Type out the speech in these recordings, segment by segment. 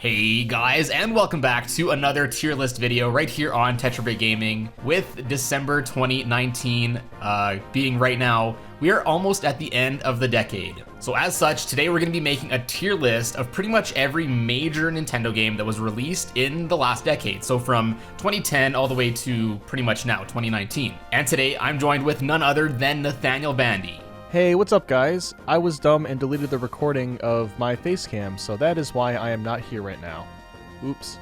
Hey guys, and welcome back to another tier list video right here on Tetrabit Gaming. With December 2019 being right now, we are almost at the end of the decade. So as such, today we're going to be making a tier list of pretty much every major Nintendo game that was released in the last decade. So from 2010 all the way to pretty much now, 2019. And today I'm joined with none other than Nathaniel Bandy. Hey, what's up guys? I was dumb and deleted the recording of my face cam, so that is why I am not here right now. Oops.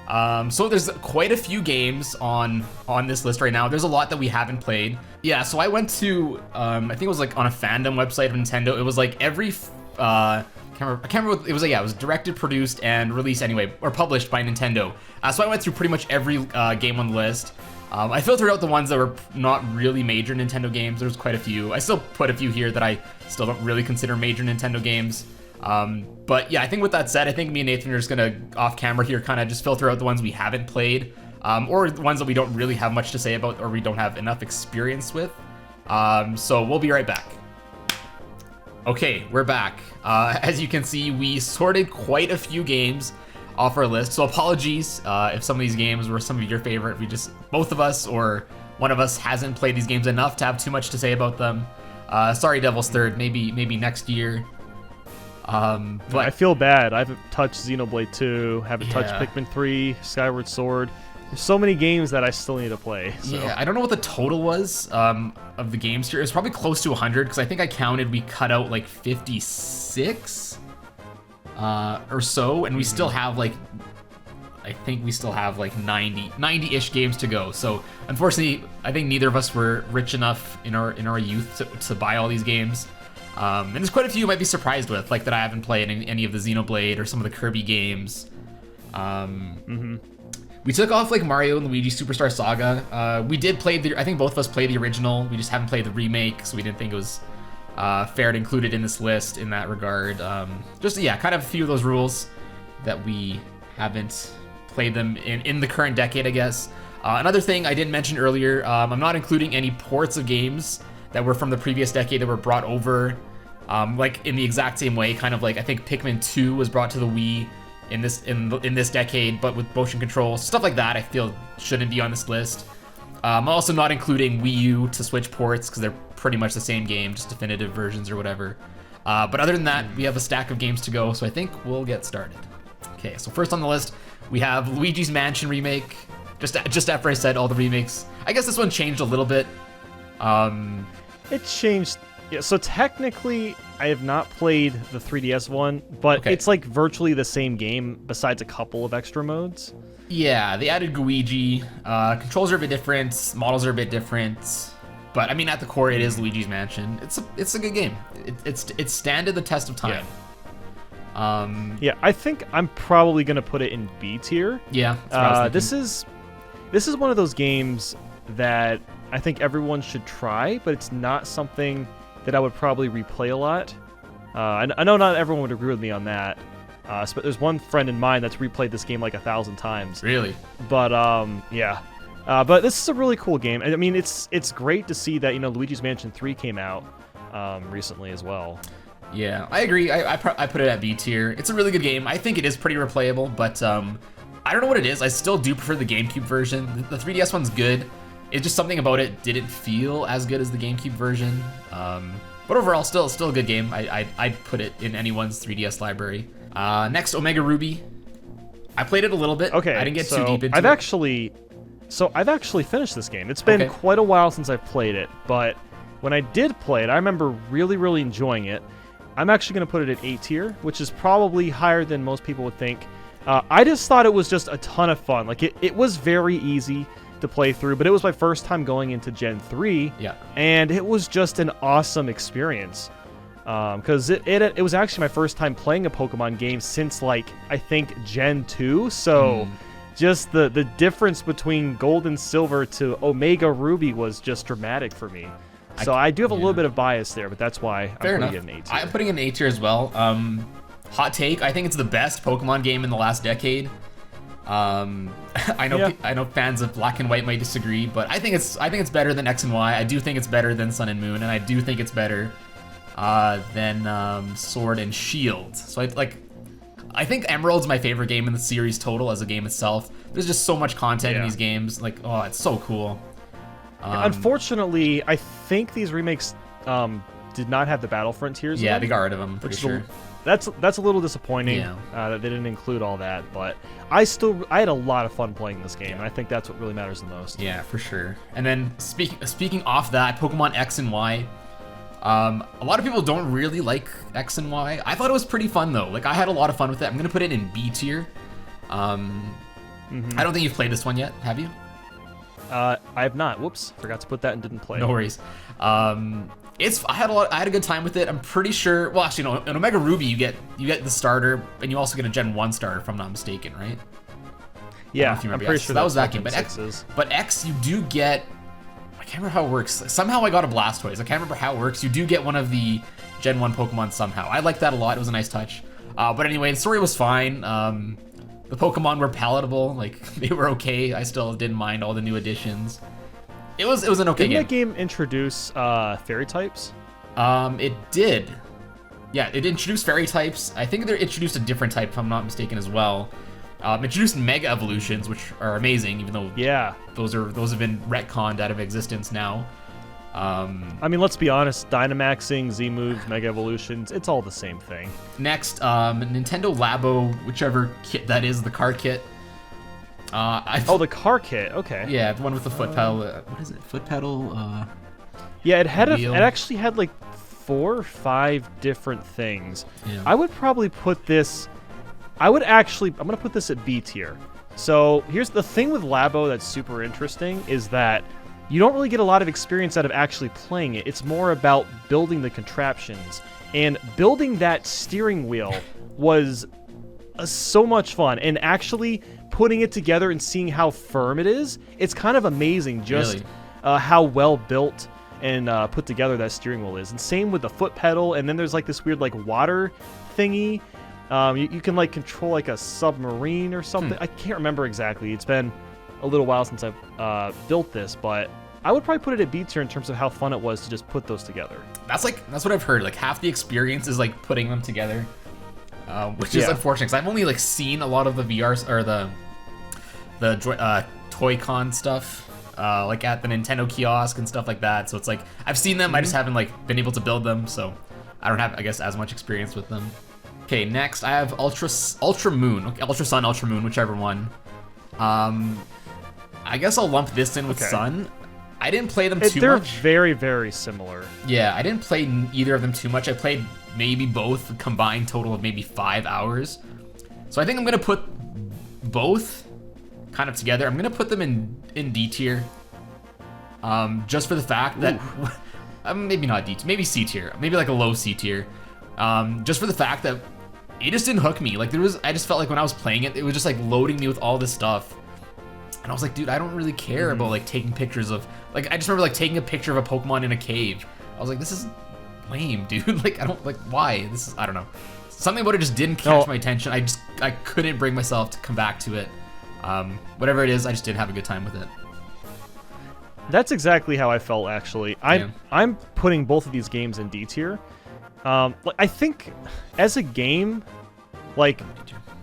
So there's quite a few games on this list right now. There's a lot that we haven't played. Yeah, so I went to, I think it was like on a fandom website of Nintendo. It was like every, I can't remember what, it was like, yeah, it was directed, produced, and released anyway, or published by Nintendo. So I went through pretty much every game on the list. I filtered out the ones that were not really major Nintendo games. There's quite a few. I still put a few here that I still don't really consider major Nintendo games. But yeah, I think with that said, I think me and Nathan are just gonna, off camera here, kind of just filter out the ones we haven't played, or the ones that we don't really have much to say about, or we don't have enough experience with. So we'll be right back. Okay, we're back. As you can see, we sorted quite a few games off our list, so apologies if some of these games were some of your favorite. We just, both of us or one of us hasn't played these games enough to have too much to say about them. Sorry, Devil's Third, maybe next year. But I feel bad. I haven't touched Xenoblade 2, haven't touched Pikmin 3, Skyward Sword. There's so many games that I still need to play. So. Yeah, I don't know what the total was of the games here. It was probably close to 100 because I think I counted we cut out like 56 or so, and we still have like, I think we still have like 90-ish games to go. So unfortunately, I think neither of us were rich enough in our youth to buy all these games. And there's quite a few you might be surprised with, like that I haven't played any of the Xenoblade or some of the Kirby games. We took off like Mario and Luigi Superstar Saga. We did play I think both of us played the original. We just haven't played the remake, so we didn't think it was fair to include it in this list in that regard. Just yeah, kind of a few of those rules that we haven't played them in the current decade, I guess. Another thing I didn't mention earlier, I'm not including any ports of games that were from the previous decade that were brought over, like in the exact same way. Kind of like I think Pikmin 2 was brought to the Wii in this decade, but with motion control, stuff like that I feel shouldn't be on this list. I'm also not including Wii U to Switch ports because they're pretty much the same game, just definitive versions or whatever. But other than that, we have a stack of games to go, so I think we'll get started. Okay, so first on the list, we have Luigi's Mansion Remake. Just after I said all the remakes, I guess this one changed a little bit. It changed. Yeah, so technically, I have not played the 3DS one, but it's like virtually the same game besides a couple of extra modes. Yeah, they added Luigi. Controls are a bit different, models are a bit different, but I mean at the core it is Luigi's Mansion. It's a good game. It's standed the test of time. Yeah, I think I'm probably gonna put it in B tier. Yeah, that's what I was thinking. This is one of those games that I think everyone should try, but it's not something that I would probably replay a lot. I know not everyone would agree with me on that. But there's one friend in mine that's replayed this game like 1,000 times. Really? But yeah. But this is a really cool game. I mean, it's great to see that Luigi's Mansion 3 came out recently as well. Yeah, I agree. I put it at B tier. It's a really good game. I think it is pretty replayable, but I don't know what it is. I still do prefer the GameCube version. The 3DS one's good. It's just something about it didn't feel as good as the GameCube version. But overall, still a good game. I'd put it in anyone's 3DS library. Next, Omega Ruby. I played it a little bit. Okay, I didn't get too deep into it. I've actually finished this game. It's been quite a while since I've played it, but when I did play it, I remember really, really enjoying it. I'm actually going to put it at A tier, which is probably higher than most people would think. I just thought it was just a ton of fun. Like it was very easy to play through, but it was my first time going into Gen 3, and it was just an awesome experience. Because it was actually my first time playing a Pokemon game since, like, I think Gen 2, so just the difference between Gold and Silver to Omega Ruby was just dramatic for me. So I do have a little bit of bias there, but that's why I'm putting it in A tier. I'm putting it in A tier as well. Hot take, I think it's the best Pokemon game in the last decade. I know fans of Black and White might disagree, but I think it's better than X and Y. I do think it's better than Sun and Moon, and I do think it's better than Sword and Shield. So I think Emerald's my favorite game in the series total as a game itself. There's just so much content in these games. Like, oh, it's so cool. Unfortunately, I think these remakes did not have the Battle Frontiers. Yeah, they got rid of them, pretty sure. That's a little disappointing that they didn't include all that, but I had a lot of fun playing this game, and I think that's what really matters the most. Yeah, for sure. And then speaking off that, Pokemon X and Y. A lot of people don't really like X and Y. I thought it was pretty fun though. Like I had a lot of fun with it. I'm gonna put it in B tier. I don't think you've played this one yet, have you? I have not. Whoops, forgot to put that and didn't play. No worries. I had a good time with it. I'm pretty sure. Well, actually, no. In Omega Ruby, you get the starter, and you also get a Gen 1 starter, if I'm not mistaken, right? Yeah, I'm pretty sure that was that game. But X, you do get. I can't remember how it works. Somehow I got a Blastoise. I can't remember how it works. You do get one of the Gen 1 Pokemon somehow. I liked that a lot. It was a nice touch. But anyway, the story was fine. The Pokemon were palatable. Like they were okay. I still didn't mind all the new additions. It was an okay game. Didn't that game introduce fairy types? It did. Yeah, it introduced fairy types. I think they introduced a different type, if I'm not mistaken, as well. Introduced Mega Evolutions, which are amazing, even though those have been retconned out of existence now. I mean, let's be honest, Dynamaxing, Z-moves, Mega Evolutions, it's all the same thing. Next, Nintendo Labo, whichever kit that is, the car kit. The car kit, okay. Yeah, the one with the foot pedal. What is it? Foot pedal? Yeah, it actually had like 4 or 5 different things. Yeah. I would probably put this... I'm going to put this at B tier. So here's the thing with Labo that's super interesting is that you don't really get a lot of experience out of actually playing it. It's more about building the contraptions. And building that steering wheel was so much fun. And actually putting it together and seeing how firm it is, it's kind of amazing just how well built and put together that steering wheel is. And same with the foot pedal. And then there's like this weird like water thingy. You can like control like a submarine or something. I can't remember exactly. It's been a little while since I've built this, but I would probably put it at B tier in terms of how fun it was to just put those together. That's what I've heard. Like half the experience is like putting them together, which is unfortunate because I've only like seen a lot of the VR or the Toy-Con stuff, like at the Nintendo kiosk and stuff like that. So it's like I've seen them. I just haven't like been able to build them, so I don't have, I guess, as much experience with them. Okay, next I have Ultra Moon. Okay, Ultra Sun, Ultra Moon, whichever one. I guess I'll lump this in with Sun. I didn't play them too much. They're very, very similar. Yeah, I didn't play either of them too much. I played maybe both, combined total of maybe 5 hours. So I think I'm gonna put both kind of together. I'm gonna put them in D tier. Just for the fact that maybe not D tier, maybe C tier, maybe like a low C tier. Just for the fact that it just didn't hook me. Like I just felt like when I was playing it, it was just like loading me with all this stuff. And I was like, dude, I don't really care about like taking pictures of, like, I just remember like taking a picture of a Pokemon in a cave. I was like, this is lame, dude. Like, I don't, like, why? I don't know. Something about it just didn't catch my attention. I couldn't bring myself to come back to it. Whatever it is, I just didn't have a good time with it. That's exactly how I felt, actually. I'm putting both of these games in D tier. I think as a game, like,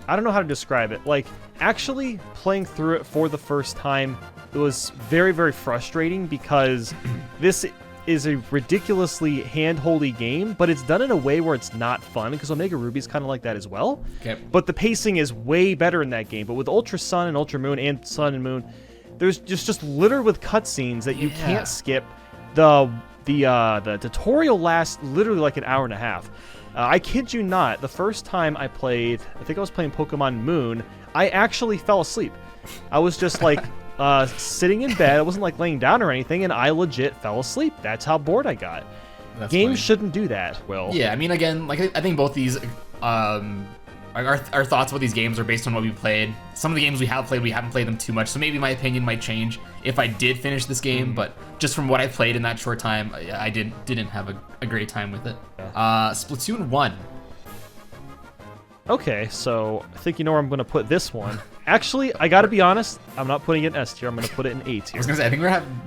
I don't know how to describe it. Like, actually playing through it for the first time, it was very, very frustrating because this is a ridiculously hand-holdy game, but it's done in a way where it's not fun, because Omega Ruby is kind of like that as well. Okay. But the pacing is way better in that game. But with Ultra Sun and Ultra Moon and Sun and Moon, there's just littered with cutscenes that you can't skip. The tutorial lasts literally like an hour and a half. I kid you not, the first time I played, I think I was playing Pokemon Moon, I actually fell asleep. I was just like sitting in bed, I wasn't like laying down or anything, and I legit fell asleep. That's how bored I got. Games shouldn't do that, Will. Yeah, I mean, again, like I think both these, our thoughts about these games are based on what we played. Some of the games we have played, we haven't played them too much, so maybe my opinion might change if I did finish this game, but just from what I played in that short time, I didn't have a great time with it. Splatoon 1. Okay, so I think you know where I'm going to put this one. Actually, I got to be honest, I'm not putting it in S tier, I'm going to put it in A tier. I was going to say, I think we're having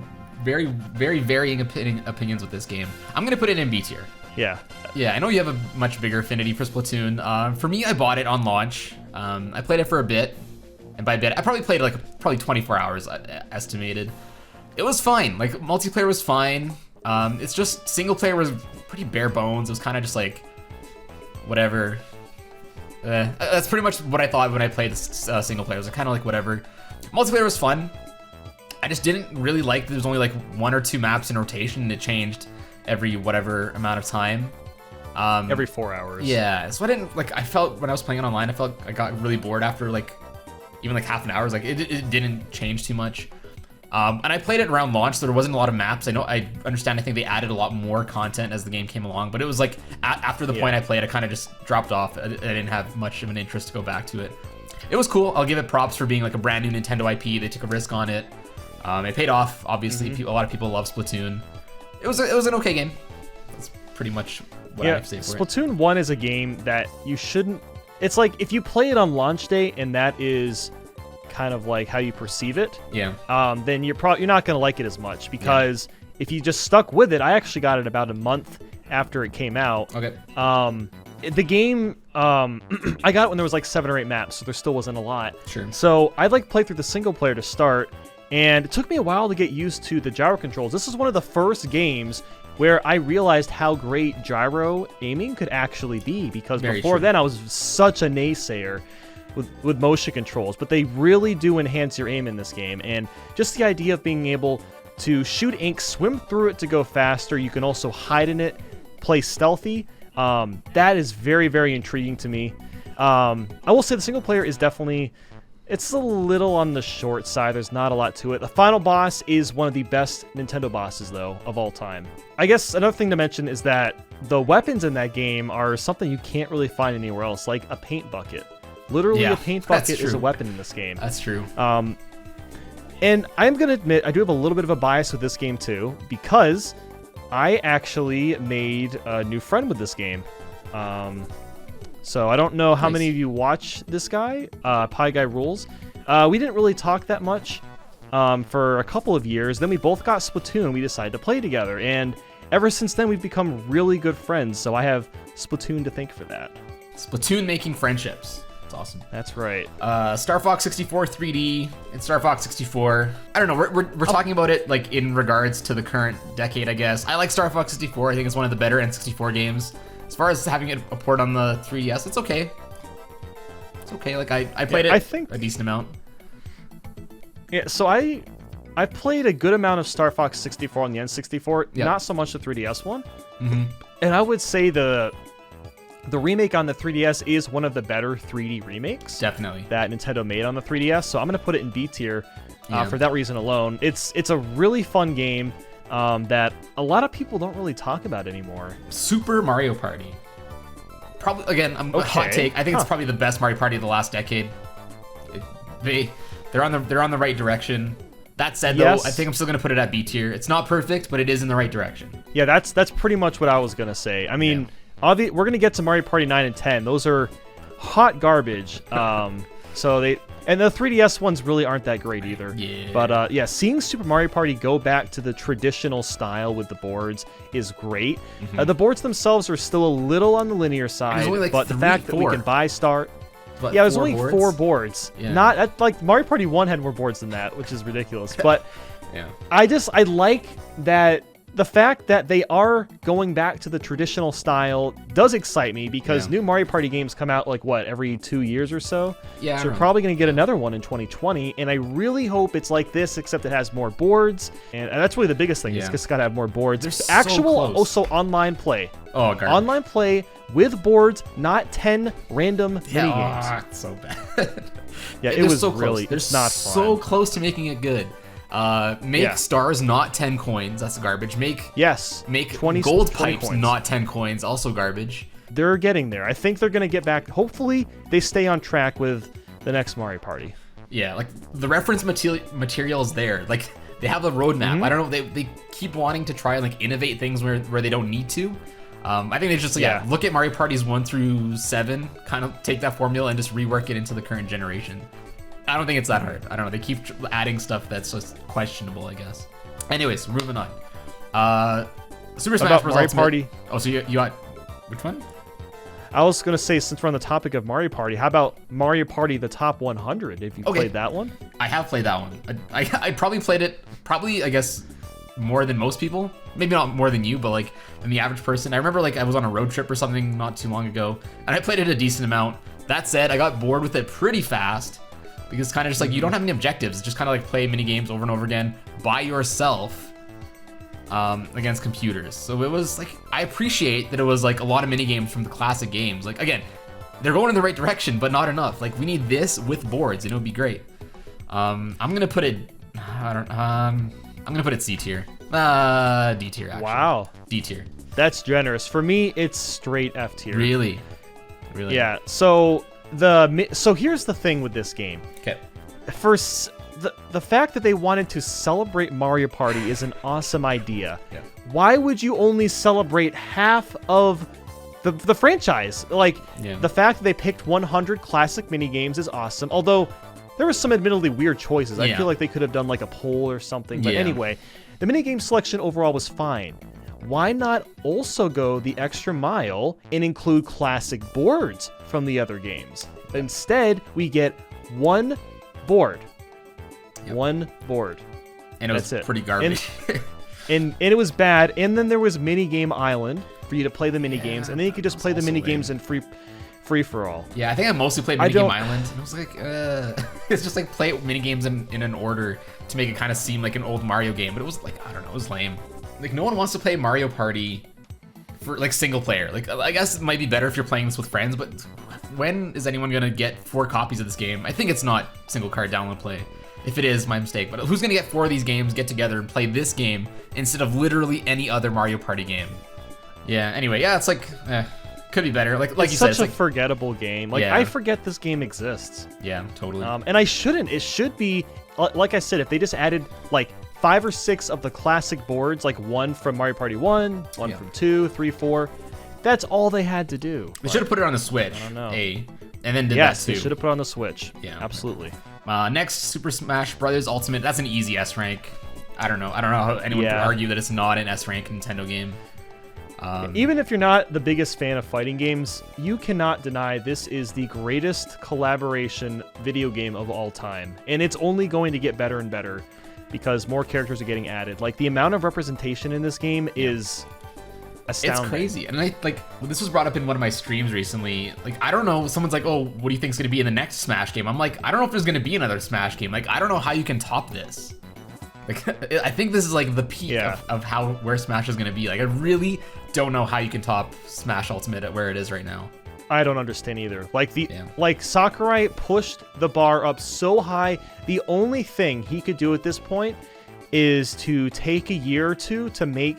very, very varying opinions with this game. I'm gonna put it in B tier. Yeah. Yeah, I know you have a much bigger affinity for Splatoon. For me, I bought it on launch. I played it for a bit, and by a bit, I probably played like 24 hours estimated. It was fine. Like multiplayer was fine. It's just single player was pretty bare bones. It was kind of just like whatever. That's pretty much what I thought when I played single player. It was kind of like whatever. Multiplayer was fun. I just didn't really like that there was only like 1 or 2 maps in rotation and it changed every whatever amount of time. Every 4 hours. Yeah, so I didn't like. I felt when I was playing it online, I felt I got really bored after like even like half an hour. Like it didn't change too much. And I played it around launch, so there wasn't a lot of maps. I understand. I think they added a lot more content as the game came along, but it was like after the point I played, I kind of just dropped off. I didn't have much of an interest to go back to it. It was cool. I'll give it props for being like a brand new Nintendo IP. They took a risk on it. It paid off. Obviously, a lot of people love Splatoon. It was an okay game. That's pretty much what I have to say for it. Splatoon 1 is a game that you shouldn't. It's like if you play it on launch day and that is kind of like how you perceive it. Yeah. Then you're not going to like it as much because if you just stuck with it, I actually got it about a month after it came out. Okay. The game, I got it when there was like 7 or 8 maps, so there still wasn't a lot. Sure. So I'd like play through the single player to start, and it took me a while to get used to the gyro controls. This is one of the first games where I realized how great gyro aiming could actually be, because before then I was such a naysayer with motion controls, but they really do enhance your aim in this game. And just the idea of being able to shoot ink, swim through it to go faster, you can also hide in it, play stealthy, that is very, very intriguing to me. I will say the single player is definitely, it's a little on the short side. There's not a lot to it. The final boss is one of the best Nintendo bosses, though, of all time. I guess another thing to mention is that the weapons in that game are something you can't really find anywhere else, like a paint bucket. Literally, a paint bucket is a weapon in this game. That's true. And I'm going to admit, I do have a little bit of a bias with this game, too, because I actually made a new friend with this game. So I don't know how many of you watch this guy, Pie Guy Rules. We didn't really talk that much for a couple of years. Then we both got Splatoon, and we decided to play together. And ever since then, we've become really good friends. So I have Splatoon to thank for that. Splatoon making friendships. That's awesome. That's right. Star Fox 64 3D and Star Fox 64. I don't know. We're talking about it like in regards to the current decade, I guess. I like Star Fox 64. I think it's one of the better N64 games. As far as having it a port on the 3DS, it's okay. It's okay. Like I played it, I think, a decent amount. Yeah. So I played a good amount of Star Fox 64 on the N64. Not so much the 3DS one. And I would say the remake on the 3DS is one of the better 3D remakes. Definitely. That Nintendo made on the 3DS. So I'm going to put it in B tier for that reason alone. It's a really fun game that a lot of people don't really talk about anymore. Super Mario Party. Probably, again, a hot take. I think it's probably the best Mario Party of the last decade. They're on the right direction. That said, though, I think I'm still going to put it at B tier. It's not perfect, but it is in the right direction. Yeah, that's pretty much what I was going to say. I mean... we're going to get to Mario Party 9 and 10. Those are hot garbage. So the 3DS ones really aren't that great either. Yeah. But seeing Super Mario Party go back to the traditional style with the boards is great. The boards themselves are still a little on the linear side, but the fact that we can buy there's only 4 boards. Yeah. Not like Mario Party 1 had more boards than that, which is ridiculous. But I like that. The fact that they are going back to the traditional style does excite me, because new Mario Party games come out like every 2 years or so. Yeah. So we're probably going to get another one in 2020, and I really hope it's like this, except it has more boards, and that's really the biggest thing. It's just got to have more boards. There's also online play. Oh, garbage. Online play with boards, not 10 random mini games. Oh, it's so bad. It was so really close. Not fun. So close to making it good. Make stars not 10 coins. That's garbage. Make 20 gold 20 pipes coins. not 10 coins. Also garbage. They're getting there. I think they're going to get back. Hopefully, they stay on track with the next Mario Party. Yeah, like the reference material is there. Like they have a roadmap. I don't know. They keep wanting to try and like innovate things where they don't need to. I think they just look at Mario Parties 1 through 7, kind of take that formula and just rework it into the current generation. I don't think it's that hard. I don't know. They keep adding stuff that's just questionable, I guess. Anyways, moving on. Super Smash About Bros. Mario Ultimate. Party. Oh, so you got which one? I was gonna say, since we're on the topic of Mario Party, how about Mario Party the Top 100? Have you played that one? I have played that one. I probably played it, I guess, more than most people. Maybe not more than you, but like than the average person. I remember like I was on a road trip or something not too long ago, and I played it a decent amount. That said, I got bored with it pretty fast because it's kind of just like you don't have any objectives. It's just kind of like play mini games over and over again by yourself. Against computers. So it was like, I appreciate that it was like a lot of mini games from the classic games. Like again, they're going in the right direction, but not enough. Like we need this with boards and it would be great. I'm gonna put it, I'm gonna put it C tier. D tier actually. Wow. D tier. That's generous. For me, it's straight F tier. Really? Yeah. So here's the thing with this game. Okay. First, the fact that they wanted to celebrate Mario Party is an awesome idea. Yeah. Why would you only celebrate half of the franchise? Like, the fact that they picked 100 classic minigames is awesome, although there were some admittedly weird choices. I feel like they could have done like a poll or something, but anyway, the minigame selection overall was fine. Why not also go the extra mile and include classic boards from the other games? Instead, we get one board. One board. And it was pretty garbage. And it was bad. And then there was Minigame Island for you to play the minigames. And then you could just play the minigames in free for all. Yeah, I think I mostly played Minigame Island. And it was like, it's just like play minigames in an order to make it kind of seem like an old Mario game. But it was like, I don't know, it was lame. Like no one wants to play Mario Party for like single player. Like I guess it might be better if you're playing this with friends, but when is anyone gonna get 4 copies of this game? I think it's not single card download play. If it is, my mistake. But who's gonna get 4 of these games, get together and play this game instead of literally any other Mario Party game? Yeah. Anyway, yeah, it's like could be better. Like you said, it's such like a forgettable game. Like I forget this game exists. Yeah, totally. And I shouldn't. It should be like I said. If they just added like 5 or 6 of the classic boards, like one from Mario Party 1, one from 2, 3, 4. That's all they had to do. They should have put it on the Switch. I don't know. And then did yes, that too. They should have put it on the Switch. Yeah, absolutely. Next, Super Smash Bros. Ultimate. That's an easy S rank. I don't know how anyone could argue that it's not an S rank Nintendo game. Even if you're not the biggest fan of fighting games, you cannot deny this is the greatest collaboration video game of all time, and it's only going to get better and better because more characters are getting added. Like the amount of representation in this game is astounding. It's crazy. And this was brought up in one of my streams recently. Like, I don't know, someone's like, oh, what do you think's gonna be in the next Smash game? I'm like, I don't know if there's gonna be another Smash game. Like, I don't know how you can top this. Like, I think this is like the peak of where Smash is gonna be. Like, I really don't know how you can top Smash Ultimate at where it is right now. I don't understand either. Like Sakurai pushed the bar up so high. The only thing he could do at this point is to take a year or two to make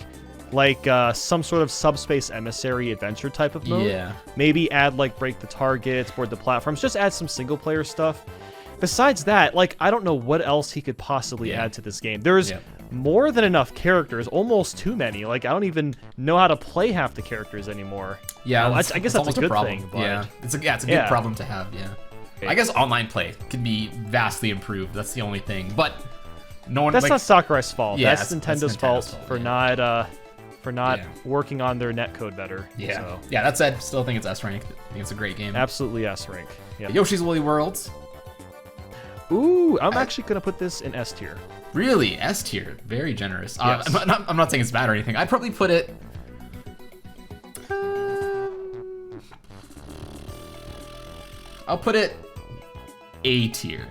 like some sort of subspace emissary adventure type of mode. Yeah. Maybe add like break the targets, board the platforms, just add some single player stuff. Besides that, like I don't know what else he could possibly add to this game. There's more than enough characters, almost too many. Like I don't even know how to play half the characters anymore. Yeah, I guess that's a good thing. But yeah, it's a good problem to have. Yeah, I guess online play can be vastly improved. That's the only thing. But no one. That's not Sakurai's fault. Yeah, that's Nintendo's fault for not working on their netcode better. Yeah. So. Yeah. That said, still think it's S rank. I think it's a great game. Absolutely S rank. Yeah. Yoshi's Woolly World. Ooh, I'm actually gonna put this in S tier. Really? S tier. Very generous. Yes. I'm not saying it's bad or anything. I'd probably put it... I'll put it A tier.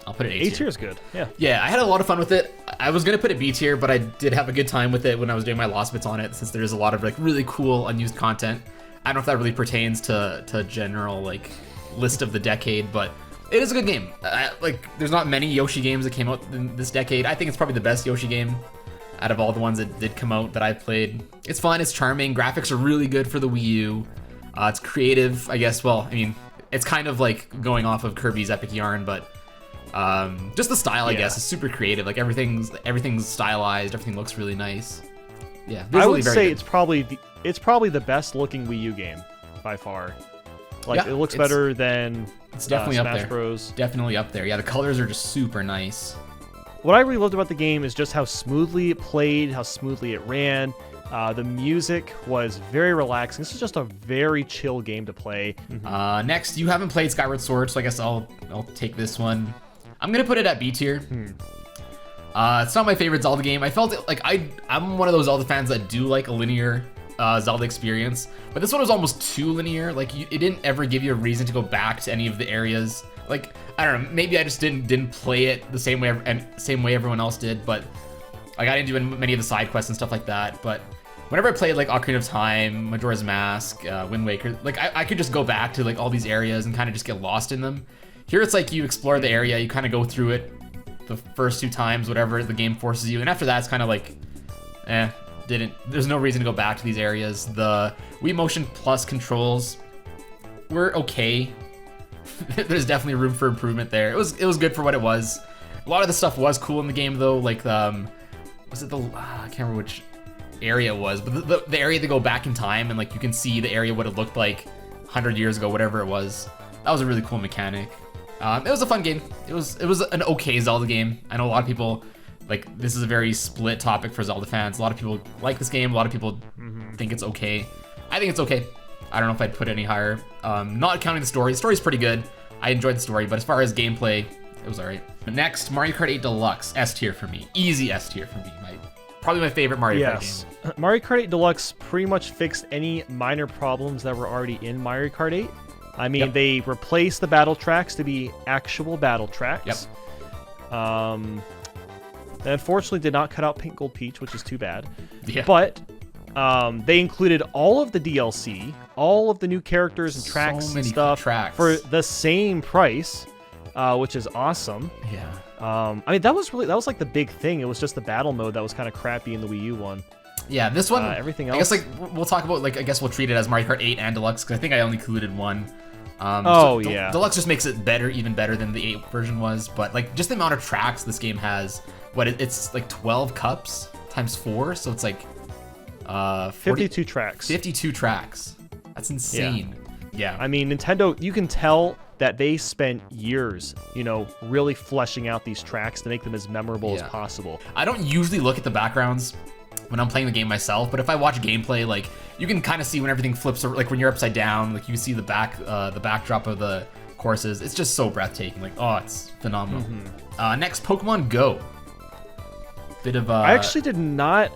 I'll put it A tier. A tier is good. Yeah. Yeah, I had a lot of fun with it. I was going to put it B tier, but I did have a good time with it when I was doing my Lost Bits on it, since there's a lot of like really cool unused content. I don't know if that really pertains to general like list of the decade, but... It is a good game. There's not many Yoshi games that came out in this decade. I think it's probably the best Yoshi game out of all the ones that did come out that I've played. It's fun, it's charming, graphics are really good for the Wii U. It's creative, I guess. Well, I mean, it's kind of like going off of Kirby's Epic Yarn, but just the style, I guess, is super creative. Like everything's stylized, everything looks really nice. Yeah, I would say it's probably the best looking Wii U game by far. Like it looks better than it's definitely Smash up there. Bros. Definitely up there. Yeah, the colors are just super nice. what I really loved about the game is just how smoothly it played, how smoothly it ran. The music was very relaxing. This is just a very chill game to play. Next, you haven't played Skyward Sword, so I guess I'll take this one. I'm gonna put it at B tier. It's not my favorite Zelda game. I felt it, like I'm one of those Zelda fans that do like a linear Zelda experience, but this one was almost too linear. Like it didn't ever give you a reason to go back to any of the areas. Like I don't know, maybe I just didn't play it the same way everyone else did, but like I didn't do many of the side quests and stuff like that. But whenever I played like Ocarina of Time, Majora's Mask, Wind Waker, like I could just go back to like all these areas and kind of just get lost in them. Here it's like you explore the area, you kind of go through it the first 2 times, whatever the game forces you, and after that it's kind of like, there's no reason to go back to these areas. The Wii Motion Plus controls were okay. There's definitely room for improvement there. It was good for what it was. A lot of the stuff was cool in the game though, like was it I can't remember which area it was, but the area to go back in time and like you can see the area what it looked like 100 years ago, whatever it was. That was a really cool mechanic. It was a fun game. It was an okay Zelda game. I know a lot of people, like, this is a very split topic for Zelda fans. A lot of people like this game. A lot of people think it's okay. I think it's okay. I don't know if I'd put it any higher. Not counting the story. The story's pretty good. I enjoyed the story, but as far as gameplay, it was alright. Next, Mario Kart 8 Deluxe. S tier for me. Easy S tier for me. Probably my favorite Mario Kart game. Mario Kart 8 Deluxe pretty much fixed any minor problems that were already in Mario Kart 8. I mean, they replaced the battle tracks to be actual battle tracks. They unfortunately did not cut out Pink Gold Peach, which is too bad. But they included all of the DLC, all of the new characters and tracks and stuff for the same price, which is awesome. I mean, that was like the big thing. It was just the battle mode that was kind of crappy in the Wii U one. Yeah, this one, everything else. I guess like we'll talk about, like, I guess we'll treat it as Mario Kart 8 and Deluxe, because I think I only included one. Deluxe just makes it better, even better than the 8 version was. But like just the amount of tracks this game has, it's like 12 cups times 4, so it's like 52 tracks. 52 tracks. That's insane. Yeah. I mean, Nintendo, you can tell that they spent years, really fleshing out these tracks to make them as memorable as possible. I don't usually look at the backgrounds when I'm playing the game myself, but if I watch gameplay, like, you can kind of see when everything flips, or like when you're upside down, like you can see the backdrop of the courses. It's just so breathtaking. Like, oh, it's phenomenal. Next, Pokemon Go. I actually did not.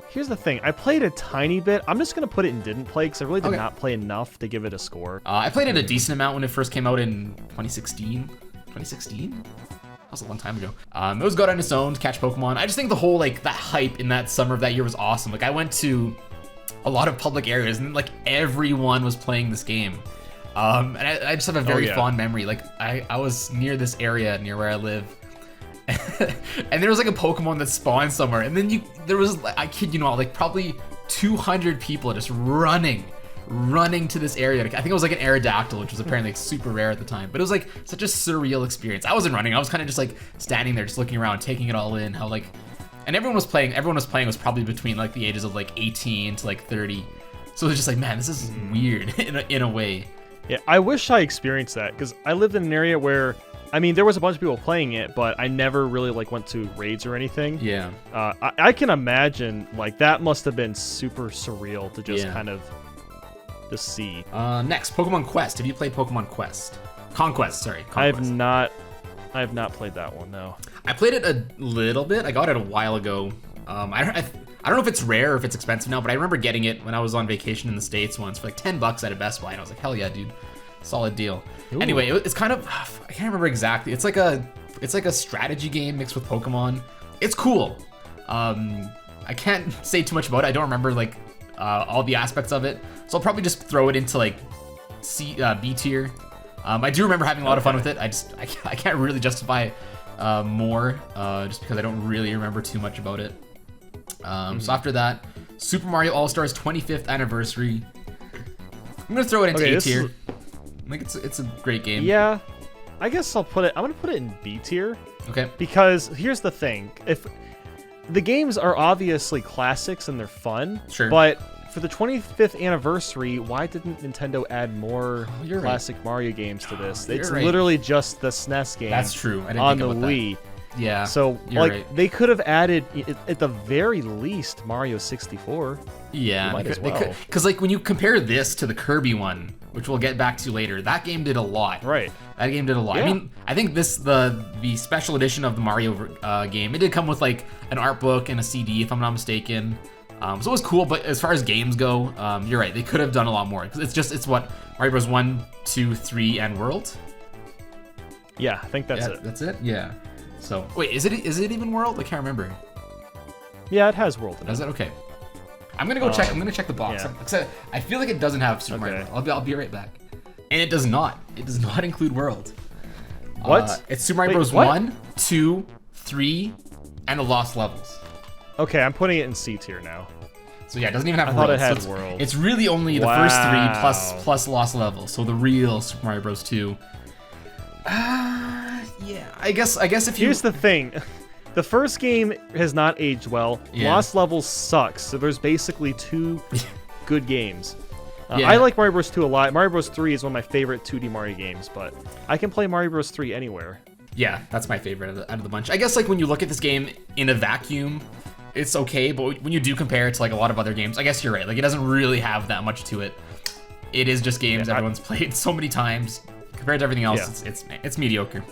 Here's the thing. I played a tiny bit. I'm just gonna put it in didn't play because I really did not play enough to give it a score. I played it a decent amount when it first came out in 2016. 2016? That was a long time ago. It was good on its own to catch Pokemon. I just think the whole, like, that hype in that summer of that year was awesome. Like, I went to a lot of public areas and like everyone was playing this game. And I just have a very fond memory. Like, I was near this area near where I live. And there was like a Pokemon that spawned somewhere, and then there was, I kid you not, like probably 200 people just running to this area. I think it was like an Aerodactyl, which was apparently like super rare at the time, but it was like such a surreal experience. I wasn't running, I was kind of just like standing there, just looking around, taking it all in. How like, and everyone was playing was probably between like the ages of like 18 to like 30. So it was just like, man, this is weird in a way. Yeah, I wish I experienced that, because I lived in an area where, I mean, there was a bunch of people playing it, but I never really like went to raids or anything. Yeah. I can imagine like that must have been super surreal to just kind of see. Next, Pokemon Quest. Have you played Pokemon Quest? Conquest, sorry. Conquest. I have not played that one, no. I played it a little bit. I got it a while ago. I don't know if it's rare or if it's expensive now, but I remember getting it when I was on vacation in the States once for like $10 at a Best Buy, and I was like, hell yeah, dude. Solid deal. Ooh. Anyway, it's kind of, I can't remember exactly. It's like a strategy game mixed with Pokemon. It's cool. I can't say too much about it. I don't remember like all the aspects of it, so I'll probably just throw it into like B tier. I do remember having a lot of fun with it. I can't really justify more just because I don't really remember too much about it. So after that, Super Mario All-Stars 25th anniversary. I'm gonna throw it into A tier. I think it's a great game. Yeah, I guess I'm gonna put it in B tier. Okay. Because here's the thing: if the games are obviously classics and they're fun, sure, but for the 25th anniversary, why didn't Nintendo add more classic Mario games to this? It's literally just the SNES game. That's true. I didn't on think the about Wii. Yeah. So you're like right. they could have added at the very least Mario 64. Yeah, Might as well. because like when you compare this to the Kirby one, which we'll get back to later, that game did a lot. Right. That game did a lot. Yeah. I mean, I think the special edition of the Mario game, it did come with like an art book and a CD, if I'm not mistaken. So it was cool, but as far as games go, you're right. They could have done a lot more because it's what Mario Bros. 1, 2, 3, and World. Yeah, I think that's it. That's it. Yeah. So wait, is it even World? I can't remember. Yeah, it has World in it. Is it okay? I'm gonna go check. I'm gonna check the box. yeah. Except I feel like it doesn't have Super Mario. Okay. I'll be right back. And it does not. It does not include World. What? It's Super Mario Wait, Bros. what? 1, 2, 3, and the Lost Levels. Okay, I'm putting it in C tier now. So yeah, it doesn't even have I World. thought it had So World. it's really only the first three Wow. plus Lost Levels. So the real Super Mario Bros. 2. Yeah. I guess if you. Here's the thing. The first game has not aged well. Yeah. Lost Levels sucks, so there's basically 2 good games. Yeah. I like Mario Bros. 2 a lot. Mario Bros. 3 is one of my favorite 2D Mario games, but I can play Mario Bros. 3 anywhere. Yeah, that's my favorite out of the bunch. I guess like when you look at this game in a vacuum, it's okay, but when you do compare it to like a lot of other games, I guess you're right. Like it doesn't really have that much to it. It is just games everyone's played so many times. Compared to everything else, Yeah. it's mediocre.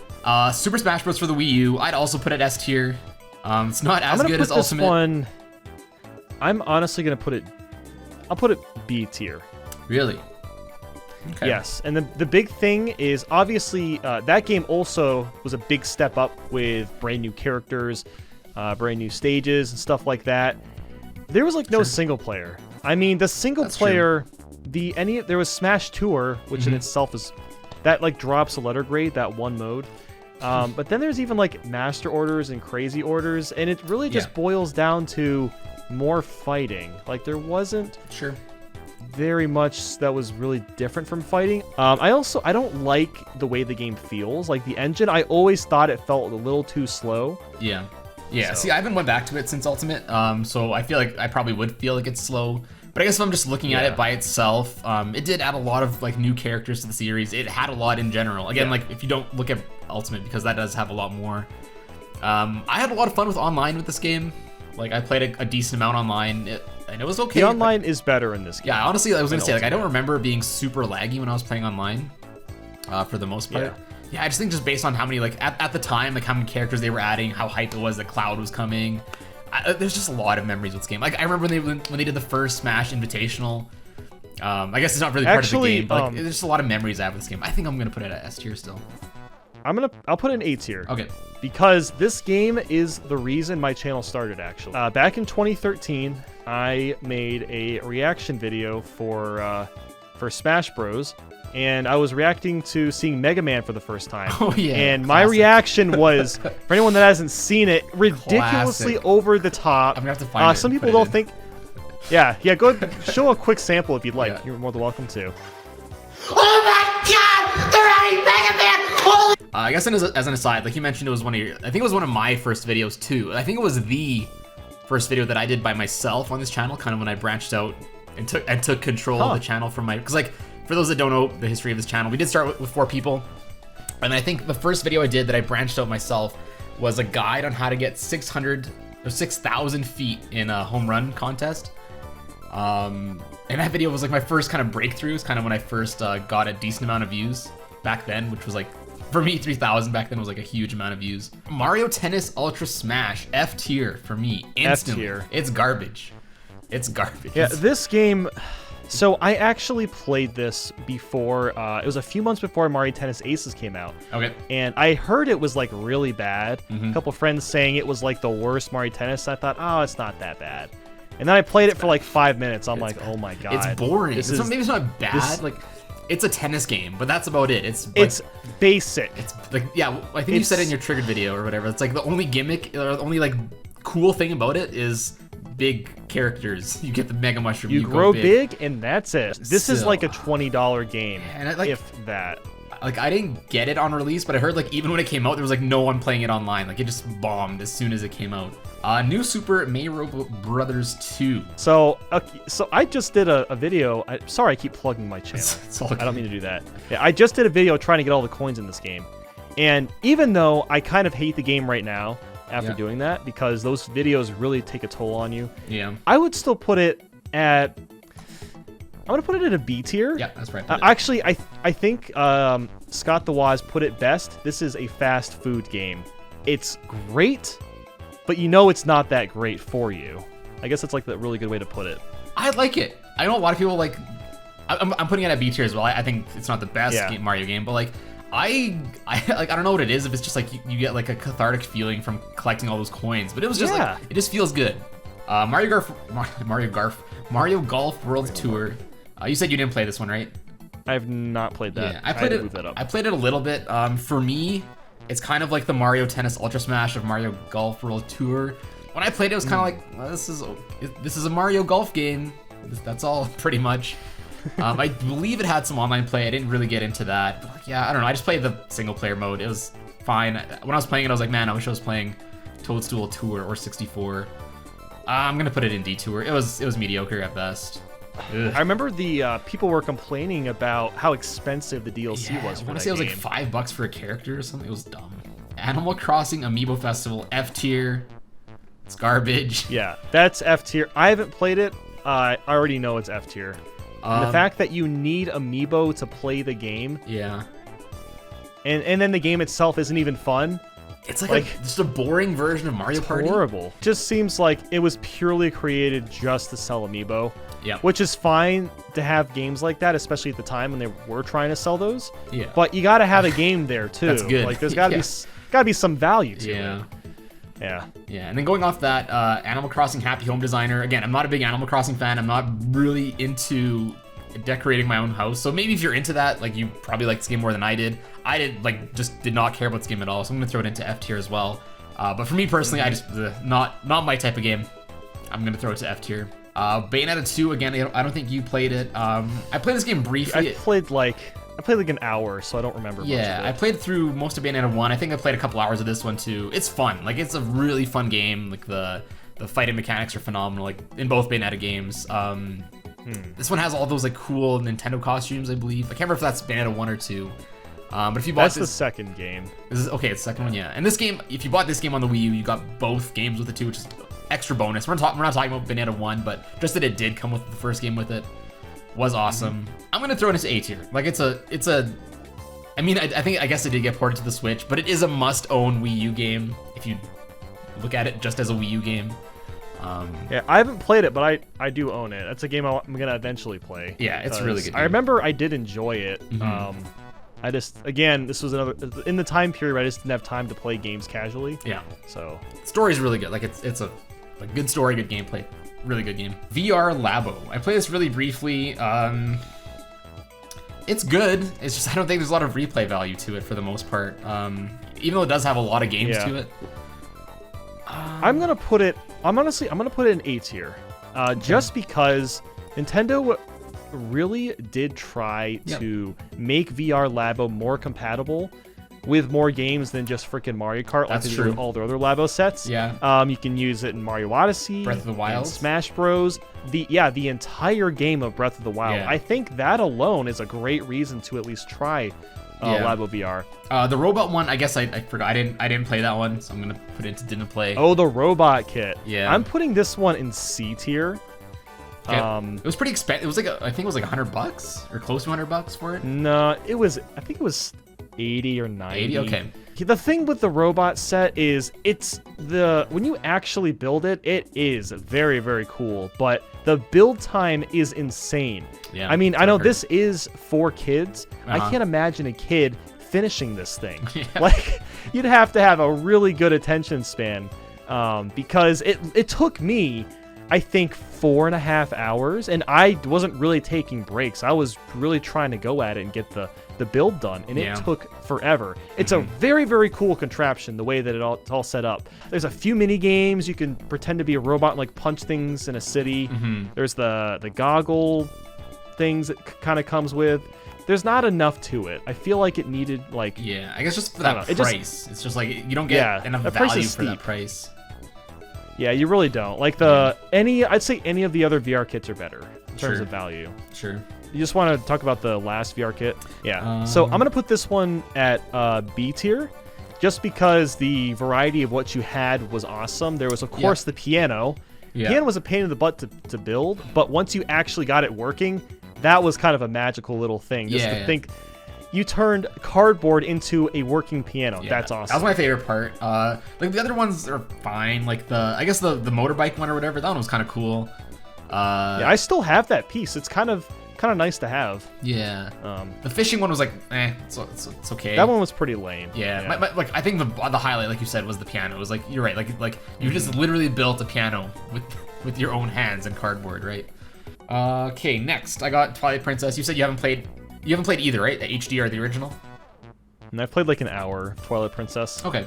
Super Smash Bros. For the Wii U, I'd also put it S tier. It's not as I'm gonna good put as this Ultimate. one. I'm honestly gonna put it. I'll put it B tier. Really? Okay. Yes, and the big thing is obviously that game also was a big step up with brand new characters, brand new stages and stuff like that. There was like no single player. I mean, the single That's player, there was Smash Tour, which in itself is that like drops a letter grade, that one mode. But then there's even like Master Orders and Crazy Orders, and it really just boils down to more fighting. Like there wasn't Sure. very much that was really different from fighting. I don't like the way the game feels. Like the engine, I always thought it felt a little too slow. Yeah. Yeah. So- See, I haven't went back to it since Ultimate, so I feel like I probably would feel like it's slow. But I guess if I'm just looking at it by itself, it did add a lot of like new characters to the series. It had a lot in general. Again, like if you don't look at Ultimate, because that does have a lot more. I had a lot of fun with online with this game. Like I played a decent amount online, and it was okay. The online is better in this game. Yeah, honestly, I was gonna than say like I don't Ultimate. remember being super laggy when I was playing online, for the most part. Yeah, I just think just based on how many like at the time like how many characters they were adding, how hyped it was that Cloud was coming. There's just a lot of memories with this game. Like I remember when they did the first Smash Invitational. I guess it's not really part of the game, but like, there's just a lot of memories I have with this game. I think I'm gonna put it at S tier still. I'll put it in A tier. Okay. Because this game is the reason my channel started, actually. Back in 2013, I made a reaction video for Smash Bros. And I was reacting to seeing Mega Man for the first time. Oh yeah. And my reaction was, for anyone that hasn't seen it, ridiculously Classic. over the top. I'm gonna have to find it. Some and people put it don't in. think... Yeah, go ahead, show a quick sample if you'd like. Yeah. You're more than welcome to. Oh my god! They're adding Mega Man! Holy I guess as an aside, like you mentioned, it was I think it was one of my first videos too. I think it was the first video that I did by myself on this channel, kind of when I branched out and took control of the channel from my, because like for those that don't know the history of this channel, we did start with 4 people, and I think the first video I did that I branched out myself was a guide on how to get 600 or 6,000 feet in a home run contest. And that video was like my first kind of breakthroughs, kind of when I first got a decent amount of views back then, which was like, for me, 3,000 back then was like a huge amount of views. Mario Tennis Ultra Smash, F tier for me, instantly. tier. It's garbage. It's garbage. Yeah, this game... So I actually played this before, it was a few months before Mario Tennis Aces came out. Okay. And I heard it was like really bad. A couple friends saying it was like the worst Mario Tennis. I thought, oh, it's not that bad. And then I played it for like 5 minutes. I'm like, oh my god. It's boring. This Maybe it's not bad. Like, it's a tennis game, but that's about it. It's basic. It's like, yeah, I think you said it in your triggered video or whatever. It's like the only gimmick or the only like cool thing about it is big characters. You get the Mega Mushroom. You go grow big, and that's it. This is Still. like a $20 game, And I, like, if that. Like I didn't get it on release, but I heard like even when it came out, there was like no one playing it online. Like it just bombed as soon as it came out. New Super Mario Brothers 2. So, okay, so I just did a video. Sorry, I keep plugging my channel. It's all I don't mean to do that. Yeah, I just did a video trying to get all the coins in this game. And even though I kind of hate the game right now after Yeah. doing that, because those videos really take a toll on you, Yeah. I would still put it at... I'm going to put it at a B tier. Yeah, that's right. Actually, I think Scott the Waz put it best. This is a fast food game. It's great, but you know it's not that great for you. I guess that's like the really good way to put it. I like it. I know a lot of people like. I'm putting it at B tier as well. I think it's not the best Mario game, but like I don't know what it is. If it's just like you get like a cathartic feeling from collecting all those coins, but it was just like it just feels good. Mario Golf World Tour. You said you didn't play this one, right? I have not played that. Yeah, I played it. Move that up. I played it a little bit. For me, it's kind of like the Mario Tennis Ultra Smash of Mario Golf World Tour. When I played it, it was kind of like, well, this is a Mario Golf game. That's all, pretty much. I believe it had some online play. I didn't really get into that. But like, yeah, I don't know. I just played the single player mode. It was fine. When I was playing it, I was like, man, I wish I was playing Toadstool Tour or 64. I'm gonna put it in D Tour. It was mediocre at best. Ugh. I remember the people were complaining about how expensive the DLC was. I for want that to say it was game. like $5 for a character or something. It was dumb. Animal Crossing Amiibo Festival F tier. It's garbage. Yeah, that's F tier. I haven't played it. I already know it's F tier. And the fact that you need Amiibo to play the game, Yeah. and then the game itself isn't even fun. It's like just a boring version of Mario Party. Horrible. Just seems like it was purely created just to sell Amiibo. Yeah. Which is fine to have games like that, especially at the time when they were trying to sell those. Yeah. But you got to have a game there too. That's good. Like there's got to be some value to Yeah. it. Yeah. Yeah, and then going off that, Animal Crossing Happy Home Designer. Again, I'm not a big Animal Crossing fan. I'm not really into decorating my own house. So maybe if you're into that, like you probably like this game more than I did. I did not care about this game at all. So I'm gonna throw it into F tier as well. But for me personally, I just not my type of game. I'm gonna throw it to F tier. Bayonetta 2 again. I don't think you played it. I played this game briefly. I played like an hour, so I don't remember much Yeah, of it. I played through most of Bayonetta 1. I think I played a couple hours of this one too. It's fun. Like it's a really fun game. Like the fighting mechanics are phenomenal. Like in both Bayonetta games. This one has all those like cool Nintendo costumes, I believe. I can't remember if that's Bayonetta 1 or 2. But if you bought That's this, the second game. this is okay. It's the second one, yeah. And this game, if you bought this game on the Wii U, you got both games with it too, which is extra bonus. We're not talking about Bayonetta 1, but just that it did come with the first game with it was awesome. I'm gonna throw it into A tier. Like it's a. I mean, I guess it did get ported to the Switch, but it is a must-own Wii U game if you look at it just as a Wii U game. Yeah, I haven't played it, but I do own it. That's a game I'm gonna eventually play. Yeah, it's a really good game. I remember I did enjoy it. I just, again, this was in the time period where I just didn't have time to play games casually. Yeah. So The story's really good. Like it's a good story, good gameplay, really good game. VR Labo. I played this really briefly. It's good. It's just I don't think there's a lot of replay value to it for the most part. Even though it does have a lot of games to it. I'm gonna put it. I'm gonna put it in A tier, just because Nintendo really did try to make VR Labo more compatible with more games than just freaking Mario Kart. That's like they do with true. all their other Labo sets. Yeah. You can use it in Mario Odyssey, Breath of the Wild, and Smash Bros. The entire game of Breath of the Wild. Yeah. I think that alone is a great reason to at least try Labo VR. The robot one, I guess I forgot. I didn't play that one, so I'm gonna put it into didn't play. Oh, the robot kit. Yeah. I'm putting this one in C tier. Okay. It was pretty expensive. It was like I think it was like $100 or close to $100 for it. No, I think it was 80 or 90. 80. Okay. The thing with the robot set is when you actually build it, it is very, very cool, but the build time is insane. Yeah. I mean, I know this is for kids. I Uh-huh. can't imagine a kid finishing this thing. Yeah. Like, you'd have to have a really good attention span, because it took me, I think, 4.5 hours, and I wasn't really taking breaks. I was really trying to go at it and get the build done, and it took forever. It's a very, very cool contraption, the way that it's all set up. There's a few mini games. You can pretend to be a robot and like punch things in a city. There's the goggle things that kind of comes with. There's not enough to it. I feel like it needed like Yeah, I guess just for that I don't know, price. It's just like you don't get enough that price value is for that steep. price. Yeah, you really don't. Like I'd say any of the other VR kits are better in terms of value. Sure. You just want to talk about the last VR kit? Yeah. So I'm going to put this one at B tier, just because the variety of what you had was awesome. There was, of course, the piano. Yeah. Piano was a pain in the butt to build, but once you actually got it working, that was kind of a magical little thing. Just to think, you turned cardboard into a working piano. Yeah, that's awesome. That was my favorite part. Like the other ones are fine. Like I guess the motorbike one or whatever, that one was kind of cool. Yeah, I still have that piece. It's kind of nice to have. Yeah. The fishing one was like, it's okay. That one was pretty lame. Yeah. Like I think the highlight, like you said, was the piano. It was like, you're right. Like you just literally built a piano with your own hands and cardboard, right? Okay, next I got Twilight Princess. You said you haven't played either, right? The HD or the original? And I played like an hour of Twilight Princess. Okay.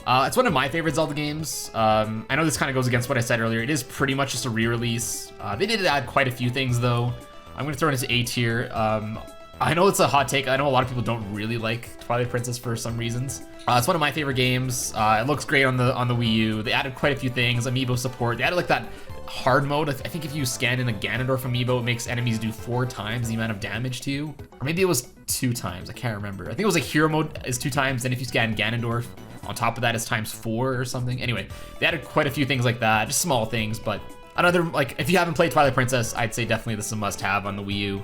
It's one of my favorite Zelda games. I know this kind of goes against what I said earlier. It is pretty much just a re-release. They did add quite a few things, though. I'm going to throw it into A tier. I know it's a hot take. I know a lot of people don't really like Twilight Princess for some reasons. It's one of my favorite games. It looks great on the Wii U. They added quite a few things. Amiibo support. They added like that hard mode. I think if you scan in a Ganondorf amiibo, it makes enemies do 4 times the amount of damage to you. Or maybe it was 2 times. I can't remember. I think it was like hero mode is 2 times. Then if you scan Ganondorf, on top of that is times 4 or something. Anyway, they added quite a few things like that. Just small things, but another, like, if you haven't played Twilight Princess, I'd say definitely this is a must-have on the Wii U.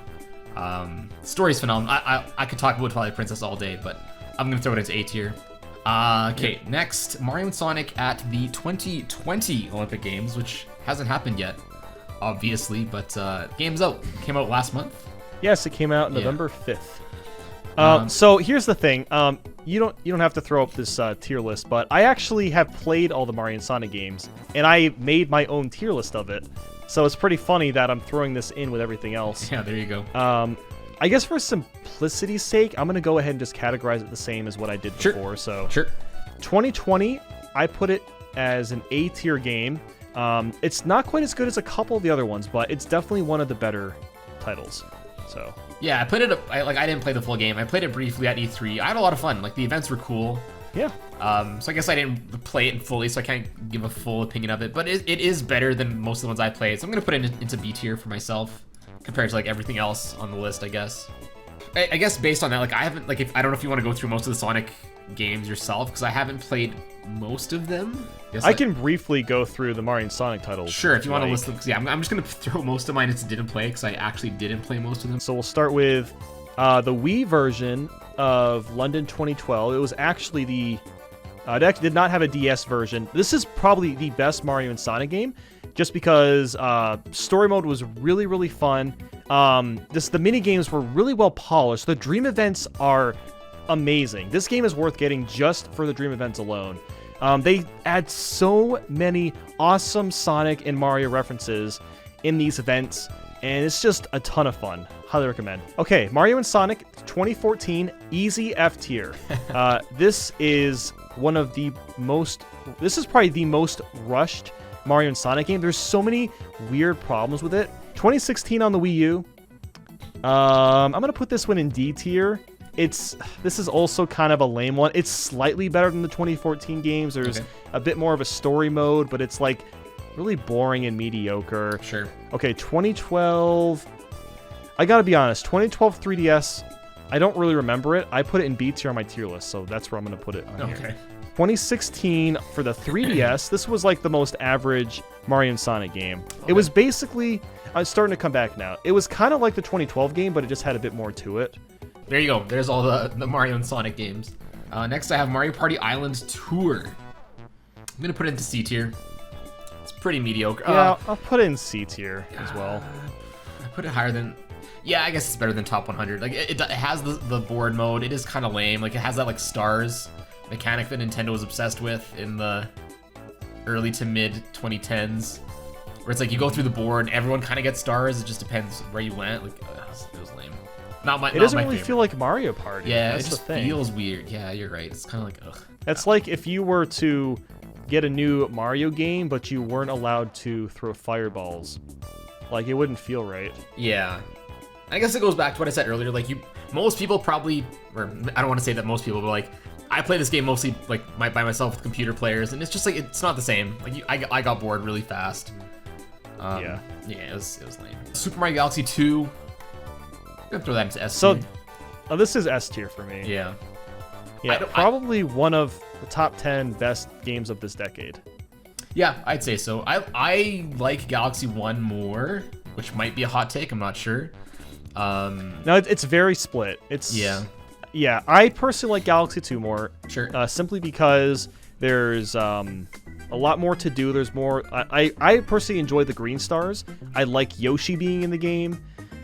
Story's phenomenal. I could talk about Twilight Princess all day, but I'm gonna throw it into A tier. Okay, next, Mario and Sonic at the 2020 Olympic Games, which hasn't happened yet, obviously, but game's out. Came out last month. Yes, it came out November 5th. So here's the thing. You don't have to throw up this tier list, but I actually have played all the Mario and Sonic games, and I made my own tier list of it. So it's pretty funny that I'm throwing this in with everything else. Yeah, there you go. I guess for simplicity's sake, I'm gonna go ahead and just categorize it the same as what I did before. So 2020, I put it as an A tier game. It's not quite as good as a couple of the other ones, but it's definitely one of the better titles. So yeah, I played it. I didn't play the full game. I played it briefly at E3. I had a lot of fun. Like the events were cool. Yeah. So I guess I didn't play it fully, so I can't give a full opinion of it. But it is better than most of the ones I played. So I'm gonna put it into B tier for myself, compared to like everything else on the list, I guess. I guess based on that, like I haven't I don't know if you want to go through most of the Sonic games yourself, because I haven't played most of them. I can briefly go through the Mario and Sonic titles. Sure, if you want to list them. Cause yeah, I'm just gonna throw most of mine into didn't play, because I actually didn't play most of them. So we'll start with the Wii version of London 2012. It was actually it actually did not have a DS version. This is probably the best Mario and Sonic game, just because story mode was really, really fun. The mini games were really well polished. The dream events are amazing. This game is worth getting just for the dream events alone. They add so many awesome Sonic and Mario references in these events, and it's just a ton of fun. Highly recommend. Okay, Mario and Sonic 2014 Easy F tier. This is probably the most rushed Mario and Sonic game. There's so many weird problems with it. 2016 on the Wii U. I'm gonna put this one in D tier. This is also kind of a lame one. It's slightly better than the 2014 games. There's a bit more of a story mode, but it's like really boring and mediocre. Sure. Okay, 2012. I gotta be honest, 2012 3DS, I don't really remember it. I put it in B tier on my tier list, so that's where I'm gonna put it on here. 2016 for the 3DS, this was like the most average Mario and Sonic game. It was basically, it's starting to come back now. It was kind of like the 2012 game, but it just had a bit more to it. There you go. There's all the Mario and Sonic games. Next I have Mario Party Island Tour. I'm gonna put it into C tier. It's pretty mediocre. Yeah, I'll put it in C tier as well. I put it higher than... Yeah, I guess it's better than Top 100. Like it has the board mode. It is kind of lame. Like it has that like stars mechanic that Nintendo was obsessed with in the early to mid 2010s, where it's like you go through the board and everyone kind of gets stars. It just depends where you went. Like it was lame. It doesn't really feel like Mario Party. Yeah, that's it just feels weird. Yeah, you're right. It's kind of like ugh. It's like if you were to get a new Mario game, but you weren't allowed to throw fireballs. Like it wouldn't feel right. Yeah. I guess it goes back to what I said earlier. Like most people probably, or I don't want to say that most people, but like I play this game mostly like by myself with computer players, and it's just like it's not the same. Like I got bored really fast. Yeah, it was lame. Super Mario Galaxy 2. gonna throw that into S So, tier. this is S tier for me. Yeah. Yeah, probably one of the top 10 best games of this decade. Yeah, I'd say so. I like Galaxy 1 more, which might be a hot take. I'm not sure. No, it's very split. Yeah, I personally like Galaxy 2 more. Sure. Simply because there's a lot more to do. There's more. I personally enjoy the green stars. I like Yoshi being in the game.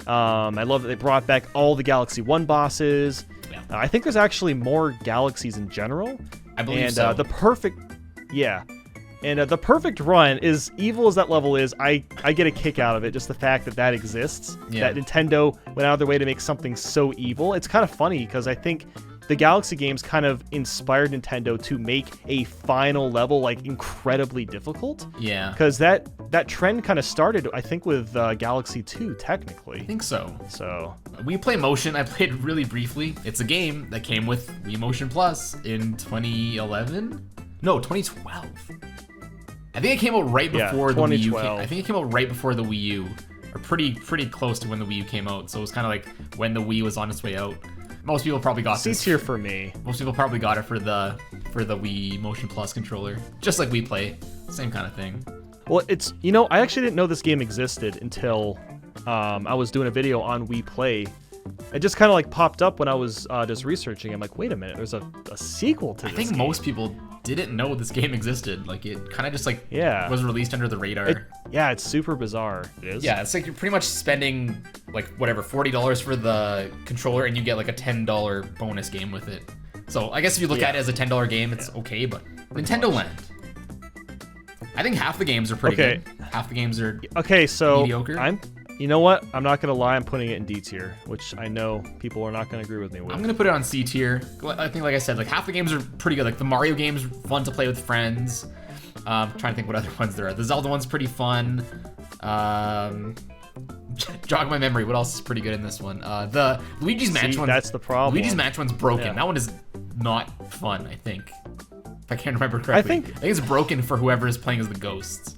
I love that they brought back all the Galaxy 1 bosses. Yeah. I think there's actually more galaxies in general. I believe and, so. the perfect run, is evil as that level is, I get a kick out of it, just the fact that exists. Yeah. That Nintendo went out of their way to make something so evil. It's kind of funny because I think the Galaxy games kind of inspired Nintendo to make a final level like incredibly difficult. Yeah. Because that trend kind of started, I think, with Galaxy 2 technically. I think so. So Wii Play Motion, I played really briefly. It's a game that came with Wii Motion Plus in 2011? No, 2012. I think it came out right before the Wii U. 2012. I think it came out right before the Wii U, or pretty close to when the Wii U came out. So it was kind of like when the Wii was on its way out. Most people probably got C this. tier for me. Most people probably got it for the Wii Motion Plus controller, just like Wii Play, same kind of thing. Well, it's, I actually didn't know this game existed until I was doing a video on Wii Play. It just kind of like popped up when I was just researching. I'm like, wait a minute, there's a sequel to this I think game. most people didn't know this game existed. Like, it kind of just like Yeah. was released under the radar. It's super bizarre. It is. Yeah, it's like you're pretty much spending like whatever $40 for the controller, and you get like a $10 bonus game with it. So I guess if you look at it as a $10 game, it's okay. But Nintendo Land, I think half the games are pretty Okay. good. Half the games are Okay, so mediocre. you know what? I'm not gonna lie. I'm putting it in D tier, which I know people are not gonna agree with me with. I'm gonna put it on C tier. I think, like I said, like half the games are pretty good. Like the Mario games, fun to play with friends. Trying to think what other ones there are. The Zelda one's pretty fun. Jog my memory. What else is pretty good in this one? The Luigi's Mansion one. That's the problem. Luigi's Mansion one's broken. Yeah. That one is not fun, I think. If I can't remember correctly. I think it's broken for whoever is playing as the ghosts.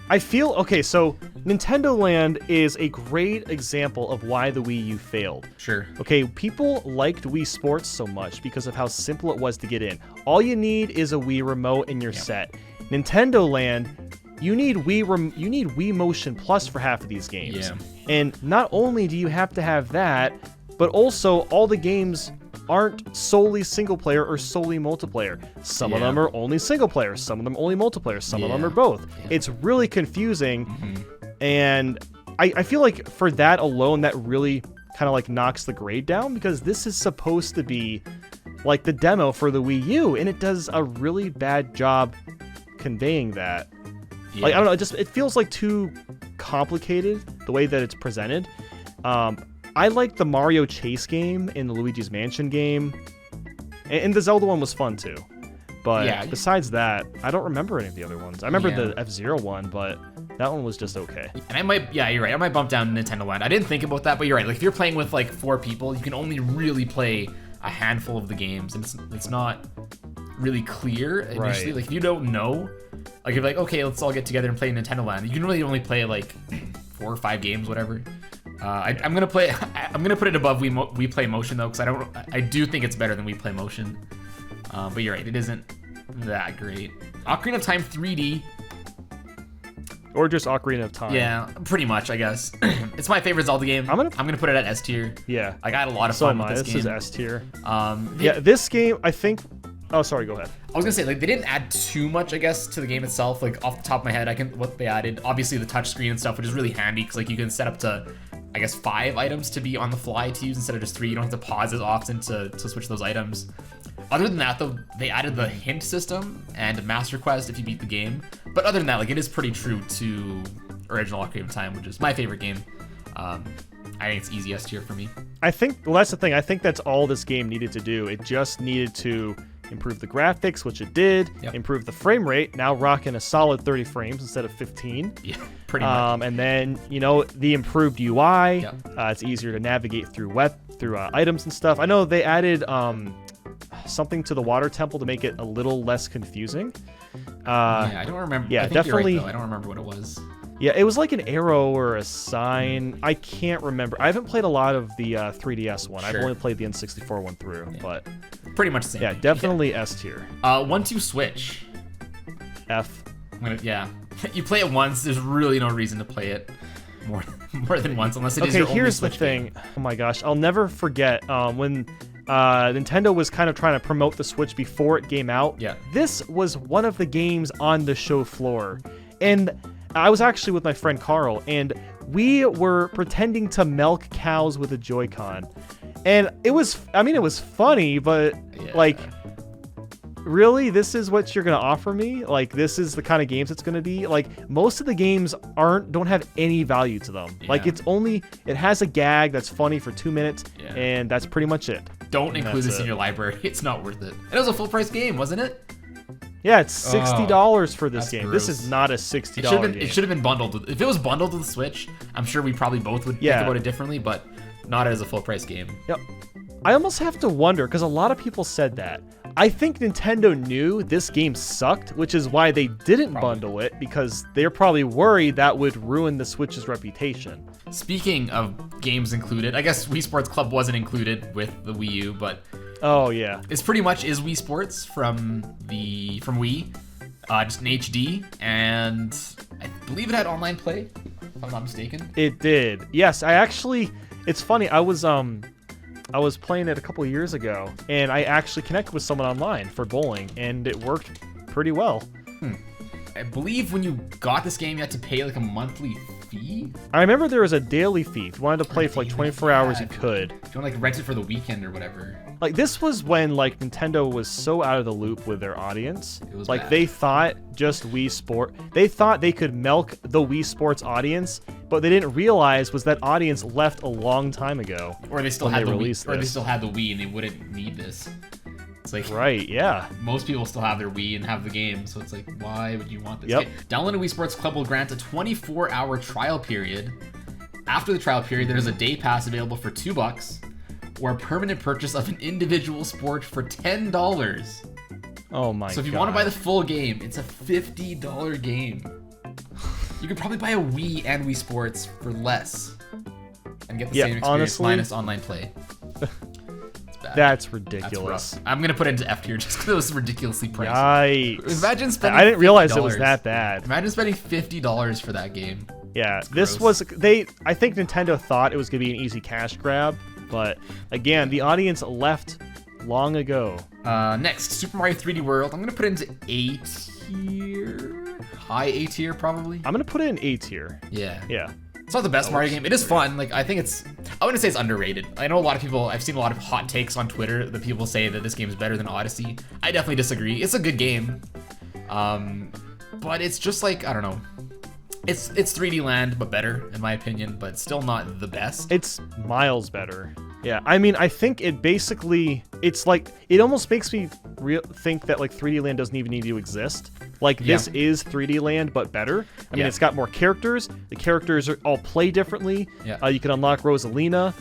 I feel okay. So Nintendo Land is a great example of why the Wii U failed. Sure. Okay, people liked Wii Sports so much because of how simple it was to get in. All you need is a Wii remote and you're set. Nintendo Land, you need Wii Motion Plus for half of these games. Yeah. And not only do you have to have that, but also all the games aren't solely single player or solely multiplayer. Some of them are only single player, some of them only multiplayer, some of them are both. It's really confusing. And I feel like for that alone, that really kind of like knocks the grade down, because this is supposed to be like the demo for the Wii U, and it does a really bad job conveying that. Like, I don't know, it feels like too complicated the way that it's presented. I like the Mario Chase game and the Luigi's Mansion game, and the Zelda one was fun too. But besides that, I don't remember any of the other ones. I remember the F-Zero one, but that one was just okay. And I might, you're right. I might bump down Nintendo Land. I didn't think about that, but you're right. Like, if you're playing with like 4 people, you can only really play a handful of the games, and it's not really clear initially. Right. Like, if you don't know, like, you're like, okay, let's all get together and play Nintendo Land. You can really only play like 4 or 5 games, whatever. I'm gonna put it above Wii Play Motion though, because I do think it's better than Wii Play Motion. But you're right, it isn't that great. Ocarina of Time 3D. Or just Ocarina of Time. Yeah, pretty much, I guess. It's my favorite Zelda game. I'm gonna put it at S tier. Yeah. I got a lot of fun with this game. game. This is S tier. Yeah, this game, I think. Oh, sorry. Go ahead. I was gonna say, like, they didn't add too much, I guess, to the game itself. Like, off the top of my head, what they added, obviously the touchscreen and stuff, which is really handy because, like, you can set up to, I guess, 5 items to be on the fly to use instead of just 3. You don't have to pause as often to switch those items. Other than that, though, they added the hint system and Master Quest if you beat the game. But other than that, like, it is pretty true to original Ocarina of Time, which is my favorite game. I think it's easy S tier for me. I think, well, that's the thing. I think that's all this game needed to do. It just needed to improve the graphics, which it did. Improve the frame rate, now rocking a solid 30 frames instead of 15. Yeah, pretty much. And then, the improved UI. It's easier to navigate through items and stuff. I know they added something to the water temple to make it a little less confusing. I don't remember. Yeah, I think definitely. You're right, though. I don't remember what it was. Yeah, it was like an arrow or a sign. I can't remember. I haven't played a lot of the 3DS one. I've only played the N64 one through, but pretty much the same. yeah, definitely S tier. 1-2 Switch. F. Yeah, you play it once. There's really no reason to play it more than once, unless it is your only here's Switch the thing. game. Oh my gosh, I'll never forget when Nintendo was kind of trying to promote the Switch before it came out. Yeah. This was one of the games on the show floor, and I was actually with my friend Carl, and we were pretending to milk cows with a Joy-Con. And it was funny, but like, really, this is what you're gonna offer me? Like, this is the kind of games it's gonna be? Like, most of the games don't have any value to them. Like, it has a gag that's funny for 2 minutes, and that's pretty much it. Don't include this in your library. It's not worth it. And it was a full price game, wasn't it? Yeah, it's $60 for this game. Gross. This is not a $60 game. It should have been bundled. If it was bundled with the Switch, I'm sure we probably both would think about it differently, but not as a full price game. Yep. I almost have to wonder, because a lot of people said that. I think Nintendo knew this game sucked, which is why they didn't bundle it, because they're probably worried that would ruin the Switch's reputation. Speaking of games included, I guess Wii Sports Club wasn't included with the Wii U, but oh yeah, it's pretty much is Wii Sports from Wii, just in HD, and I believe it had online play, if I'm not mistaken. It did. Yes, it's funny. I was playing it a couple of years ago, and I actually connected with someone online for bowling, and it worked pretty well. I believe when you got this game, you had to pay like a monthly fee. I remember there was a daily fee. If you wanted to play for like 24 hours, you could. If you want to like rent it for the weekend or whatever. Like, this was when like Nintendo was so out of the loop with their audience. It was like bad. They thought just Wii Sport. They thought they could milk the Wii Sports audience, but they didn't realize was that audience left a long time ago. Or they still when had they the released Wii, or they this. still had the Wii and they wouldn't need this. It's like Right, yeah. most people still have their Wii and have the game, so it's like, why would you want this? Yep. Okay, downloading Wii Sports Club will grant a 24-hour trial period. After the trial period, there's a day pass available for $2, or a permanent purchase of an individual sport for $10. Oh my god. So if you want to buy the full game, it's a $50 game. You could probably buy a Wii and Wii Sports for less and get the same experience honestly, minus online play. It's bad. That's ridiculous. That's rough. I'm gonna put it into F tier just because it was ridiculously priced. Yikes. Imagine spending I didn't realize it $50. was that bad. Imagine spending $50 for that game. Yeah, That's this gross. was I think Nintendo thought it was gonna be an easy cash grab, but again, the audience left long ago. Next, Super Mario 3D World. I'm gonna put it into A tier, high A tier probably. I'm gonna put it in A tier. Yeah. Yeah. It's not the best Mario game. It is fun. Like, I think I wouldn't say it's underrated. I know a lot of people, I've seen a lot of hot takes on Twitter that people say that this game is better than Odyssey. I definitely disagree. It's a good game. But it's just like, I don't know. It's 3D Land, but better, in my opinion, but still not the best. It's miles better. Yeah, I mean, I think it's like, it almost makes me think that like 3D Land doesn't even need to exist. Like, this is 3D Land, but better. I mean, it's got more characters. The characters all play differently. Yeah. You can unlock Rosalina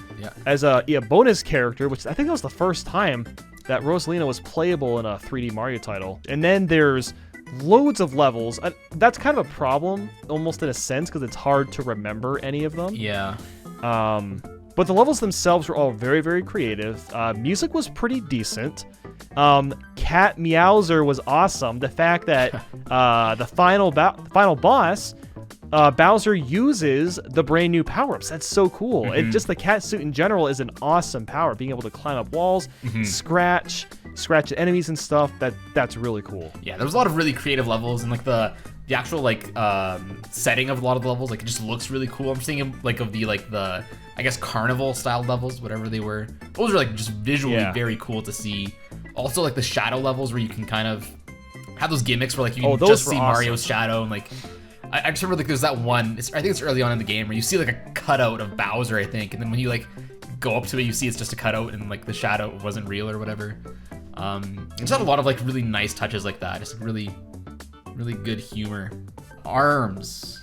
as a bonus character, which I think that was the first time that Rosalina was playable in a 3D Mario title. And then there's loads of levels. That's kind of a problem, almost in a sense, because it's hard to remember any of them. Yeah. But the levels themselves were all very, very creative. Music was pretty decent. Cat Meowser was awesome. The fact that the final boss, Bowser uses the brand new power-ups. That's so cool. It just the cat suit in general is an awesome power. Being able to climb up walls, scratch at enemies and stuff. That's really cool. Yeah, there was a lot of really creative levels, and like the actual like setting of a lot of the levels, like it just looks really cool. I'm just thinking like of the I guess carnival style levels, whatever they were. Those are like just visually very cool to see. Also like the shadow levels where you can kind of have those gimmicks where like you can just see Mario's shadow, and like I just remember like there's that one, I think it's early on in the game, where you see like a cutout of Bowser, I think, and then when you like go up to it, you see it's just a cutout and like the shadow wasn't real or whatever. It just had a lot of like really nice touches like that, just really good humor. ARMS.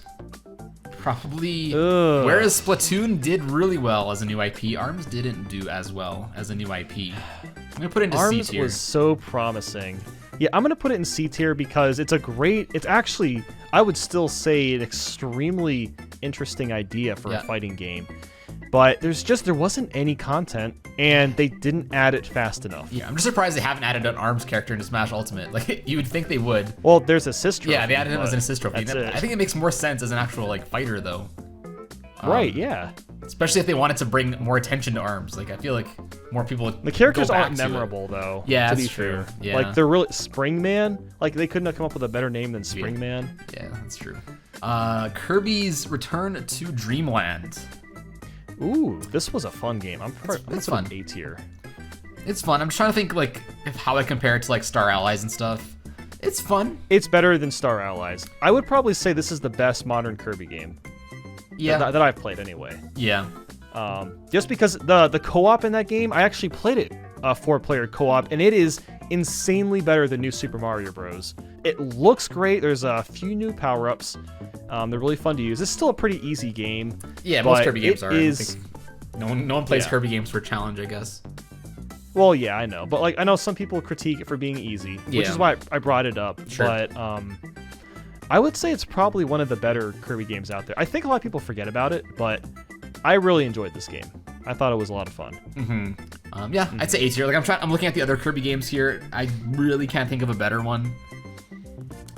Probably, whereas Splatoon did really well as a new IP, ARMS didn't do as well as a new IP. I'm gonna put it into C ARMS tier. was so promising. Yeah, I'm gonna put it in C tier because it's actually, I would still say, an extremely interesting idea for a fighting game. But there wasn't any content, and they didn't add it fast enough. Yeah, I'm just surprised they haven't added an ARMS character into Smash Ultimate. Like, you would think they would. Well, there's assist trophy. Yeah, they added him as an assist trophy. That's it. I think it makes more sense as an actual like fighter though. Right, yeah. Especially if they wanted to bring more attention to ARMS. Like, I feel like more people would The characters go back aren't to it. memorable, though. Yeah, to be that's true. fair. Yeah. Like, they're really... Springman? Like, they couldn't have come up with a better name than Springman. Yeah, that's true. Kirby's Return to Dreamland. Ooh, this was a fun game. I'm it's fun. fun. A tier. It's fun. I'm trying to think, like, how I compare it to, like, Star Allies and stuff. It's fun. It's better than Star Allies. I would probably say this is the best modern Kirby game. Yeah. That I've played, anyway. Yeah. Just because the co-op in that game, I actually played it 4-player co-op, and it is insanely better than New Super Mario Bros. It looks great. There's a few new power-ups. They're really fun to use. It's still a pretty easy game. Yeah, most Kirby games are. I think no one plays Kirby games for challenge, I guess. Well, yeah, I know. But like I know some people critique it for being easy, which is why I brought it up. Sure. But I would say it's probably one of the better Kirby games out there. I think a lot of people forget about it, but I really enjoyed this game. I thought it was a lot of fun. Yeah, I'd say A tier. Like I'm looking at the other Kirby games here. I really can't think of a better one.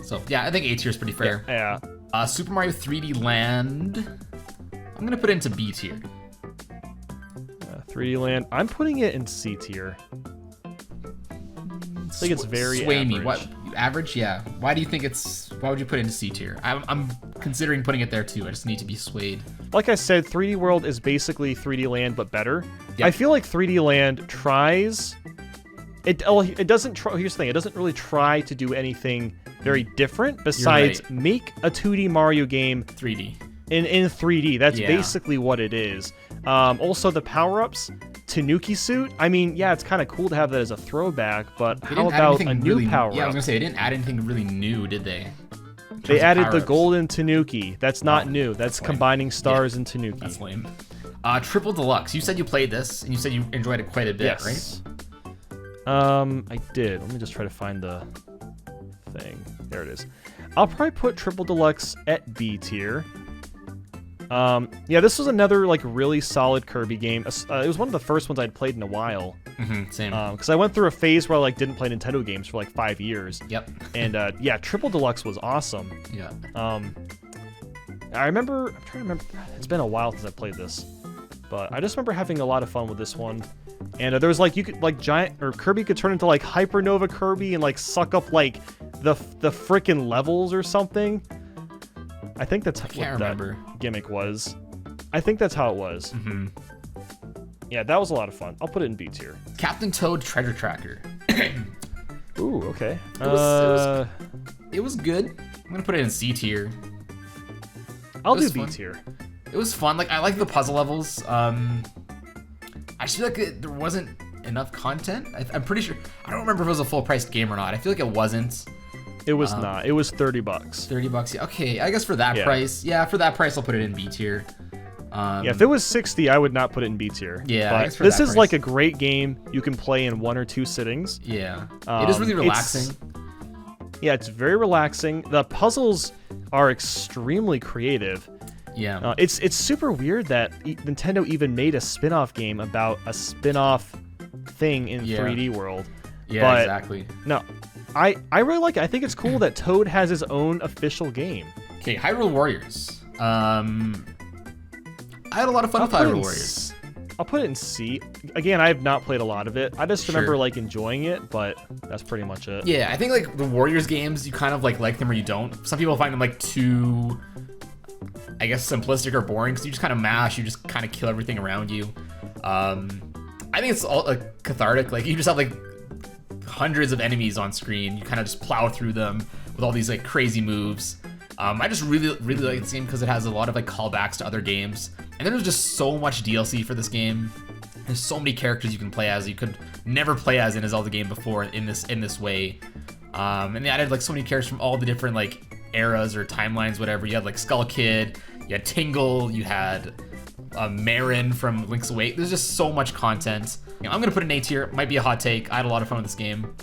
So yeah, I think A tier is pretty fair. Yeah. Super Mario 3D Land. I'm gonna put it into B tier. 3D Land. I'm putting it in C tier. I think it's very Sway average. me. What average? Yeah. Why do you think it's? Why would you put it into C tier? I'm considering putting it there too. I just need to be swayed. Like I said, 3D World is basically 3D Land but better. Yeah. I feel like 3D Land tries. It doesn't try. Here's the thing. It doesn't really try to do anything very different besides right. make a 2D Mario game 3D. in 3D. That's Yeah. basically what it is. Also, the power-ups, Tanuki suit. I mean, yeah, it's kind of cool to have that as a throwback, but They how didn't add about anything a new really, power-up? Yeah, I was gonna say they didn't add anything really new, did they? In They terms of added the power-ups. golden Tanuki. That's not new. That's lame. combining stars and Tanuki. That's lame. Triple Deluxe. You said you played this, and you said you enjoyed it quite a bit, right? I did. Let me just try to find the thing. There it is. I'll probably put Triple Deluxe at B tier. Yeah, this was another like really solid Kirby game. It was one of the first ones I'd played in a while. Same. Because I went through a phase where I like didn't play Nintendo games for like 5 years. Yep. And yeah, Triple Deluxe was awesome. Yeah. I'm trying to remember. It's been a while since I played this, but I just remember having a lot of fun with this one. And there was like you could like Kirby could turn into like Hypernova Kirby and like suck up like the frickin' levels or something. I think that's what that gimmick was. I think that's how it was. Yeah, that was a lot of fun. I'll put it in B tier. Captain Toad Treasure Tracker. Ooh, okay. It was good. I'm gonna put it in C tier. I'll do was B fun. tier. It was fun. Like I like the puzzle levels. I just feel like there wasn't enough content. I'm pretty sure. I don't remember if it was a full priced game or not. I feel like it wasn't. It was not. It was $30. $30. Yeah. Okay, I guess for that Yeah. price. Yeah, for that price, I'll put it in B tier. Yeah, if it was 60, I would not put it in B tier. Yeah, I but guess for this that is price. like a great game you can play in 1 or 2 sittings. Yeah, it is really relaxing. Yeah, it's very relaxing. The puzzles are extremely creative. Yeah. It's super weird that Nintendo even made a spin-off game about a spin-off thing in 3D World. Yeah, but exactly. No, I really like it. I think it's cool that Toad has his own official game. Okay, Hyrule Warriors. I had a lot of fun with Hyrule Warriors. I'll put it in C. Again, I have not played a lot of it. I just remember Sure. like enjoying it, but that's pretty much it. Yeah, I think like the Warriors games, you kind of like them or you don't. Some people find them like too, I guess, simplistic or boring because you just kind of mash, you just kind of kill everything around you. I think it's all like cathartic. Like you just have like hundreds of enemies on screen. You kind of just plow through them with all these like crazy moves. I just really like this game because it has a lot of like callbacks to other games. And then there's just so much DLC for this game. There's so many characters you can play as you could never play as in a Zelda game before in this way. And they added like so many characters from all the different like eras or timelines, whatever. You had like Skull Kid, you had Tingle, you had Marin from Link's Awakening. There's just so much content. You know, I'm gonna put an A tier. Might be a hot take. I had a lot of fun with this game.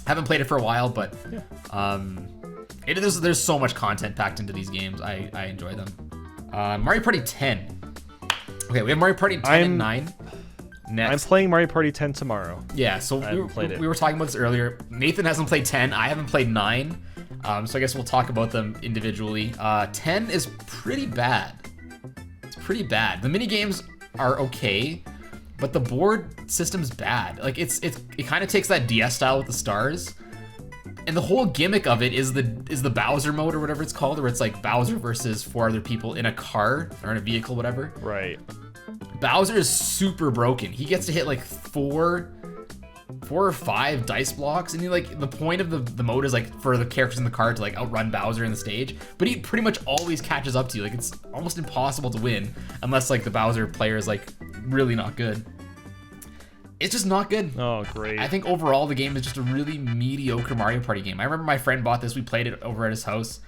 Haven't played it for a while, but there's so much content packed into these games. I enjoy them. Mario Party 10. Okay, we have Mario Party 10 and 9. Next. I'm playing Mario Party 10 tomorrow. Yeah, so we were talking about this earlier. Nathan hasn't played 10. I haven't played 9. So I guess we'll talk about them individually. 10 is pretty bad. It's pretty bad. The mini games are okay, but the board system's bad. Like it kind of takes that DS style with the stars, and the whole gimmick of it is the Bowser mode or whatever it's called, where it's like Bowser versus 4 other people in a car or in a vehicle, whatever. Right. Bowser is super broken. He gets to hit like 4 or 5 dice blocks, and the point of the mode is like for the characters in the car to like outrun Bowser in the stage, but he pretty much always catches up to you. Like it's almost impossible to win unless like the Bowser player is like really not good. It's just not good. Oh, great. I think overall the game is just a really mediocre Mario Party game. I remember my friend bought this. We played it over at his house,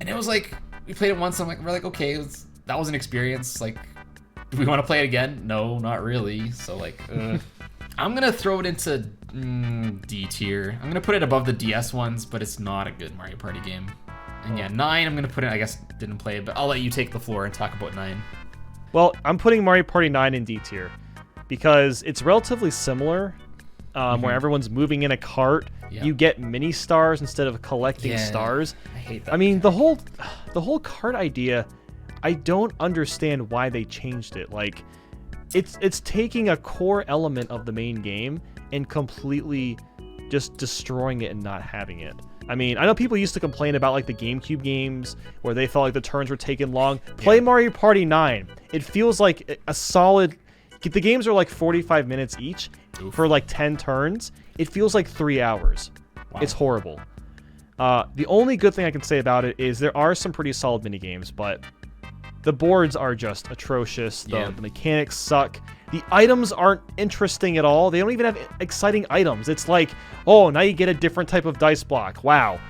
and it was like we played it once. We're like, okay, that was an experience. Like, do we want to play it again? No, not really. So like, I'm gonna throw it into D tier. I'm gonna put it above the DS ones, but it's not a good Mario Party game. And yeah, 9. I'm gonna put it. I guess didn't play it, but I'll let you take the floor and talk about 9. Well, I'm putting Mario Party 9 in D tier because it's relatively similar, where everyone's moving in a cart. Yeah. You get mini stars instead of collecting stars. I hate that. I mean, the whole cart idea, I don't understand why they changed it. Like, it's taking a core element of the main game and completely just destroying it and not having it. I mean, I know people used to complain about like the GameCube games where they felt like the turns were taking long. Play Mario Party 9. It feels like a solid... The games are like 45 minutes each for like 10 turns. It feels like 3 hours. Wow. It's horrible. The only good thing I can say about it is there are some pretty solid mini games, but the boards are just atrocious. The mechanics suck. The items aren't interesting at all. They don't even have exciting items. It's like, oh, now you get a different type of dice block. Wow.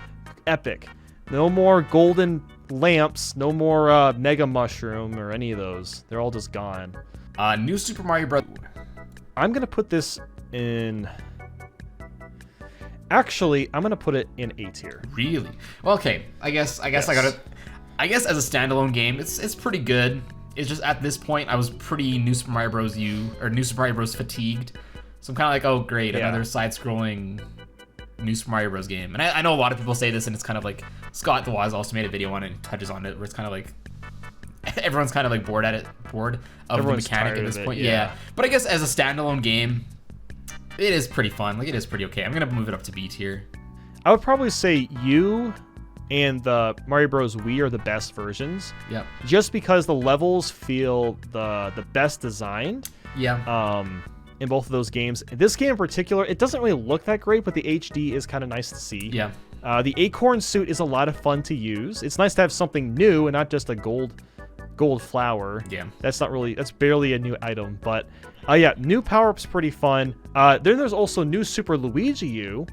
Epic. No more golden lamps. No more Mega Mushroom or any of those. They're all just gone. New Super Mario Bros. I'm going to put this in... Actually, I'm going to put it in A tier. Really? Well, okay. I guess yes. I guess as a standalone game, it's pretty good. It's just at this point, I was pretty New Super Mario Bros. New Super Mario Bros. Fatigued. So I'm kind of like, oh, great, another side-scrolling New Super Mario Bros. Game. And I know a lot of people say this, and it's kind of like, Scott DeWaz also made a video on it and touches on it, where it's kind of like, everyone's kind of like bored of everyone's the mechanic at this point. Yeah. But I guess as a standalone game, it is pretty fun. Like, it is pretty okay. I'm going to move it up to B tier. I would probably say you and the Mario Bros. Wii are the best versions. Yeah. Just because the levels feel the best designed. Yeah. In both of those games. This game in particular, it doesn't really look that great, but the HD is kind of nice to see. Yeah. The Acorn suit is a lot of fun to use. It's nice to have something new and not just a gold flower. Yeah. That's barely a new item, but yeah, new power-up's pretty fun. Then there's also new Super Luigi U.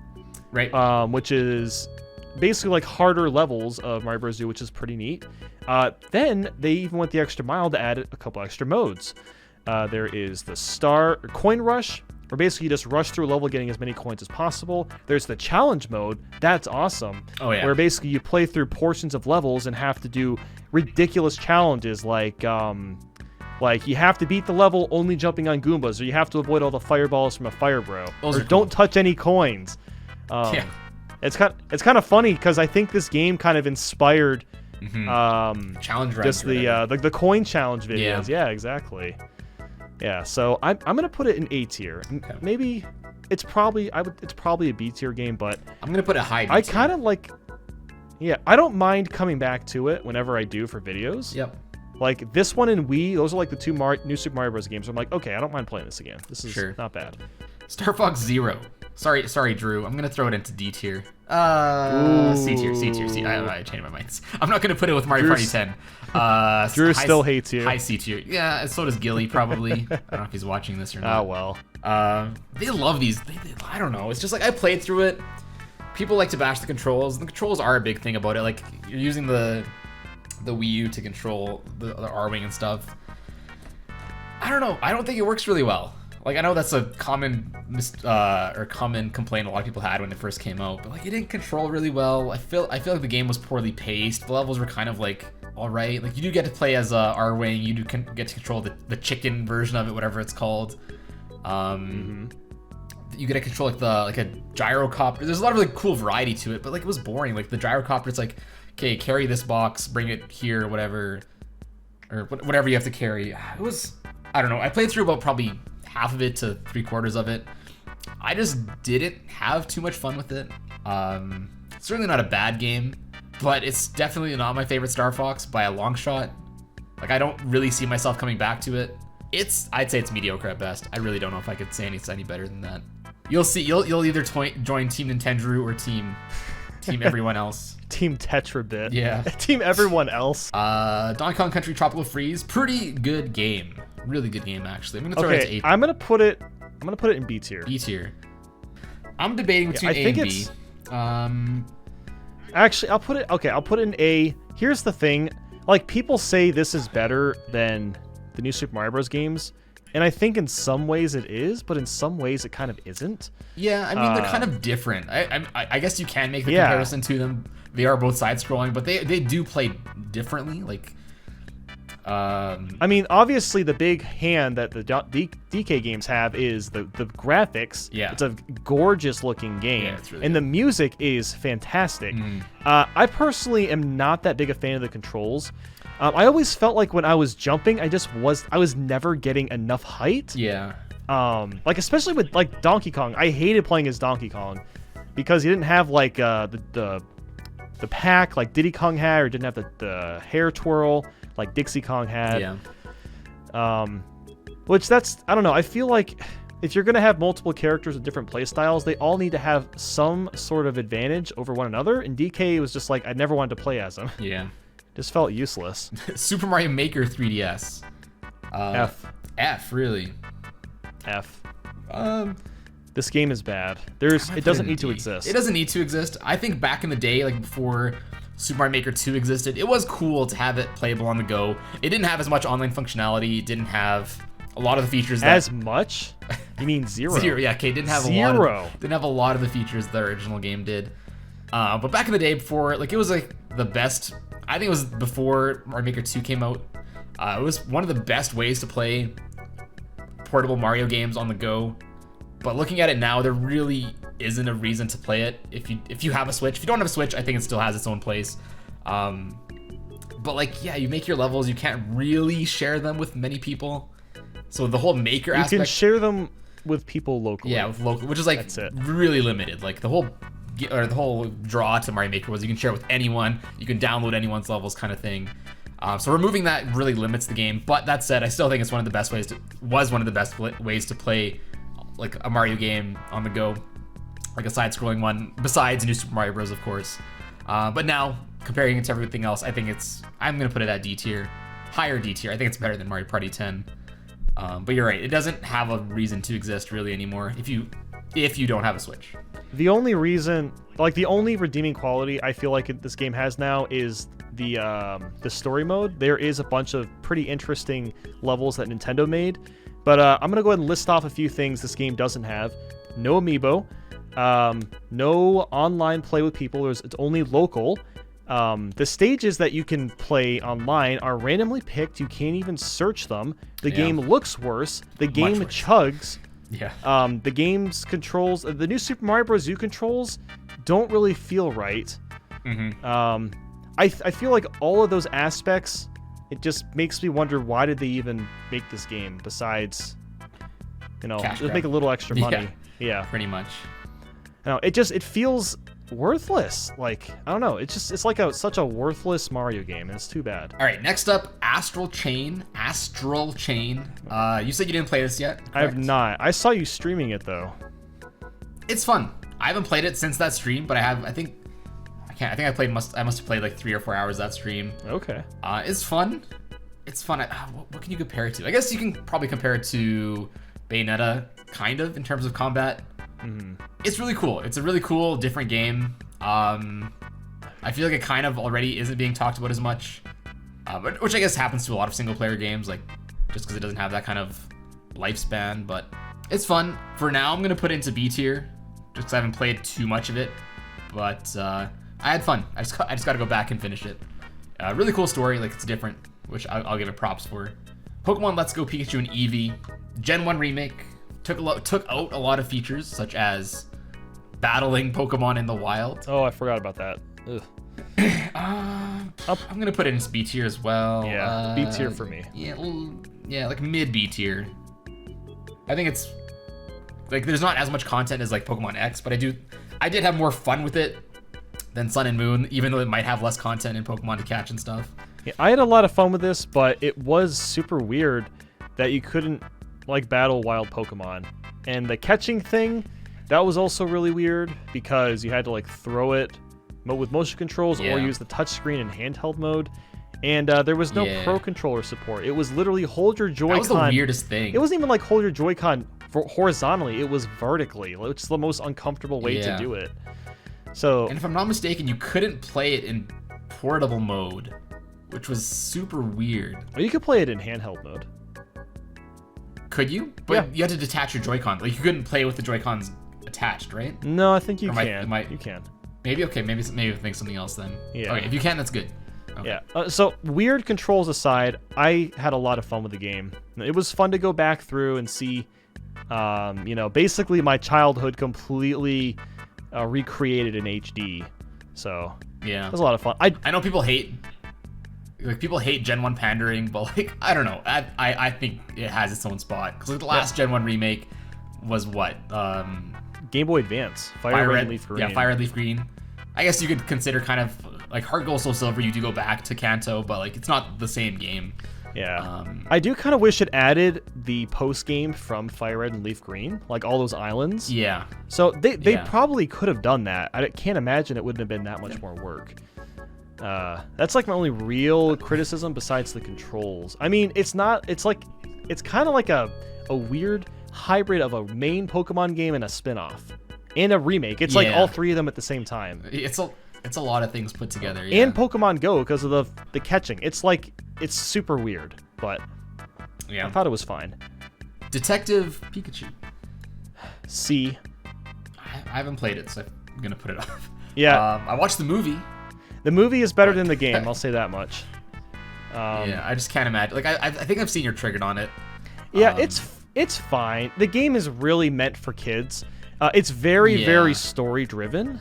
Right. Which is basically like harder levels of Mario Bros. U, which is pretty neat. Then they even went the extra mile to add a couple extra modes. There is the Coin Rush, where basically you just rush through a level getting as many coins as possible. There's the Challenge mode. That's awesome. Oh, yeah. Where basically you play through portions of levels and have to do ridiculous challenges like you have to beat the level only jumping on Goombas, or you have to avoid all the fireballs from a Fire Bro, or don't touch any coins. Yeah. It's kind of funny because I think this game kind of inspired challenge runs, just the coin challenge videos. Yeah, exactly. Yeah, so I'm gonna put it in A tier. Okay. Maybe it's probably a B tier game, but I'm gonna put it high. I kind of like. Yeah, I don't mind coming back to it whenever I do for videos. Yep. Like this one and Wii, those are like the two new Super Mario Bros. Games. I'm like, okay, I don't mind playing this again. This is not bad. Star Fox Zero. Sorry, Drew. I'm gonna throw it into D tier. C tier. I changed my mind. I'm not gonna put it with Mario Party 10. Drew still hates you. High C tier. Yeah, so does Gilly probably. I don't know if he's watching this or not. Oh well. They love these. I don't know. It's just like I played through it. People like to bash the controls. The controls are a big thing about it. Like you're using the Wii U to control the R-Wing and stuff. I don't know. I don't think it works really well. Like, I know that's a common or common complaint a lot of people had when it first came out, but like, it didn't control really well. I feel like the game was poorly paced. The levels were kind of like all right. Like, you do get to play as Arwing. You do get to control the chicken version of it, whatever it's called. You get to control like a gyrocopter. There's a lot of really cool variety to it, but like, it was boring. Like, the gyrocopter, it's like, okay, carry this box, bring it here, whatever, or whatever you have to carry. It was, I don't know. I played through about probably half of it to 3/4 of it. I just didn't have too much fun with it. Certainly not a bad game, but it's definitely not my favorite Star Fox by a long shot. Like, I don't really see myself coming back to it. I'd say it's mediocre at best. I really don't know if I could say it's any better than that. You'll see. You'll either join Team Nintendo or Team everyone else. Team Tetrabit. Yeah. Team everyone else. Donkey Kong Country Tropical Freeze, pretty good game. Really good game, actually. I'm gonna throw it to 8. I'm gonna put it in B tier. B tier. I'm debating between A and B. Actually, I'll put it in A. Here's the thing. Like, people say this is better than the new Super Mario Bros. Games, and I think in some ways it is, but in some ways it kind of isn't. Yeah, I mean, they're kind of different. I guess you can make the comparison to them. They are both side-scrolling, but they do play differently. Like, I mean, obviously the big hand that the DK games have is the graphics. Yeah. It's a gorgeous looking game. Yeah, it's really and good. the music is fantastic. I personally am not that big a fan of the controls. I always felt like when I was jumping, I was never getting enough height. yeah. Like, especially with like Donkey Kong, I hated playing as Donkey Kong because he didn't have like the pack like Diddy Kong had, or didn't have the hair twirl like Dixie Kong had. Yeah. Which I don't know. I feel like if you're gonna have multiple characters with different play styles, they all need to have some sort of advantage over one another. And DK was just like, I never wanted to play as him. Yeah. Just felt useless. Super Mario Maker 3DS. F, really. F. Um, This game is bad. It doesn't need to D. exist. It doesn't need to exist. I think back in the day, like before Super Mario Maker 2 existed, it was cool to have it playable on the go. It didn't have as much online functionality. It didn't have a lot of the features that... As much? You mean zero? Zero, yeah, okay. It didn't have didn't have a lot of the features the original game did. But back in the day, before, like, it was like the best... I think it was before Mario Maker 2 came out. It was one of the best ways to play portable Mario games on the go. But looking at it now, there really isn't a reason to play it if you have a Switch. If you don't have a Switch, I think it still has its own place. But like, yeah, you make your levels, you can't really share them with many people. So the whole maker aspect... You can share them with people locally. Yeah, with local, which is like really limited. Like the whole draw to Mario Maker was you can share with anyone, you can download anyone's levels, kind of thing. So removing that really limits the game. But that said, I still think it's one of the best ways to play like a Mario game on the go, like a side-scrolling one, besides New Super Mario Bros. Of course. But now comparing it to everything else, I think I'm gonna put it at D tier, higher D tier. I think it's better than Mario Party 10. But you're right, it doesn't have a reason to exist really anymore if you don't have a Switch. The only reason, like the only redeeming quality I feel like this game has now is the story mode. There is a bunch of pretty interesting levels that Nintendo made, but I'm gonna go ahead and list off a few things this game doesn't have. No amiibo, no online play with people. It's only local. The stages that you can play online are randomly picked. You can't even search them. The game looks worse. The game chugs. Yeah. The game's controls, the new Super Mario Bros. U controls don't really feel right. I feel like all of those aspects, it just makes me wonder, why did they even make this game besides, just make a little extra money. Yeah. Pretty much. No, it feels worthless. Like, I don't know. It's like such a worthless Mario game, and it's too bad. All right, next up, Astral Chain. You said you didn't play this yet, correct? I have not. I saw you streaming it though. It's fun. I haven't played it since that stream, but I must have played like 3 or 4 hours that stream. Okay. It's fun. It's fun. What can you compare it to? I guess you can probably compare it to Bayonetta, kind of, in terms of combat. It's really cool. It's a really cool, different game. I feel like it kind of already isn't being talked about as much, which I guess happens to a lot of single-player games, like just because it doesn't have that kind of lifespan. But It's fun. For now, I'm gonna put it into B tier, just because I haven't played too much of it. But I had fun. I just got to go back and finish it. Really cool story. Like, it's different, which I'll give it props for. Pokemon Let's Go Pikachu and Eevee, Gen 1 remake, took out a lot of features such as battling Pokemon in the wild. Oh, I forgot about that. Ugh. I'm gonna put it in B tier as well. Yeah, B tier for me. Yeah, like mid B tier. I think it's like there's not as much content as like Pokemon X, but I did have more fun with it than Sun and Moon, even though it might have less content in Pokemon to catch and stuff. Yeah, I had a lot of fun with this, but it was super weird that you couldn't like battle wild Pokemon. And the catching thing, that was also really weird because you had to like throw it with motion controls or use the touchscreen in handheld mode. And there was no Pro Controller support. It was literally hold your Joy-Con. That was the weirdest thing. It wasn't even like hold your Joy-Con horizontally. It was vertically, which is the most uncomfortable way to do it. So, and if I'm not mistaken, you couldn't play it in portable mode, which was super weird. You could play it in handheld mode. Could you? But you had to detach your Joy-Con. Like, you couldn't play with the Joy-Cons attached, right? No, I think you can. You can. Maybe maybe think something else then. Yeah. Okay, if you can, that's good. Okay. Yeah. So weird controls aside, I had a lot of fun with the game. It was fun to go back through and see, basically my childhood completely recreated in HD. So yeah, it was a lot of fun. I know people hate Gen 1 pandering, but like I don't know. I think it has its own spot because like, the last Gen 1 remake was what? Game Boy Advance, Fire Red and Leaf Green. Yeah, Fire Red Leaf Green. I guess you could consider kind of like Heart Gold Soul Silver. You do go back to Kanto, but like it's not the same game. Yeah. I do kind of wish it added the post game from Fire Red and Leaf Green, like all those islands. Yeah. So they probably could have done that. I can't imagine it wouldn't have been that much more work. That's like my only real criticism besides the controls. I mean, it's kind of like a weird hybrid of a main Pokemon game and a spin-off and a remake. It's like all three of them at the same time. It's a lot of things put together. Yeah. And Pokemon Go because of the catching. It's super weird, but I thought it was fine. Detective Pikachu. C. I haven't played it, so I'm gonna put it off. Yeah. I watched the movie. The movie is better than the game. I'll say that much. I just can't imagine. Like I think I've seen your triggered on it. Yeah, it's fine. The game is really meant for kids. It's very story driven.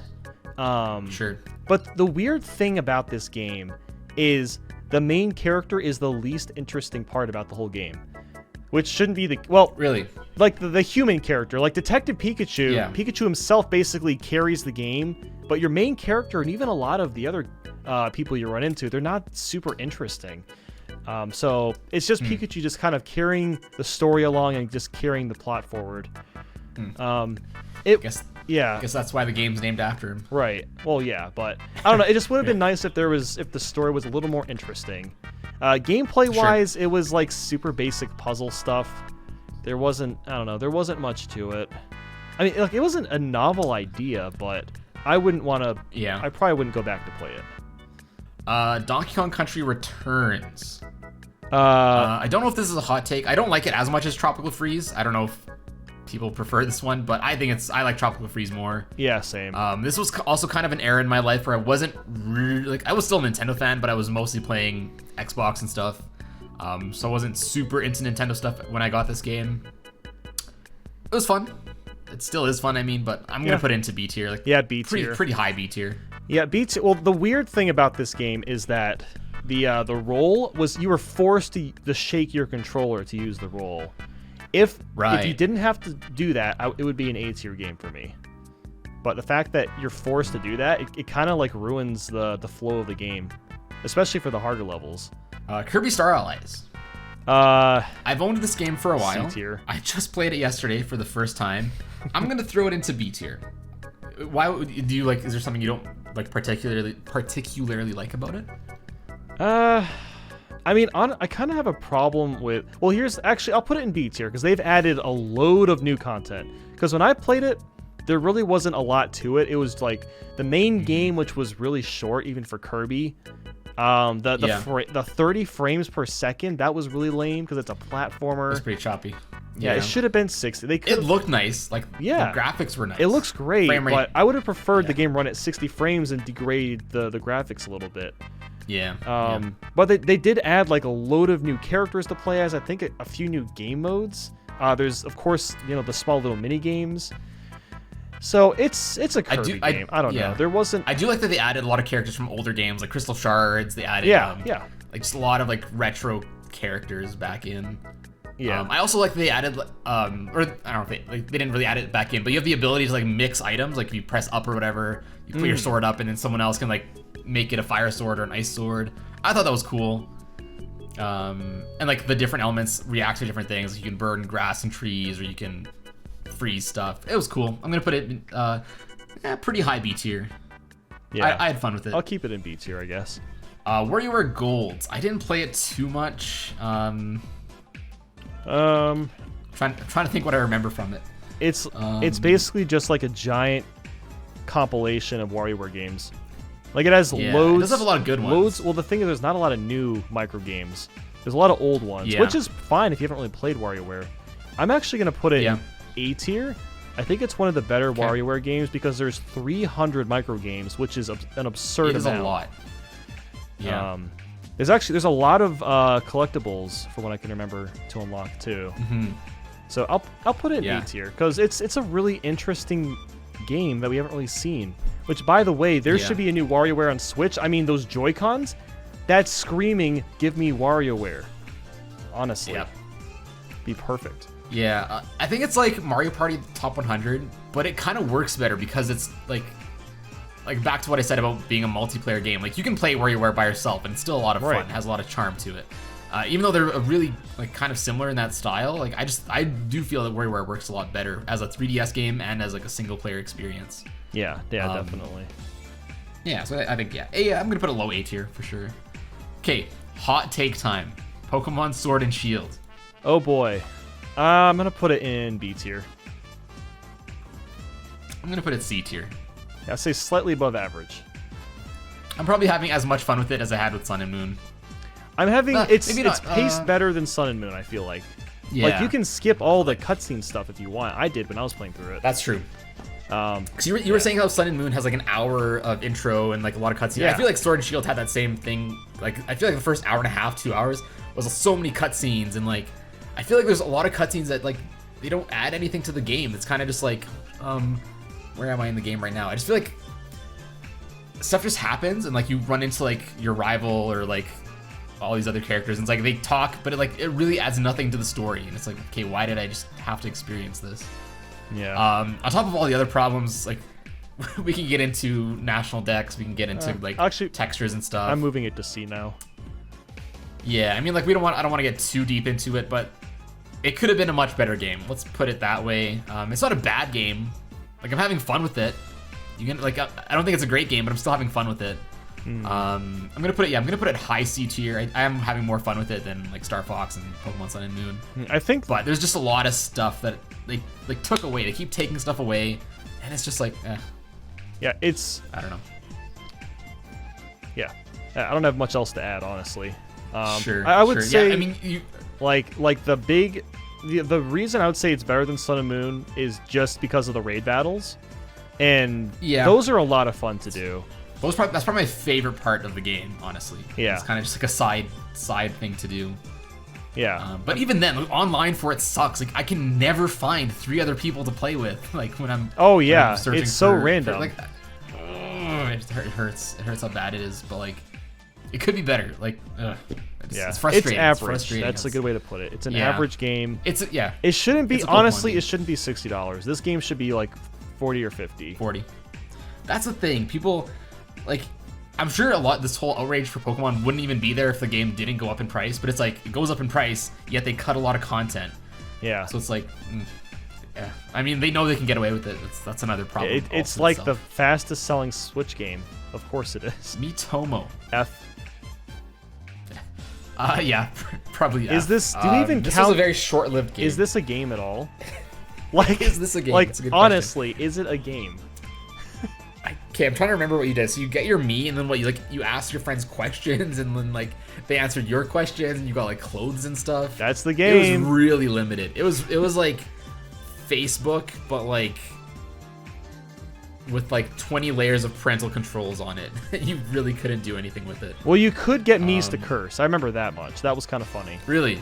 Sure. But the weird thing about this game is the main character is the least interesting part about the whole game, which shouldn't be really like the human character, like Detective Pikachu. Yeah. Pikachu himself basically carries the game, but your main character and even a lot of the other people you run into, they're not super interesting. So it's just Pikachu just kind of carrying the story along and just carrying the plot forward. I guess that's why the game's named after him. Right. Well, yeah, but I don't know. It just would have been nice if the story was a little more interesting. Gameplay wise, it was like super basic puzzle stuff. There wasn't much to it. I mean, like it wasn't a novel idea, but I wouldn't want to. Yeah. I probably wouldn't go back to play it. Donkey Kong Country Returns. I don't know if this is a hot take. I don't like it as much as Tropical Freeze. I don't know if people prefer this one, but I like Tropical Freeze more. Yeah, same. This was also kind of an era in my life where I wasn't really, I was still a Nintendo fan, but I was mostly playing Xbox and stuff. So I wasn't super into Nintendo stuff when I got this game. It was fun. It still is fun, I mean, but I'm gonna put it into B tier. Like, B tier. Pretty high B tier. Yeah, B tier. Well, the weird thing about this game is that the roll was you were forced to shake your controller to use the roll. If you didn't have to do that, it would be an A tier game for me. But the fact that you're forced to do that, it kind of like ruins the flow of the game, especially for the harder levels. Kirby Star Allies. I've owned this game for a while. C tier. I just played it yesterday for the first time. I'm gonna throw it into B tier. Why do you like? Is there something you don't like particularly like about it? I mean, I kind of have a problem with. Well, I'll put it in B tier because they've added a load of new content. Because when I played it, there really wasn't a lot to it. It was like the main game, which was really short, even for Kirby. The 30 frames per second, that was really lame because it's a platformer. It's pretty choppy. Yeah, it should have been 60. They could. It looked nice. Like, Yeah. the graphics were nice. It looks great, Frame rate. but I would have preferred the game run at 60 frames and degrade the graphics a little bit. Yeah. But they did add like a load of new characters to play as. I think a few new game modes. There's of course the small little mini games. So it's a Kirby game. I don't know. There wasn't. I do like that they added a lot of characters from older games, like Crystal Shards. They added like just a lot of like retro characters back in. Yeah. I also like that they added, or I don't know if they didn't really add it back in, but you have the ability to like mix items. Like if you press up or whatever, you put your sword up, and then someone else can like make it a fire sword or an ice sword. I thought that was cool. And like the different elements react to different things. You can burn grass and trees, or you can freeze stuff. It was cool. I'm gonna put it in, pretty high B tier. Yeah. I had fun with it. I'll keep it in B tier, I guess. WarioWare Gold. I didn't play it too much. Trying to think what I remember from it. It's basically just like a giant compilation of WarioWare games. Like it has loads. It does have a lot of good ones. Well, the thing is, there's not a lot of new micro games. There's a lot of old ones, which is fine if you haven't really played WarioWare. I'm actually gonna put it in A tier. I think it's one of the better WarioWare games because there's 300 micro games, which is an absurd amount. It is a lot. Yeah. There's a lot of collectibles from what I can remember to unlock too. So I'll put it in A tier because it's a really interesting game that we haven't really seen. Which, by the way, there should be a new WarioWare on Switch. I mean, those Joy-Cons, that's screaming, give me WarioWare. Honestly. Be perfect. Yeah, I think it's like Mario Party Top 100, but it kind of works better because it's like back to what I said about being a multiplayer game. Like you can play WarioWare by yourself, and it's still a lot of fun. It has a lot of charm to it. Even though they're really like kind of similar in that style, like I do feel that WarioWare works a lot better as a 3DS game and as like a single player experience. Yeah, definitely. Yeah, so I think I'm gonna put a low A tier for sure. Okay, hot take time. Pokemon Sword and Shield. Oh boy, I'm gonna put it in B tier. I'm gonna put it C tier. Yeah, I'd say slightly above average. I'm probably having as much fun with it as I had with Sun and Moon. I'm having it's paced better than Sun and Moon. I feel like. Yeah. Like you can skip all the cutscene stuff if you want. I did when I was playing through it. That's true. Because you were saying how Sun and Moon has like an hour of intro and like a lot of cutscenes. Yeah. I feel like Sword and Shield had that same thing. Like I feel like the first hour and a half, 2 hours was so many cutscenes, and like I feel like there's a lot of cutscenes that like they don't add anything to the game. It's kind of just like where am I in the game right now? I just feel like stuff just happens and like you run into like your rival or like all these other characters, and it's like they talk, but it really adds nothing to the story, and it's like, okay, why did I just have to experience this? Yeah. On top of all the other problems, like we can get into national decks, we can get into like actually, textures and stuff. I'm moving it to C now. Yeah, I mean, like I don't want to get too deep into it, but it could have been a much better game. Let's put it that way. It's not a bad game. Like I'm having fun with it. You can like I don't think it's a great game, but I'm still having fun with it. I'm gonna put it high C tier. I am having more fun with it than like Star Fox and Pokemon Sun and Moon. I think, but there's just a lot of stuff that they like took away. They keep taking stuff away, and it's just like, yeah, it's I don't know. Yeah, I don't have much else to add, honestly. Sure, I would say, yeah, I mean, you like the reason I would say it's better than Sun and Moon is just because of the raid battles, and those are a lot of fun to do. That's probably my favorite part of the game, honestly. Yeah. It's kind of just like a side thing to do. Yeah. But even then, online for it sucks. Like I can never find 3 other people to play with. Like when I'm. Oh yeah, it's so random. It hurts. It hurts how bad it is. But like, it could be better. Like, it's frustrating. It's average. That's a good way to put it. It's an average game. It shouldn't be. Honestly, it shouldn't be $60. This game should be like $40 or $50. 40. That's the thing. People. Like, I'm sure this whole outrage for Pokemon wouldn't even be there if the game didn't go up in price, but it's like, it goes up in price, yet they cut a lot of content. Yeah. So it's like, I mean, they know they can get away with it. That's another problem. It's like the fastest selling Switch game. Of course it is. Miitomo. F. Yeah, probably F. Is this, do we even this count? This was a very short-lived game. Is this a game at all? Like, is this a game? Like, honestly, is it a game? Okay, I'm trying to remember what you did. So you get your Mii, and then what you ask your friends questions, and then like they answered your questions, and you got like clothes and stuff. That's the It game. was really limited. It was like Facebook, but like with like 20 layers of parental controls on it. You really couldn't do anything with it. Well, you could get Mii's to curse. I remember that much. That was kind of funny. Really?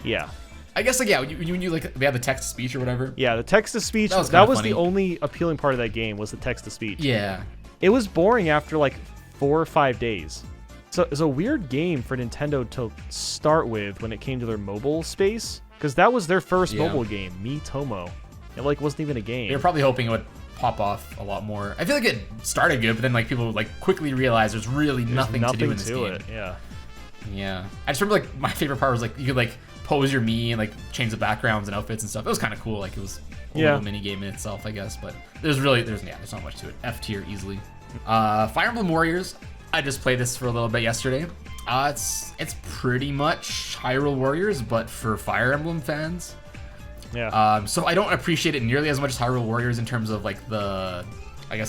Yeah. I guess like, yeah, when you like, they had the text to speech or whatever. Yeah, the text-to-speech, That was that kinda was funny. the only appealing part of that game, was the text-to-speech. Yeah. It was boring after like 4 or 5 days. So it's a weird game for Nintendo to start with when it came to their mobile space, because that was their first Yeah. mobile game, Miitomo. It like wasn't even a game. They were probably hoping it would pop off a lot more. I feel like it started good, but then like people would like quickly realize there's really There's nothing to do in this game. it. Yeah. Yeah. I just remember like my favorite part was like you could like pose your Mii and like change the backgrounds and outfits and stuff. It was kind of cool. Like it was a Yeah. little mini game in itself, I guess. But there's not much to it. F tier easily. Fire Emblem Warriors. I just played this for a little bit yesterday. It's pretty much Hyrule Warriors, but for Fire Emblem fans. Yeah. So I don't appreciate it nearly as much as Hyrule Warriors in terms of like the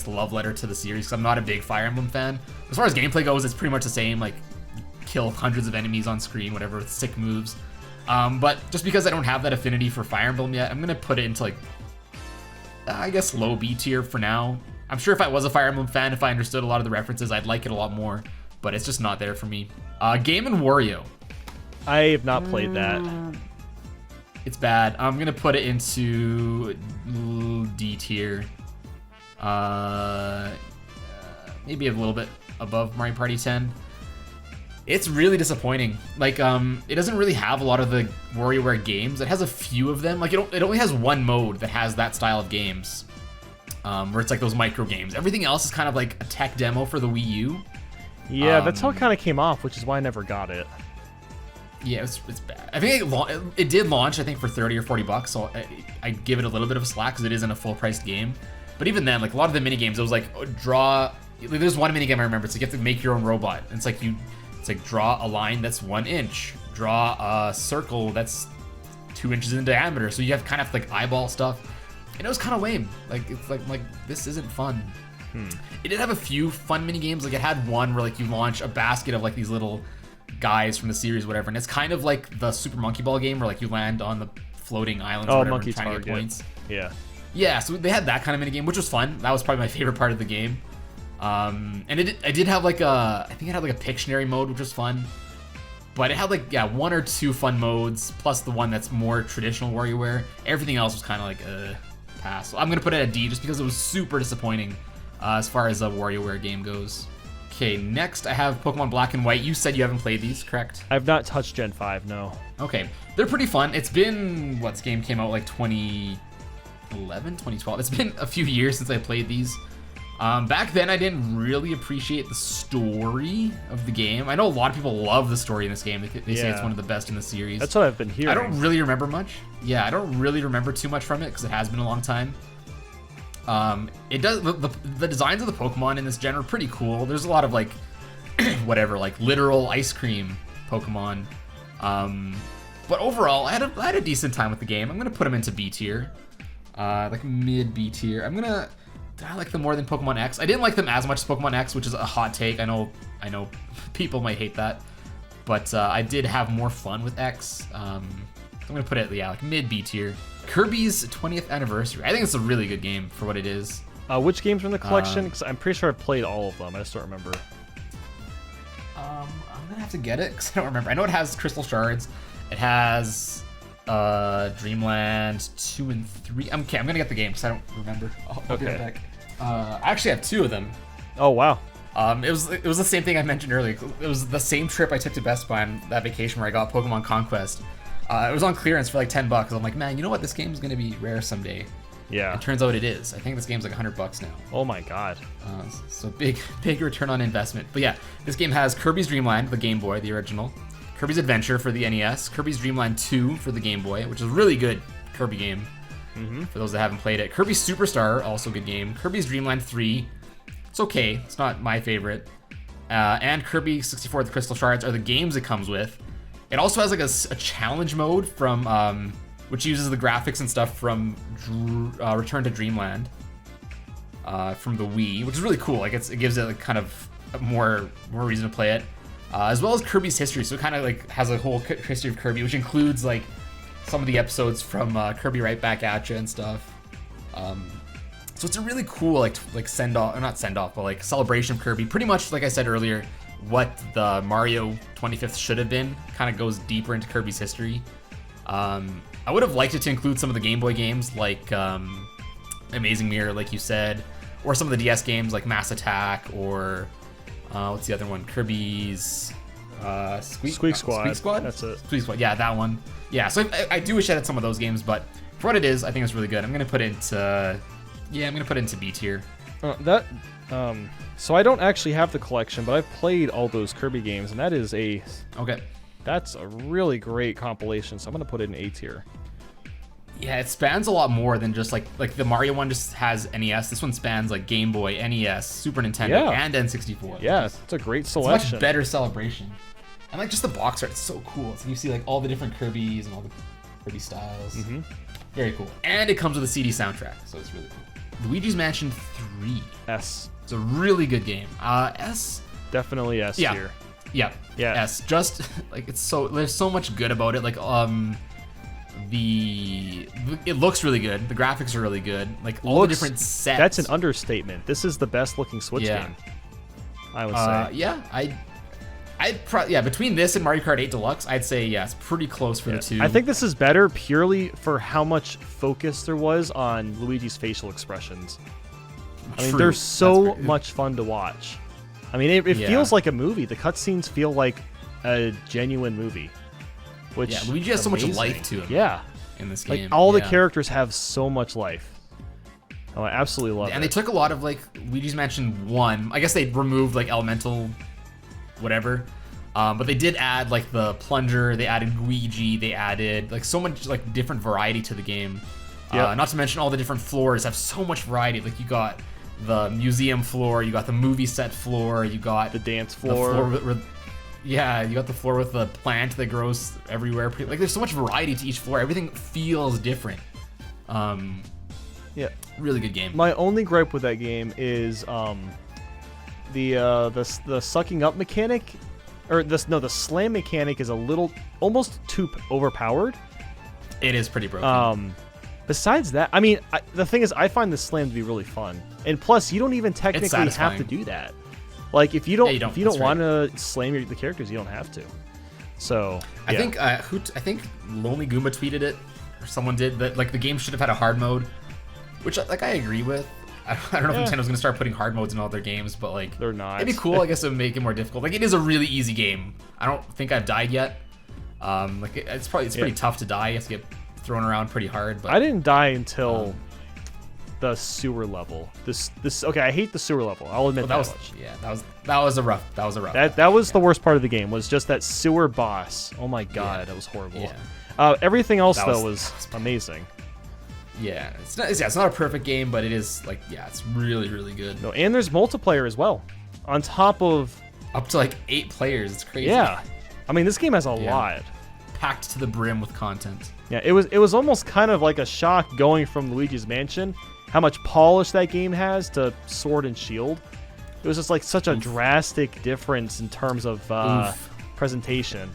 love letter to the series. 'Cause I'm not a big Fire Emblem fan. As far as gameplay goes, it's pretty much the same. Like kill hundreds of enemies on screen, whatever, with sick moves. But just because I don't have that affinity for Fire Emblem yet, I'm gonna put it into like I guess low B tier for now. I'm sure if I was a Fire Emblem fan, if I understood a lot of the references, I'd like it a lot more. But it's just not there for me. Game and Wario. I have not played that. It's bad. I'm gonna put it into D tier. Maybe a little bit above Mario Party 10. It's really disappointing. Like, it doesn't really have a lot of the WarioWare games. It has a few of them. Like, it only has one mode that has that style of games, where it's like those micro games. Everything else is kind of like a tech demo for the Wii U. Yeah, that's how it kind of came off, which is why I never got it. Yeah, it's bad. I think it did launch, I think, for 30 or 40 bucks, so I give it a little bit of a slack because it isn't a full-priced game. But even then, like, a lot of the mini games, it was like, there's one mini game I remember. It's like you have to make your own robot. And it's like draw a line that's 1 inch, draw a circle that's 2 inches in diameter. So you have kind of like eyeball stuff. And it was kind of lame. Like, it's like this isn't fun. It did have a few fun mini games. Like, it had one where like you launch a basket of like these little guys from the series, whatever, and it's kind of like the Super Monkey Ball game where like you land on the floating islands or whatever, Monkey and trying to Target. get points. Yeah. So they had that kind of mini game, which was fun. That was probably my favorite part of the game. And I did have like I think it had like a Pictionary mode, which was fun. But it had like 1 or 2 fun modes, plus the one that's more traditional WarioWare. Everything else was kind of like pass. So I'm gonna put it at D just because it was super disappointing as far as a WarioWare game goes. Okay, next I have Pokemon Black and White. You said you haven't played these, correct? I've not touched Gen 5, no. Okay, they're pretty fun. It's been, this game came out like 2011, 2012. It's been a few years since I played these. Back then I didn't really appreciate the story of the game. I know a lot of people love the story in this game. They say it's one of the best in the series. That's what I've been hearing. I don't really remember much. Yeah, I don't really remember too much from it because it has been a long time. It does the designs of the Pokemon in this gen are pretty cool. There's a lot of like whatever, like literal ice cream Pokemon. But overall, I had a decent time with the game. I'm gonna put them into B tier, like mid B tier. Did I like them more than Pokemon X? I didn't like them as much as Pokemon X, which is a hot take. I know people might hate that, but I did have more fun with X. I'm gonna put it like mid B tier. Kirby's 20th Anniversary. I think it's a really good game for what it is. Which games are in the collection? Because I'm pretty sure I've played all of them. I just don't remember. I'm gonna have to get it because I don't remember. I know it has Crystal Shards. It has Dreamland 2 and 3. Okay, I'm gonna get the game because I don't remember. I'll be right back. I actually have 2 of them. Oh wow. It was the same thing I mentioned earlier. It was the same trip I took to Best Buy on that vacation where I got Pokemon Conquest. It was on clearance for like $10. I'm like, man, you know what? This game's gonna be rare someday. Yeah. It turns out it is. I think this game's like $100 now. Oh my god. So big return on investment. But yeah, this game has Kirby's Dream Land, the Game Boy, the original. Kirby's Adventure for the NES. Kirby's Dream Land 2 for the Game Boy, which is a really good Kirby game. For those that haven't played it. Kirby Superstar, also a good game. Kirby's Dream Land 3. It's okay. It's not my favorite. And Kirby 64 The Crystal Shards are the games it comes with. It also has like a challenge mode from which uses the graphics and stuff from Return to Dreamland. from the Wii, which is really cool. Like it gives it like kind of more reason to play it, as well as Kirby's history. So it kind of like has a whole history of Kirby, which includes like some of the episodes from Kirby Right Back At Ya and stuff. So it's a really cool like send off, or not send off, but like celebration of Kirby. Pretty much like I said earlier, what the Mario 25th should have been. Kind of goes deeper into Kirby's history. I would have liked it to include some of the Game Boy games like Amazing Mirror, like you said, or some of the DS games like Mass Attack, or what's the other one? Kirby's Squeak Squad. Squeak Squad? That's it. Squeak Squad. Yeah, that one. Yeah, so I do wish I had some of those games, but for what it is, I think it's really good. I'm gonna put it into B tier. So I don't actually have the collection, but I've played all those Kirby games, and that's a really great compilation. So I'm gonna put it in A tier. Yeah, it spans a lot more than just like the Mario one just has NES. This one spans like Game Boy, NES, Super Nintendo, and N64. Yeah, it's a great It's a selection. much better celebration. And like just the box art, it's so cool. So you see like all the different Kirbys and all the Kirby styles. Mm-hmm. Very cool. And it comes with a CD soundtrack, so it's really cool. Luigi's Mansion 3. S. It's a really good game. S. Definitely S tier. Yeah. Yeah. S. Just like there's so much good about it. Like it looks really good. The graphics are really good. Like all the different sets. That's an understatement. This is the best looking Switch game, I would say. Yeah, between this and Mario Kart 8 Deluxe, I'd say it's pretty close for the two. I think this is better purely for how much focus there was on Luigi's facial expressions. I mean, they're so much fun to watch. I mean, it feels like a movie. The cutscenes feel like a genuine movie. Which Luigi has so much life to him. Yeah. In this game. Like all the characters have so much life. Oh, I absolutely love it. And they took a lot of like Luigi's Mansion 1. I guess they removed like elemental whatever. But they did add like the plunger, they added Luigi, they added like so much like different variety to the game. Not to mention all the different floors have so much variety. Like you got the museum floor, you got the movie set floor, you got the dance floor. You got the floor with the plant that grows everywhere. Like there's so much variety to each floor. Everything feels different. Yeah, really good game. My only gripe with that game is the sucking up mechanic, or the slam mechanic is a little almost too overpowered. It is pretty broken. Besides that, I mean, the thing is, I find the slam to be really fun, and plus, you don't even technically have to do that. Like if you don't want to slam the characters, you don't have to. So I think I think Lonely Goomba tweeted it, or someone did, that like the game should have had a hard mode, which like I agree with. I don't know if Nintendo's gonna start putting hard modes in all their games, but like they're not. It'd be cool. I guess it would make it more difficult. Like it is a really easy game. I don't think I've died yet. Like it's pretty tough to die. You have to get thrown around pretty hard. But I didn't die until the sewer level. Okay, I hate the sewer level. I'll admit that much. Yeah, that was a rough. That was the worst part of the game, was just that sewer boss. Oh my god, that was horrible. Yeah. Everything else was amazing. Yeah, it's not a perfect game, but it is like it's really really good. No, and there's multiplayer as well, on top of up to like 8 players. It's crazy. Yeah, I mean this game has a lot, packed to the brim with content. Yeah, it was almost kind of like a shock going from Luigi's Mansion, how much polish that game has, to Sword and Shield. It was just like such a drastic difference in terms of presentation.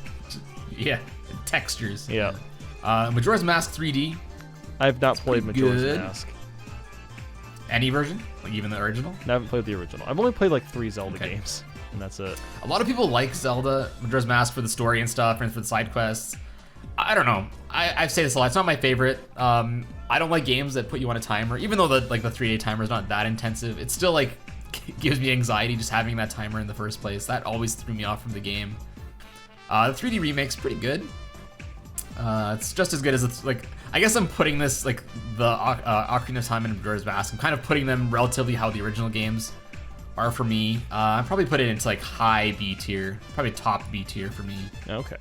Yeah, textures. Yeah. Majora's Mask 3D. I have not played Majora's Mask. Any version? Like even the original? I haven't played the original. I've only played like 3 Zelda games, and that's it. A lot of people like Zelda, Majora's Mask, for the story and stuff, and for the side quests. I don't know. I've said this a lot. It's not my favorite. I don't like games that put you on a timer, even though the 3-day timer is not that intensive. It still like gives me anxiety just having that timer in the first place. That always threw me off from the game. The 3D remake's pretty good. It's just as good as it's like. I guess I'm putting this like the Ocarina of Time and Majora's Mask. I'm kind of putting them relatively how the original games are for me. I'd probably put it into like high B tier, probably top B tier for me. Okay.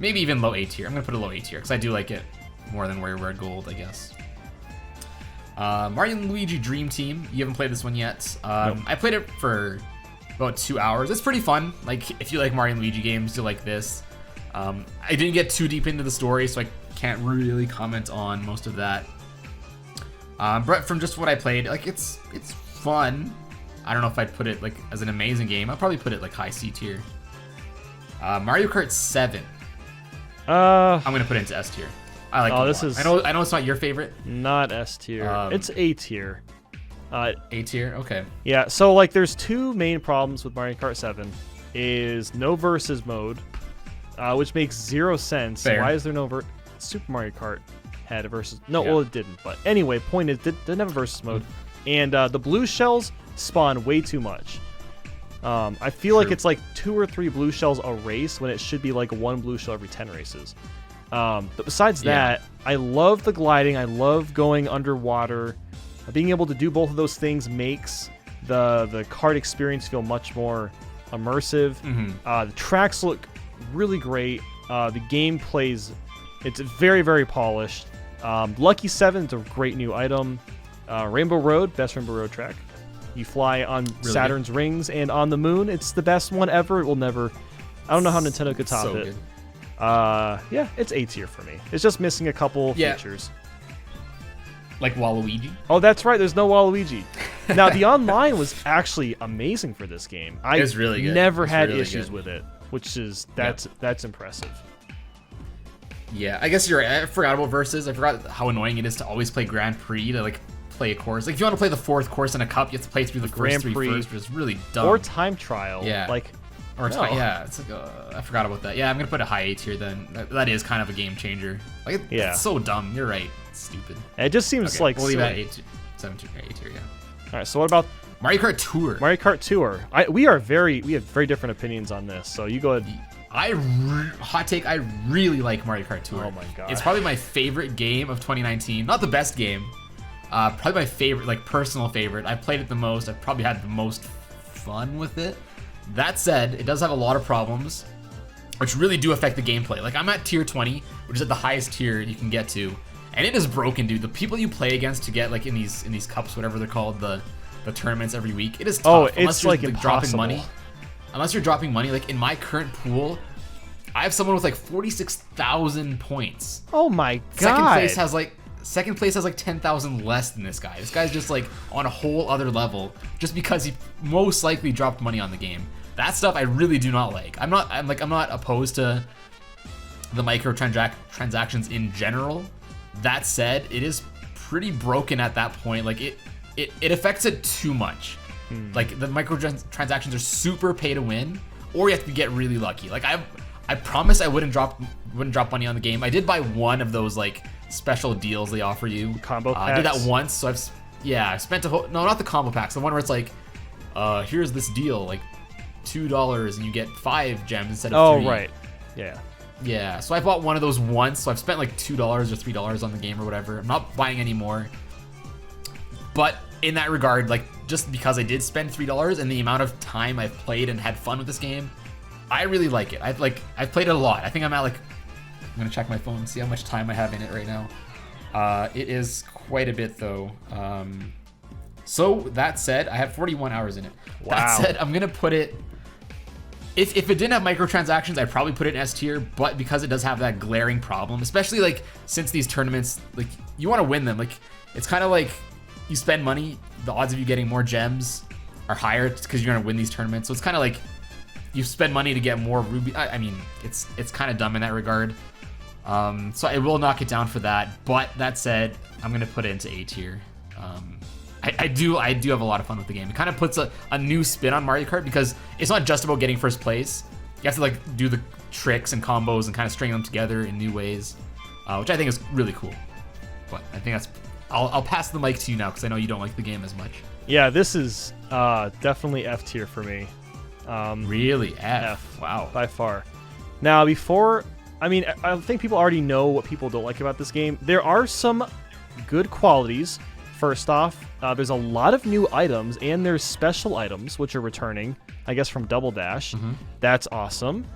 Maybe even low A tier. I'm gonna put a low A tier because I do like it more than WarioWare Gold, I guess. Mario and Luigi Dream Team. You haven't played this one yet. Nope. I played it for about 2 hours. It's pretty fun. Like if you like Mario and Luigi games, you'll like this. I didn't get too deep into the story, so I can't really comment on most of that. But from just what I played, like it's fun. I don't know if I'd put it like as an amazing game. I'll probably put it like high C tier. Mario Kart 7. I'm gonna put it into S tier. I like. Oh, it this a lot. I know it's not your favorite. Not S tier. It's A tier. A tier. Okay. Yeah. So like, there's two main problems with Mario Kart 7. Is no versus mode, which makes zero sense. Fair. Why is there no Super Mario Kart had a versus? No, Yeah. well it didn't. But anyway, point is, didn't have a versus mode, and the blue shells spawn way too much. I feel like True. it's like 2 or 3 blue shells a race when it should be like 1 blue shell every 10 races. But besides that, I love the gliding. I love going underwater. Being able to do both of those things makes the kart experience feel much more immersive. The tracks look really great. The game plays, it's very, very polished. Lucky 7 is a great new item. Rainbow Road, best Rainbow Road track. You fly on Really Saturn's rings and on the moon. It's the best one ever. It will never. I don't know how Nintendo could top So it. good. Yeah, it's A tier for me. It's just missing a couple Yeah. features. Like Waluigi. Oh, that's right. There's no Waluigi. Now, the online was actually amazing for this game. I It was really good. never It was had really issues good. with it, which is that's impressive. Yeah, I guess you're right. I forgot about versus. I forgot how annoying it is to always play Grand Prix to like play a course. Like if you want to play the 4th course in a cup, you have to play through the Grand first 3 Prix. first, which is really dumb. Or time trial. Yeah. Like, Or no. yeah, it's like I forgot about that. Yeah, I'm gonna put a high A tier then. That is kind of a game changer. Like Yeah. it's so dumb. You're right. It's stupid. it just seems Okay, like we'll leave silly. that A tier, 7 tier, A tier. Yeah. All right. So what about Mario Kart Tour. Mario Kart Tour? We have very different opinions on this. So you go ahead. Hot take. I really like Mario Kart Tour. Oh my God. It's probably my favorite game of 2019. Not the best game. Probably my favorite, like personal favorite. I played it the most. I've probably had the most fun with it. That said, it does have a lot of problems, which really do affect the gameplay. Like I'm at tier 20, which is at the highest tier you can get to, and it is broken, dude. The people you play against to get like in these cups, whatever they're called, the tournaments every week, it is tough. Oh, Unless it's you're, like dropping impossible. money. Unless you're dropping money, like in my current pool, I have someone with like 46,000 points. Oh my God. Second place has like 10,000 less than this guy. This guy's just like on a whole other level just because he most likely dropped money on the game. That stuff I really do not like. I'm not opposed to the microtransactions in general. That said, it is pretty broken at that point. Like it affects it too much. Like the microtransactions are super pay to win, or you have to get really lucky. Like I promise I wouldn't drop money on the game. I did buy one of those like special deals they offer you. Combo I did that packs? once, so I spent a whole, no, not the combo packs, the one where it's like, here's this deal, like $2 and you get 5 gems instead of 3. Oh right. Yeah. Yeah, so I bought one of those once, so I've spent like $2 or $3 on the game or whatever. I'm not buying any more. But in that regard, like just because I did spend $3 and the amount of time I've played and had fun with this game, I really like it. I've played it a lot. I think I'm at like, I'm gonna check my phone and see how much time I have in it right now. It is quite a bit though. So that said, I have 41 hours in it. Wow. That said, I'm gonna put it. If it didn't have microtransactions, I'd probably put it in S tier. But because it does have that glaring problem, especially like since these tournaments, like you want to win them. Like it's kind of like you spend money, the odds of you getting more gems are higher because you're gonna win these tournaments. So it's kind of like you spend money to get more ruby. I mean, it's kind of dumb in that regard. So I will knock it down for that. But that said, I'm gonna put it into A tier. I do have a lot of fun with the game. It kind of puts a new spin on Mario Kart because it's not just about getting first place. You have to like do the tricks and combos and kind of string them together in new ways, which I think is really cool. But I think that's. I'll pass the mic to you now because I know you don't like the game as much. Yeah, this is definitely F tier for me. Really? F. Wow. By far. Now, I think people already know what people don't like about this game. There are some good qualities. First off, there's a lot of new items, and there's special items which are returning, I guess, from Double Dash. That's awesome.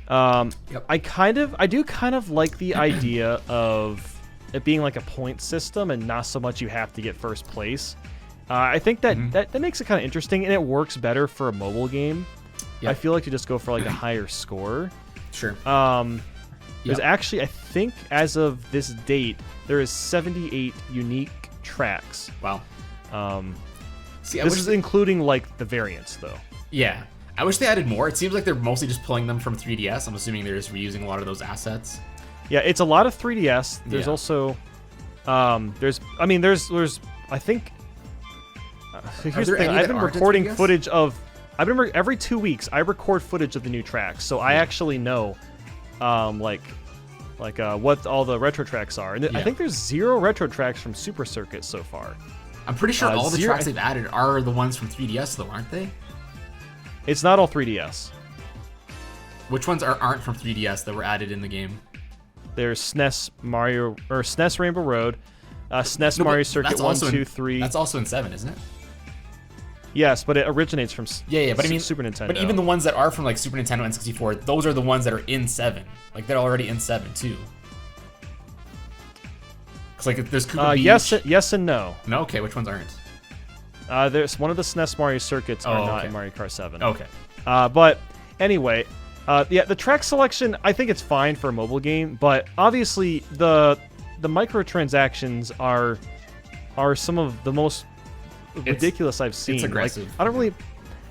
Yep. I do kind of like the idea of it being like a point system and not so much you have to get first place. I think that makes it kind of interesting, and it works better for a mobile game. Yep. I feel like you just go for like a higher score. Sure. There's actually, I think, as of this date, there is 78 unique tracks. Wow. See, I This wish is including like the variants though. yeah. I wish they added more. It seems like they're mostly just pulling them from 3DS. I'm assuming they're just reusing a lot of those assets. Yeah, it's a lot of 3DS. There's Yeah. also, there's I think. Here's the there thing. any I've that been aren't in recording 3DS? footage of. Every 2 weeks I record footage of the new tracks, so I actually know, what all the retro tracks are. And I Yeah. think there's 0 retro tracks from Super Circuit so far. I'm pretty sure all the 0 tracks they've added are the ones from 3DS, though, aren't they? It's not all 3DS. Which ones aren't from 3DS that were added in the game? There's SNES Mario or SNES Rainbow Road, SNES No, but Mario Circuit that's 1, also 2, in- 3. That's also in 7, isn't it? Yes, but it originates from Yeah, but I mean Super Nintendo. But even the ones that are from like Super Nintendo and 64, those are the ones that are in 7. Like they're already in 7 too. Cause like there's Koopa Beach. yes and no. No, okay. Which ones aren't? There's one of the SNES Mario circuits are not okay. in Mario Kart 7. Okay. But anyway, the track selection, I think it's fine for a mobile game, but obviously the microtransactions are some of the most ridiculous I've seen. It's aggressive. Like,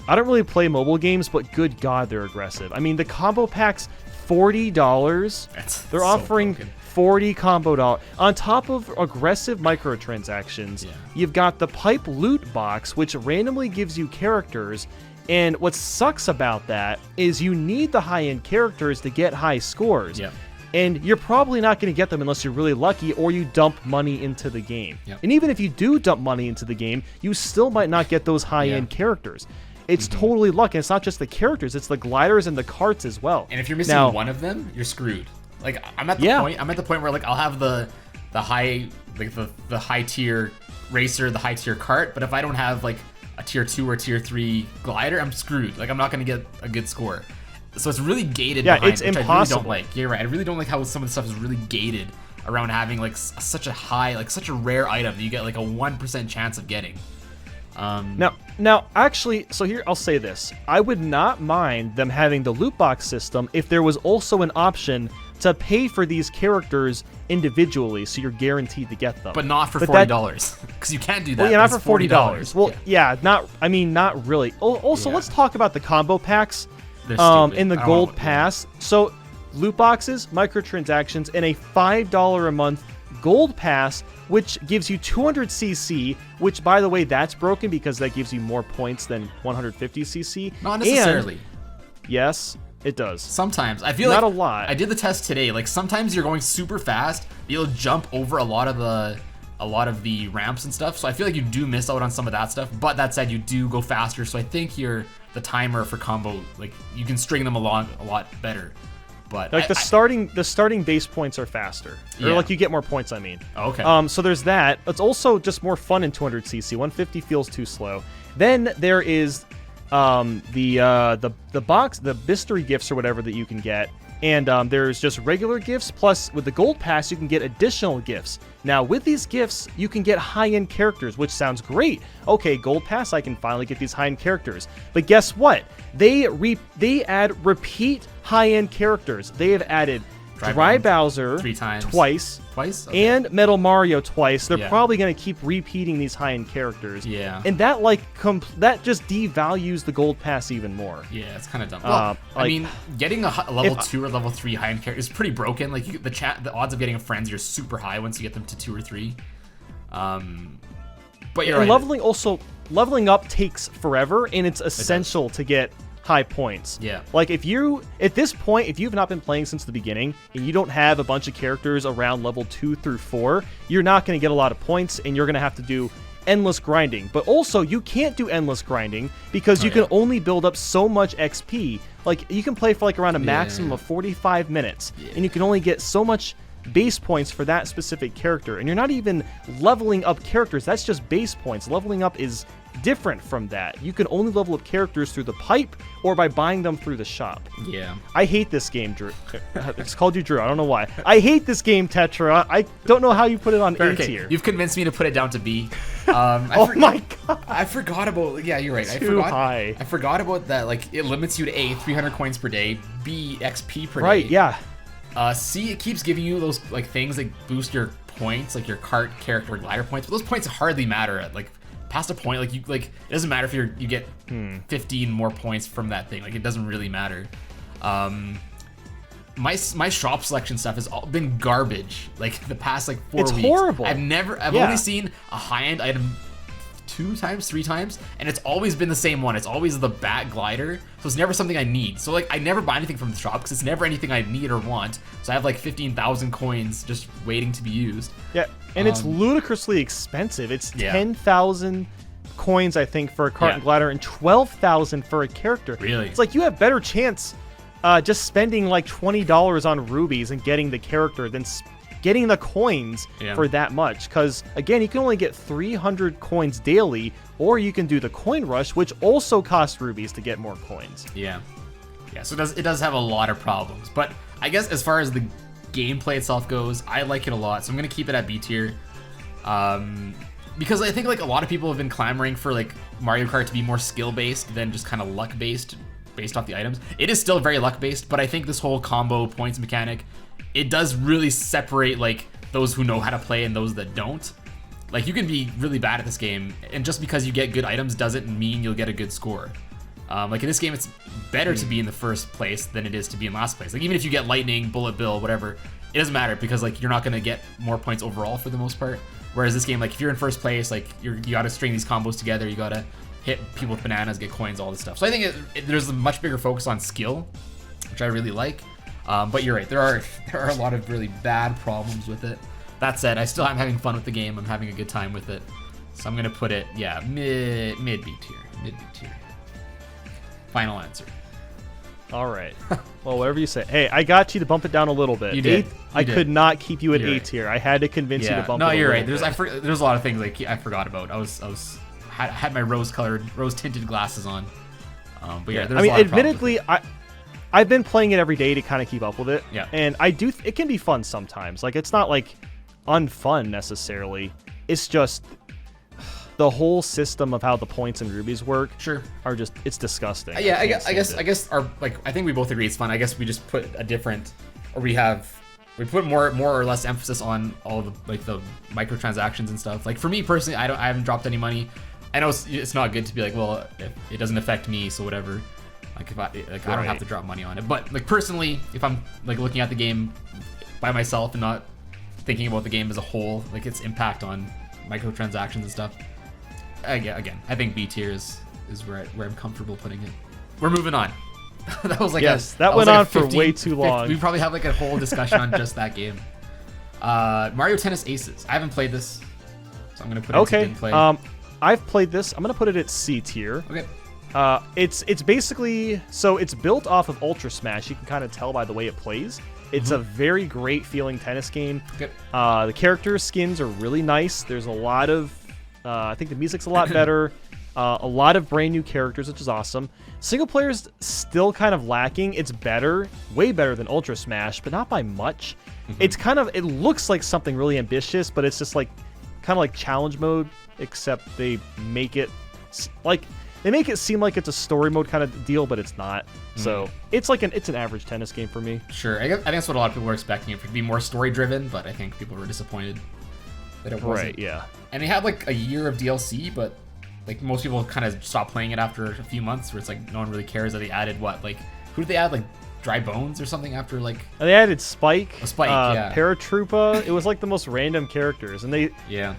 I don't really play mobile games, but good God, they're aggressive. I mean, the combo packs, $40. They're so offering broken. 40 combo dollars on top of aggressive microtransactions. Yeah. You've got the pipe loot box, which randomly gives you characters. And what sucks about that is you need the high-end characters to get high scores. Yeah. And you're probably not going to get them unless you're really lucky or you dump money into the game. Yep. And even if you do dump money into the game, you still might not get those high-end characters. It's totally luck, and it's not just the characters; it's the gliders and the carts as well. And if you're missing Now- one of them, you're screwed. Like I'm at the Yeah. point. I'm at the point where like I'll have the high like the high tier racer, the high tier cart, but if I don't have like a tier 2 or tier 3 glider, I'm screwed. Like I'm not gonna get a good score. So it's really gated. Yeah, behind, it's which impossible. I really don't like. You're right. I really don't like how some of the stuff is really gated around having like such a high, like such a rare item that you get like a 1% chance of getting. Now, actually, so here I'll say this: I would not mind them having the loot box system if there was also an option to pay for these characters individually, so you're guaranteed to get them. But not for that- $40 because you can't do that. Well, yeah, not It's for $40. Well, Yeah. not really. Also, Yeah. let's talk about the combo packs. They're stupid. In the I don't gold want- pass. So, loot boxes, microtransactions, and a $5 a month gold pass, which gives you 200cc. Which, by the way, that's broken because that gives you more points than 150cc. Not necessarily. And, yes, it does. Sometimes I feel Not like a lot. I did the test today. Like sometimes you're going super fast, but you'll jump over a lot of the ramps and stuff. So I feel like you do miss out on some of that stuff. But that said, you do go faster. So I think the timer for combo, like you can string them along a lot better. But Like the starting base points are faster, or Yeah. like you get more points. I mean. Okay. So there's that. It's also just more fun in 200cc. 150 feels too slow. Then there is the box, the mystery gifts or whatever that you can get, and there's just regular gifts. Plus, with the gold pass, you can get additional gifts. Now, with these gifts, you can get high-end characters, which sounds great. Okay, gold pass, I can finally get these high-end characters. But guess what? They add repeat high-end characters. They have added Dry Bowser 3 times. twice. Twice? Okay. And Metal Mario twice. They're Yeah. probably going to keep repeating these high-end characters. Yeah. And that that just devalues the gold pass even more. Yeah, it's kind of dumb. Well, I like- mean, getting a level If- 2 or level 3 high-end character is pretty broken. Like the odds of getting a friends are super high once you get them to 2 or 3. But you're And right. leveling up takes forever, and it's essential to get high points. Yeah. Like if you've not been playing since the beginning and you don't have a bunch of characters around level 2 through 4, you're not going to get a lot of points, and you're going to have to do endless grinding. But also, you can't do endless grinding because you can only build up so much XP. Like you can play for like around a maximum of 45 minutes, and you can only get so much base points for that specific character, and you're not even leveling up characters. That's just base points. Leveling up is different from that. You can only level up characters through the pipe or by buying them through the shop. Yeah. I hate this game, Drew. It's called you Drew. I don't know why. I hate this game, Tetra. I don't know how you put it on A Okay, tier. you've convinced me to put it down to B. My god. I forgot about. Yeah, you're right. Too high. I forgot about that. Like it limits you to A, 300 coins per day. B, XP per day. Right, yeah. C, it keeps giving you those like things that boost your points, like your cart, character, glider points. But those points hardly matter at like past a point, like it doesn't matter if you get 15 more points from that thing. Like it doesn't really matter. My shop selection stuff has all been garbage. Like the past like 4 weeks. It's horrible. I've only seen a high-end item 2 times, 3 times, and it's always been the same one. It's always the Bat Glider, so it's never something I need. So like I never buy anything from the shop because it's never anything I need or want. So I have like 15,000 coins just waiting to be used. Yeah, and it's ludicrously expensive. It's 10,000 coins, I think, for a cart and glider, and 12,000 for a character. Really? It's like you have better chance just spending like $20 on rubies and getting the character than getting the coins for that much. Because again, you can only get 300 coins daily, or you can do the coin rush, which also costs rubies to get more coins. Yeah. So it does have a lot of problems, but I guess as far as the gameplay itself goes, I like it a lot. So I'm gonna keep it at B tier. Because I think like a lot of people have been clamoring for like Mario Kart to be more skill based than just kind of luck based off the items. It is still very luck based, but I think this whole combo points mechanic, it does really separate like those who know how to play and those that don't. Like you can be really bad at this game, and just because you get good items doesn't mean you'll get a good score. Like in this game, it's better to be in the first place than it is to be in last place. Like even if you get Lightning, Bullet Bill, whatever, it doesn't matter because like you're not gonna get more points overall for the most part. Whereas this game, like if you're in first place, like you gotta string these combos together, you gotta hit people with bananas, get coins, all this stuff. So I think there's a much bigger focus on skill, which I really like. But you're right, there are a lot of really bad problems with it. That said, I still am having fun with the game. I'm having a good time with it. So I'm gonna put it, mid B tier. Final answer. All right. Well, whatever you say. Hey, I got you to bump it down a little bit. You did. I could not keep you at A tier. I had to convince you to bump it. No, you're right. There's a lot of things like I forgot about. I had my rose tinted glasses on. But yeah, there's a lot of admittedly, I've been playing it every day to kind of keep up with it. Yeah. And it can be fun sometimes. Like it's not like unfun necessarily. It's just the whole system of how the points and rubies work are just, it's disgusting. Yeah, I guess our I think we both agree it's fun. I guess we just put a different, or we put more or less emphasis on all the the microtransactions and stuff. Like for me personally, I haven't dropped any money. I know it's not good to be like, well, it doesn't affect me, so whatever. Like if I don't have to drop money on it. But like personally, if I'm like looking at the game by myself and not thinking about the game as a whole, like its impact on microtransactions and stuff. Again, I think B tier is where I'm comfortable putting it. We're moving on. That was like that went on for way too long. We probably have like a whole discussion on just that game. Mario Tennis Aces. I haven't played this, so I'm gonna put it to didn't play. I've played this. I'm gonna put it at C tier. Okay. It's basically, so it's built off of Ultra Smash. You can kind of tell by the way it plays. It's a very great feeling tennis game. Okay. The character skins are really nice. There's a lot of, I think the music's a lot better. A lot of brand new characters, which is awesome. Single player's still kind of lacking. It's better, way better than Ultra Smash, but not by much. It's kind of, it looks like something really ambitious, but it's just like, kind of like challenge mode, except they make it like, they make it seem like it's a story mode kind of deal, but it's not. So it's like it's an average tennis game for me. Sure, I think that's what a lot of people were expecting it to be, more story driven, but I think people were disappointed that it wasn't. Right, yeah. And they had like a year of DLC, but like most people kind of stopped playing it after a few months, where it's like no one really cares that they added what, like who did they add, like Dry Bones or something after like. And they added Spike. Spike, yeah. Paratroopa. It was like the most random characters, and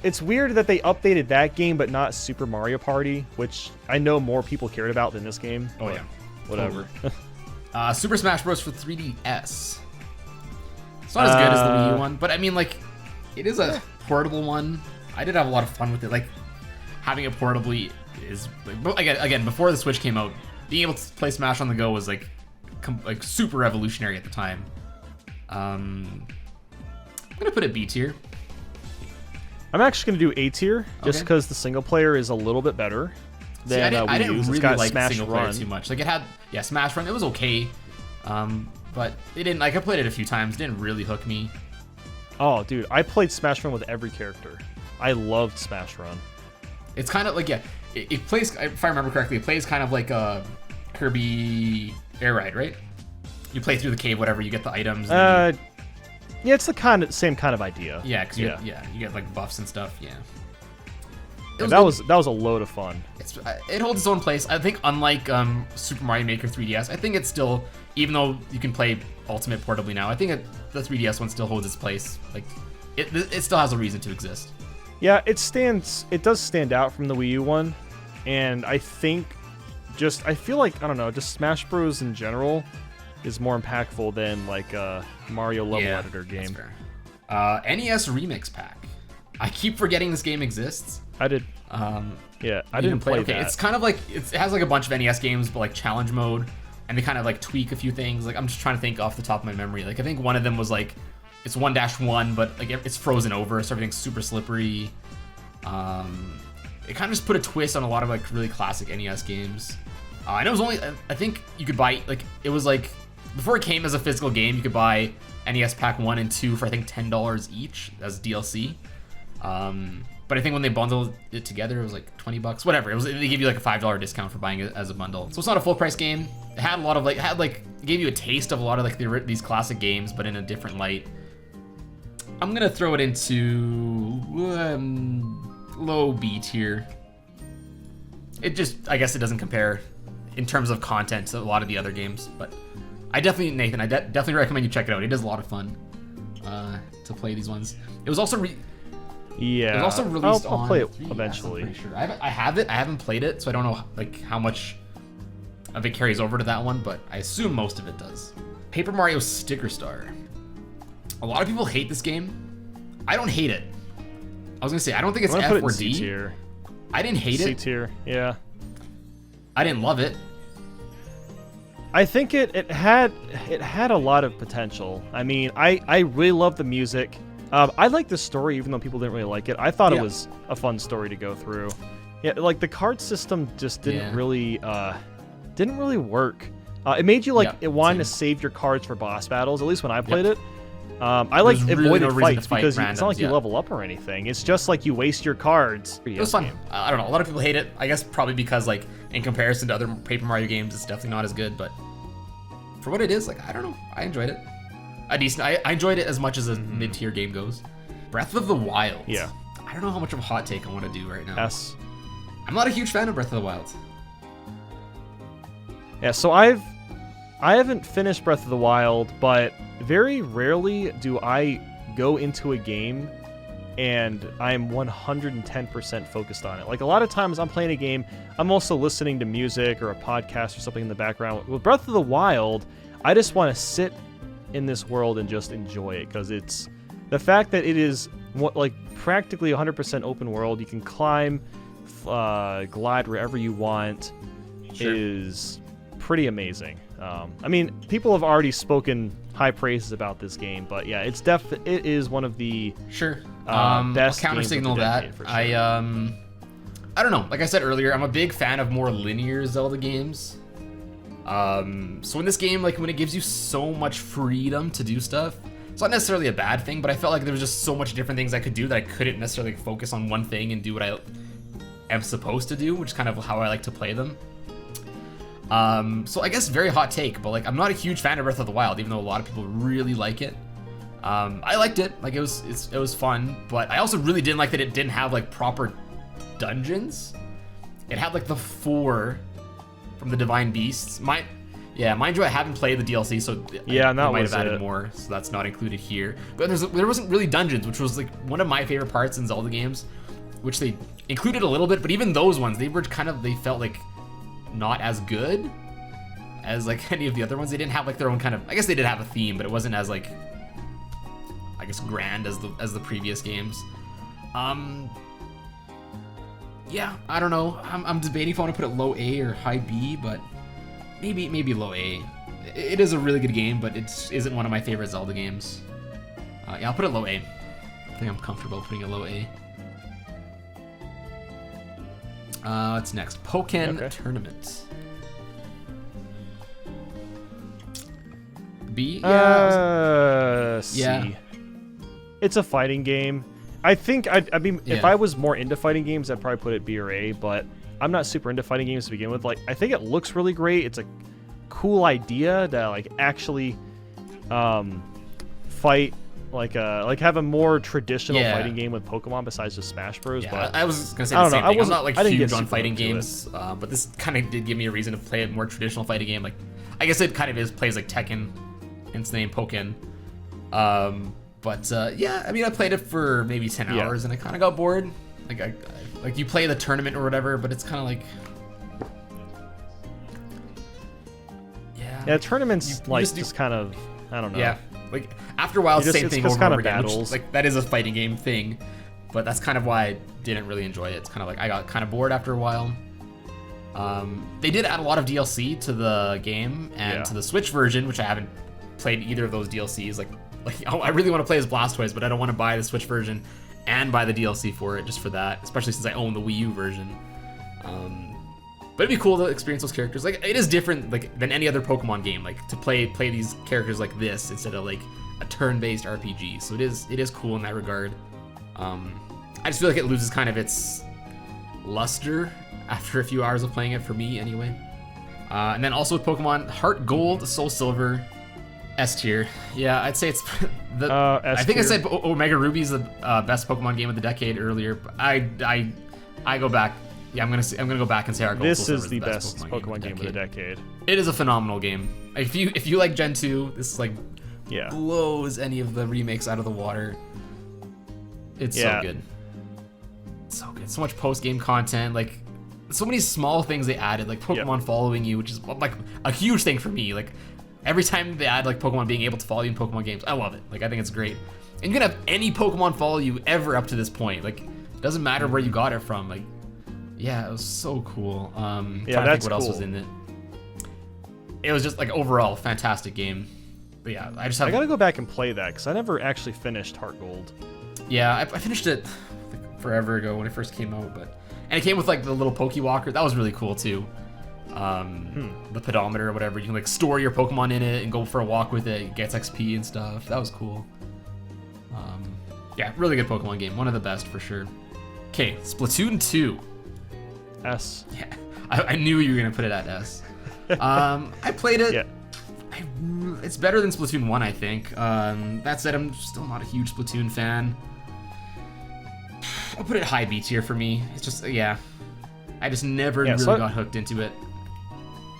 It's weird that they updated that game, but not Super Mario Party, which I know more people cared about than this game. Oh yeah, whatever. Super Smash Bros. For 3DS. It's not as good as the Wii U one, but I mean like, it is a portable one. I did have a lot of fun with it. Like having it portably is like, again before the Switch came out, being able to play Smash on the go was like super revolutionary at the time. I'm gonna put it B tier. I'm actually gonna do A tier just because the single player is a little bit better than I didn't really like Smash single Run player too much. Like it had Smash Run. It was okay, but it didn't. Like I played it a few times. Didn't really hook me. Oh, dude, I played Smash Run with every character. I loved Smash Run. It's kind of like it plays. If I remember correctly, it plays kind of like a Kirby Air Ride, right? You play through the cave, whatever. You get the items. Yeah, it's the same kind of idea. Yeah, because you get like buffs and stuff. Yeah. that was a load of fun. It holds its own place. I think unlike Super Mario Maker 3DS, I think it's still, even though you can play Ultimate portably now, I think the 3DS one still holds its place. Like, it still has a reason to exist. Yeah, it does stand out from the Wii U one, and I think I feel like, I don't know, just Smash Bros. In general is more impactful than like a Mario level editor game. NES Remix Pack. I keep forgetting this game exists. I did. Yeah, I didn't play that. It's kind of like, it has like a bunch of NES games, but like challenge mode, and they kind of like tweak a few things. Like, I'm just trying to think off the top of my memory. Like, I think one of them was like, it's 1-1, but like it's frozen over, so everything's super slippery. It kind of just put a twist on a lot of like really classic NES games. And it was only, I think you could buy, like, it was like, before it came as a physical game, you could buy NES Pack 1 and 2 for I think $10 each as DLC. But I think when they bundled it together, it was like 20 bucks, whatever. They gave you like a $5 discount for buying it as a bundle. So it's not a full price game. It had a lot of it gave you a taste of a lot of like these classic games, but in a different light. I'm gonna throw it into low B tier. It just, I guess it doesn't compare in terms of content to a lot of the other games, but I definitely, Nathan, I definitely recommend you check it out. It is a lot of fun to play these ones. It was also yeah. It was also released I'll on play it 3DS, eventually. I'm pretty sure. I have it. I haven't played it, so I don't know like how much of it carries over to that one, but I assume most of it does. Paper Mario Sticker Star. A lot of people hate this game. I don't hate it. I was gonna say, I don't think it's F or D. C-tier. I didn't hate it. C-tier, yeah. I didn't love it. I think it had a lot of potential. I mean, I really love the music. I like the story, even though people didn't really like it. I thought it was a fun story to go through. Yeah, like the card system just didn't really work. It made you like wanting to save your cards for boss battles. At least when I played it. I like avoided fights because it's not like you level up or anything. It's just like you waste your cards. It was fun. I don't know. A lot of people hate it. I guess probably because like in comparison to other Paper Mario games, it's definitely not as good. But for what it is, like, I don't know. I enjoyed it. I enjoyed it as much as a mid-tier game goes. Breath of the Wild. Yeah. I don't know how much of a hot take I want to do right now. S. I'm not a huge fan of Breath of the Wild. Yeah. So I haven't finished Breath of the Wild, but very rarely do I go into a game and I'm 110% focused on it. Like a lot of times I'm playing a game, I'm also listening to music or a podcast or something in the background. With Breath of the Wild, I just want to sit in this world and just enjoy it, because it's the fact that it is like practically 100% open world. You can climb, glide wherever you want. Is pretty amazing. I mean, people have already spoken high praises about this game, but yeah, it is one of the best counter signal that. For sure. I don't know. Like I said earlier, I'm a big fan of more linear Zelda games. So in this game, like when it gives you so much freedom to do stuff, it's not necessarily a bad thing, but I felt like there was just so much different things I could do that I couldn't necessarily focus on one thing and do what I am supposed to do, which is kind of how I like to play them. So I guess very hot take, but like I'm not a huge fan of Breath of the Wild, even though a lot of people really like it. I liked it, like it was fun, but I also really didn't like that it didn't have like proper dungeons. It had like the 4 from the Divine Beasts. Mind you, I haven't played the DLC, so yeah, I might have added more, so that's not included here. But there wasn't really dungeons, which was like one of my favorite parts in Zelda games, which they included a little bit, but even those ones, they felt like not as good as like any of the other ones. They didn't have like their own kind of, I guess they did have a theme, but it wasn't as like, I guess, grand as the previous games. Yeah, I don't know. I'm debating if I want to put it low A or high B, but maybe low A. It is a really good game, but it isn't one of my favorite Zelda games. Yeah, I'll put it low A. I think I'm comfortable putting it low A. What's next? Pokken Tournament. B? Yeah. C. Yeah. It's a fighting game. I think, I mean, if I was more into fighting games, I'd probably put it B or A, but I'm not super into fighting games to begin with. Like, I think it looks really great. It's a cool idea to, like, actually fight Like have a more traditional Yeah. fighting game with Pokemon besides just Smash Bros. Yeah, But I was gonna say I the don't know, same I thing. I'm wasn't- not like I didn't get huge on super fighting into games, but this kind of did give me a reason to play a more traditional fighting game. Like, I guess it kind of plays like Tekken, hence the name Pokken. Yeah, I mean, I played it for maybe 10 Yeah. hours and I kind of got bored. Like you play the tournament or whatever, but it's kind of like, yeah, tournaments You like just do- just kind of, I don't know. yeah, like after a while, it's the same it's thing just over and kind over of again. battles. Which, like, that is a fighting game thing, but that's kind of why I didn't really enjoy it. It's kind of like I got kind of bored after a while. They did add a lot of DLC to the game and Yeah. to the Switch version, which I haven't played either of those DLCs. Like I really want to play as Blastoise, but I don't want to buy the Switch version and buy the DLC for it just for that, especially since I own the Wii U version. But it'd be cool to experience those characters. Like, it is different like than any other Pokemon game. Like, to play these characters like this instead of like a turn-based RPG. So it is cool in that regard. I just feel like it loses kind of its luster after a few hours of playing it, for me anyway. And then also with Pokemon Heart Gold, Soul Silver, S tier. Yeah, I'd say it's the. I think I S-tier. said Omega Ruby is the best Pokemon game of the decade earlier. But I go back. Yeah, I'm gonna go back and say Heart Gold. This Soul is Silver the best Pokemon game of the decade. It is a phenomenal game. If you like Gen 2, this like Yeah. blows any of the remakes out of the water. It's Yeah. so good. It's so good. So much post-game content, like so many small things they added, like Pokemon following you, which is like a huge thing for me. Like every time they add like Pokemon being able to follow you in Pokemon games, I love it. Like I think it's great. And you can have any Pokemon follow you ever up to this point. Like it doesn't matter where you got it from. Like yeah, it was so cool. Trying to think that's what else was cool. in it. It was just like overall fantastic game. But yeah, I just have I gotta go back and play that because I never actually finished Heart Gold. Yeah, I finished it like forever ago when it first came out, and it came with like the little Pokewalker. That was really cool too. The pedometer or whatever. You can like store your Pokemon in it and go for a walk with it. It gets XP and stuff. That was cool. Yeah, really good Pokemon game. One of the best for sure. Okay, Splatoon 2. S. Yeah, I knew you were gonna put it at S. I played it. Yeah. It's better than Splatoon 1, I think. That said, I'm still not a huge Splatoon fan. I'll put it high B tier for me. It's just, yeah. I just never really got hooked into it.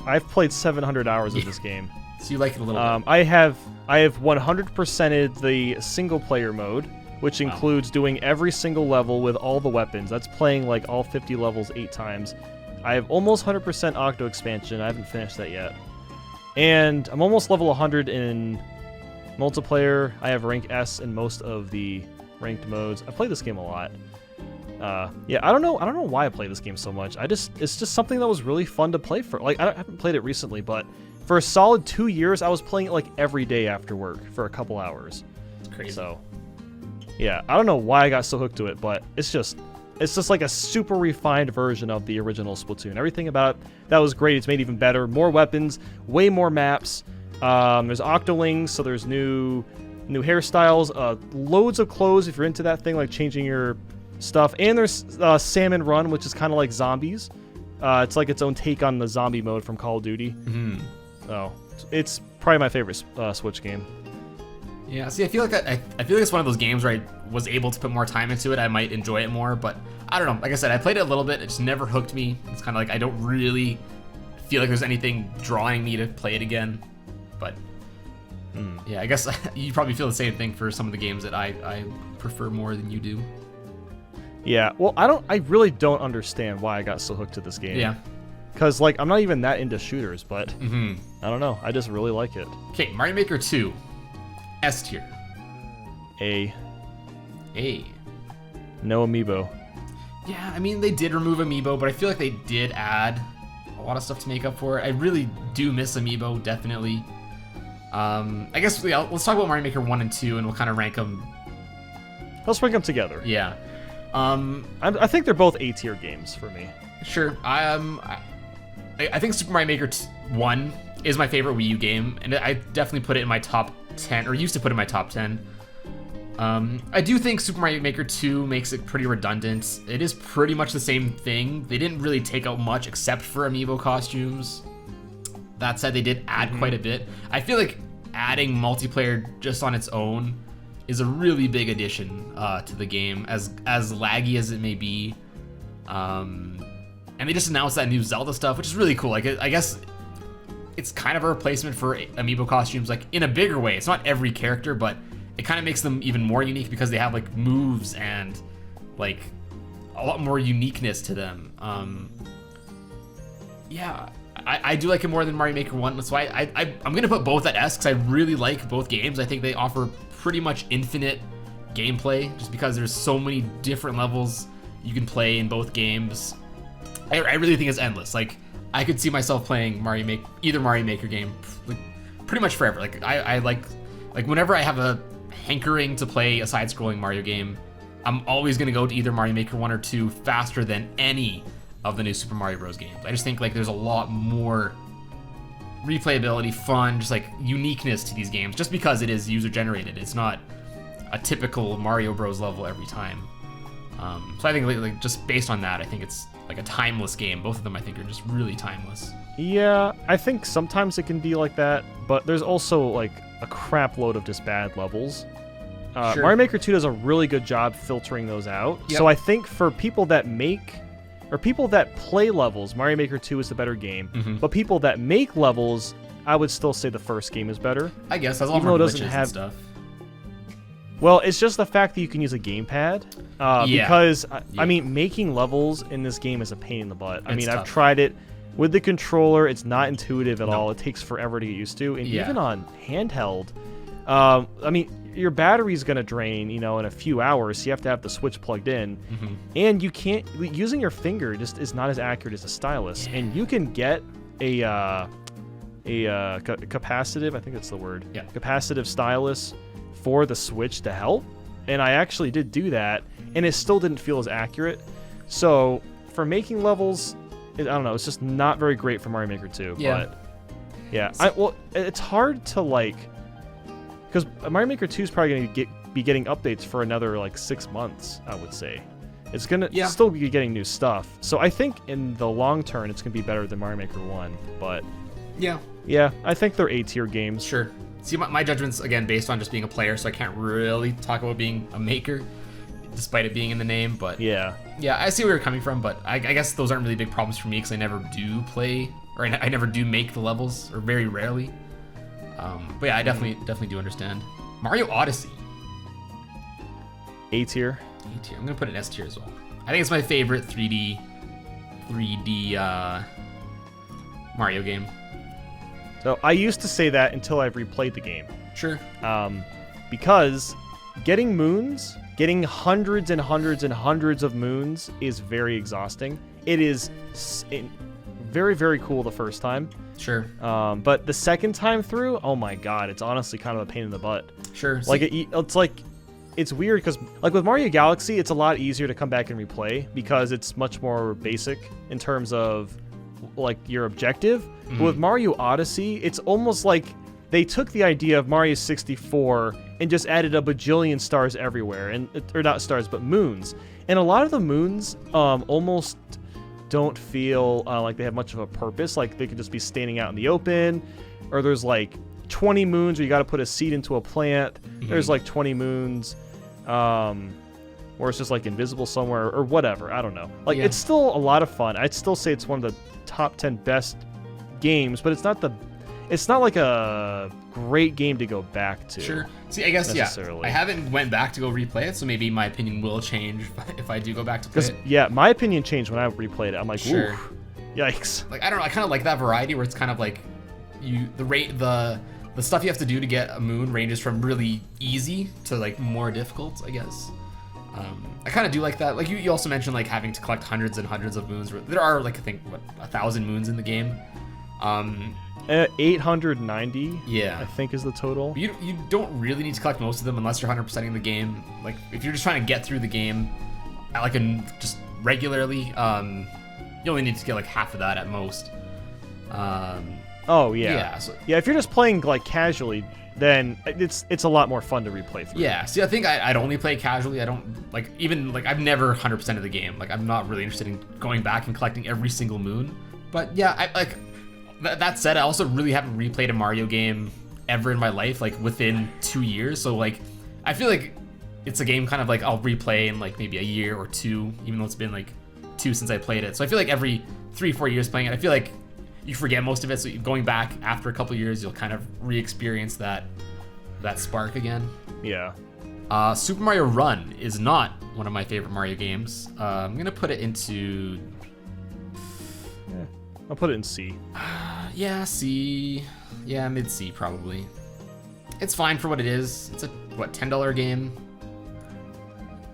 I've played 700 hours of this game. So you like it a little bit. I have 100%ed the single player mode, which includes doing every single level with all the weapons. That's playing like all 50 levels 8 times. I have almost 100% Octo expansion. I haven't finished that yet. And I'm almost level 100 in multiplayer. I have rank S in most of the ranked modes. I play this game a lot. Yeah, I don't know why I play this game so much. It's just something that was really fun to play for. Like I haven't played it recently, but for a solid 2 years, I was playing it like every day after work for a couple hours. It's crazy. So, yeah, I don't know why I got so hooked to it, but it's just like a super refined version of the original Splatoon. Everything about it, that was great. It's made even better. More weapons, way more maps. There's Octolings, so there's new hairstyles, loads of clothes if you're into that thing, like changing your stuff. And there's Salmon Run, which is kind of like zombies. It's like its own take on the zombie mode from Call of Duty. Mm-hmm. Oh, it's probably my favorite Switch game. Yeah, see, I feel like it's one of those games where I was able to put more time into it. I might enjoy it more, but I don't know. Like I said, I played it a little bit. It just never hooked me. It's kind of like I don't really feel like there's anything drawing me to play it again. But yeah, I guess you probably feel the same thing for some of the games that I prefer more than you do. Yeah, well, I really don't understand why I got so hooked to this game. Yeah. Because, like, I'm not even that into shooters, but Mm-hmm. I don't know. I just really like it. Okay, Mario Maker 2. S tier. A. No amiibo. Yeah, I mean, they did remove Amiibo, but I feel like they did add a lot of stuff to make up for it. I really do miss Amiibo, definitely. I guess let's talk about Mario Maker 1 and 2, and we'll kind of rank them. Let's rank them together. Yeah. I think they're both A-tier games for me. Sure. I think Super Mario Maker 1 is my favorite Wii U game, and I definitely put it in my top 10, or used to put it in my top 10. I do think Super Mario Maker 2 makes it pretty redundant. It is pretty much the same thing. They didn't really take out much except for Amiibo costumes. That said, they did add quite a bit. I feel like adding multiplayer just on its own is a really big addition to the game, as laggy as it may be. And they just announced that new Zelda stuff, which is really cool. Like, I guess it's kind of a replacement for amiibo costumes, like in a bigger way. It's not every character, but it kind of makes them even more unique because they have like moves and like a lot more uniqueness to them. Yeah, I do like it more than Mario Maker 1. That's why I'm gonna put both at S, because I really like both games. I think they offer pretty much infinite gameplay, just because there's so many different levels you can play in both games. I really think it's endless. Like, I could see myself playing either Mario Maker game like pretty much forever. Like, I like whenever I have a hankering to play a side-scrolling Mario game, I'm always gonna go to either Mario Maker 1 or 2 faster than any of the new Super Mario Bros. Games. I just think like there's a lot more replayability, fun, just like uniqueness to these games, just because it is user-generated. It's not a typical Mario Bros. Level every time. So I think like just based on that, I think it's like a timeless game. Both of them I think are just really timeless. Yeah, I think sometimes it can be like that, but there's also like a crap load of just bad levels. Sure. Mario Maker 2 does a really good job filtering those out. Yep. So I think for people that play levels, Mario Maker 2 is the better game. Mm-hmm. But people that make levels, I would still say the first game is better. I guess that's a lot Even more though it glitches doesn't and have- stuff. Well, it's just the fact that you can use a gamepad. Yeah. Because, Yeah. I mean, making levels in this game is a pain in the butt. I It's mean, tough. I've tried it with the controller. It's not intuitive at No. all. It takes forever to get used to. And Yeah. even on handheld, I mean, your battery's going to drain, in a few hours. So you have to have the Switch plugged in. Mm-hmm. And you can't, using your finger just is not as accurate as a stylus. And you can get a capacitive, I think that's the word, Yeah. capacitive stylus for the Switch to help. And I actually did do that, and it still didn't feel as accurate. So for making levels, I don't know, it's just not very great for Mario Maker 2. Yeah. But yeah, it's hard to like, because Mario Maker 2 is probably going to be getting updates for another like 6 months, I would say. It's going to still be getting new stuff. So I think in the long term, it's going to be better than Mario Maker 1. But yeah, I think they're A-tier games. Sure. See, my judgment's, again, based on just being a player, so I can't really talk about being a maker, despite it being in the name, but... Yeah, I see where you're coming from, but I guess those aren't really big problems for me, because I never do play, or I never do make the levels, or very rarely. But yeah, I definitely do understand. Mario Odyssey. A-tier. A-tier. I'm gonna put it S tier as well. I think it's my favorite 3D Mario game. So I used to say that until I've replayed the game. Sure. Because getting moons, getting hundreds and hundreds and hundreds of moons is very exhausting. It is very, very cool the first time. Sure. But the second time through, oh my god, it's honestly kind of a pain in the butt. Sure. Like it's weird because like with Mario Galaxy, it's a lot easier to come back and replay because it's much more basic in terms of like your objective. Mm-hmm. But with Mario Odyssey, it's almost like they took the idea of Mario 64 and just added a bajillion stars everywhere, or not stars, but moons. And a lot of the moons almost don't feel like they have much of a purpose. Like they could just be standing out in the open, or there's like 20 moons where you got to put a seed into a plant. Mm-hmm. There's like 20 moons where it's just like invisible somewhere or whatever. I don't know. Like it's still a lot of fun. I'd still say it's one of the top 10 best games, but it's not like a great game to go back to. Sure. See, I guess, necessarily. I haven't went back to go replay it, so maybe my opinion will change if I do go back to play it. Yeah, my opinion changed when I replayed it. I'm like, Sure. ooh, yikes. Like, I don't know, I kind of like that variety where it's kind of like the stuff you have to do to get a moon ranges from really easy to like more difficult, I guess. I kind of do like that. Like you also mentioned like having to collect hundreds and hundreds of moons. There are like I think 1,000 moons in the game. 890. Yeah. I think is the total. You don't really need to collect most of them unless you're 100%ing the game. Like if you're just trying to get through the game at like just regularly, you only need to get like half of that at most. Oh yeah. Yeah. So, Yeah, if you're just playing like casually, then it's a lot more fun to replay through. yeah. See, I think I'd only play casually. I don't like even like I've never 100% of the game. Like I'm not really interested in going back and collecting every single moon. But yeah, I like that said, I also really haven't replayed a Mario game ever in my life, like within 2 years. So like I feel like it's a game kind of like I'll replay in like maybe a year or two, even though it's been like 2 since I played it. So I feel like every 3-4 years playing it, I feel like you forget most of it. So going back after a couple years, you'll kind of re-experience that spark again. Yeah. Super Mario Run is not one of my favorite Mario games. I'm gonna put it into. I'll put it in C. Yeah, C. Yeah, mid C probably. It's fine for what it is. It's a $10 game.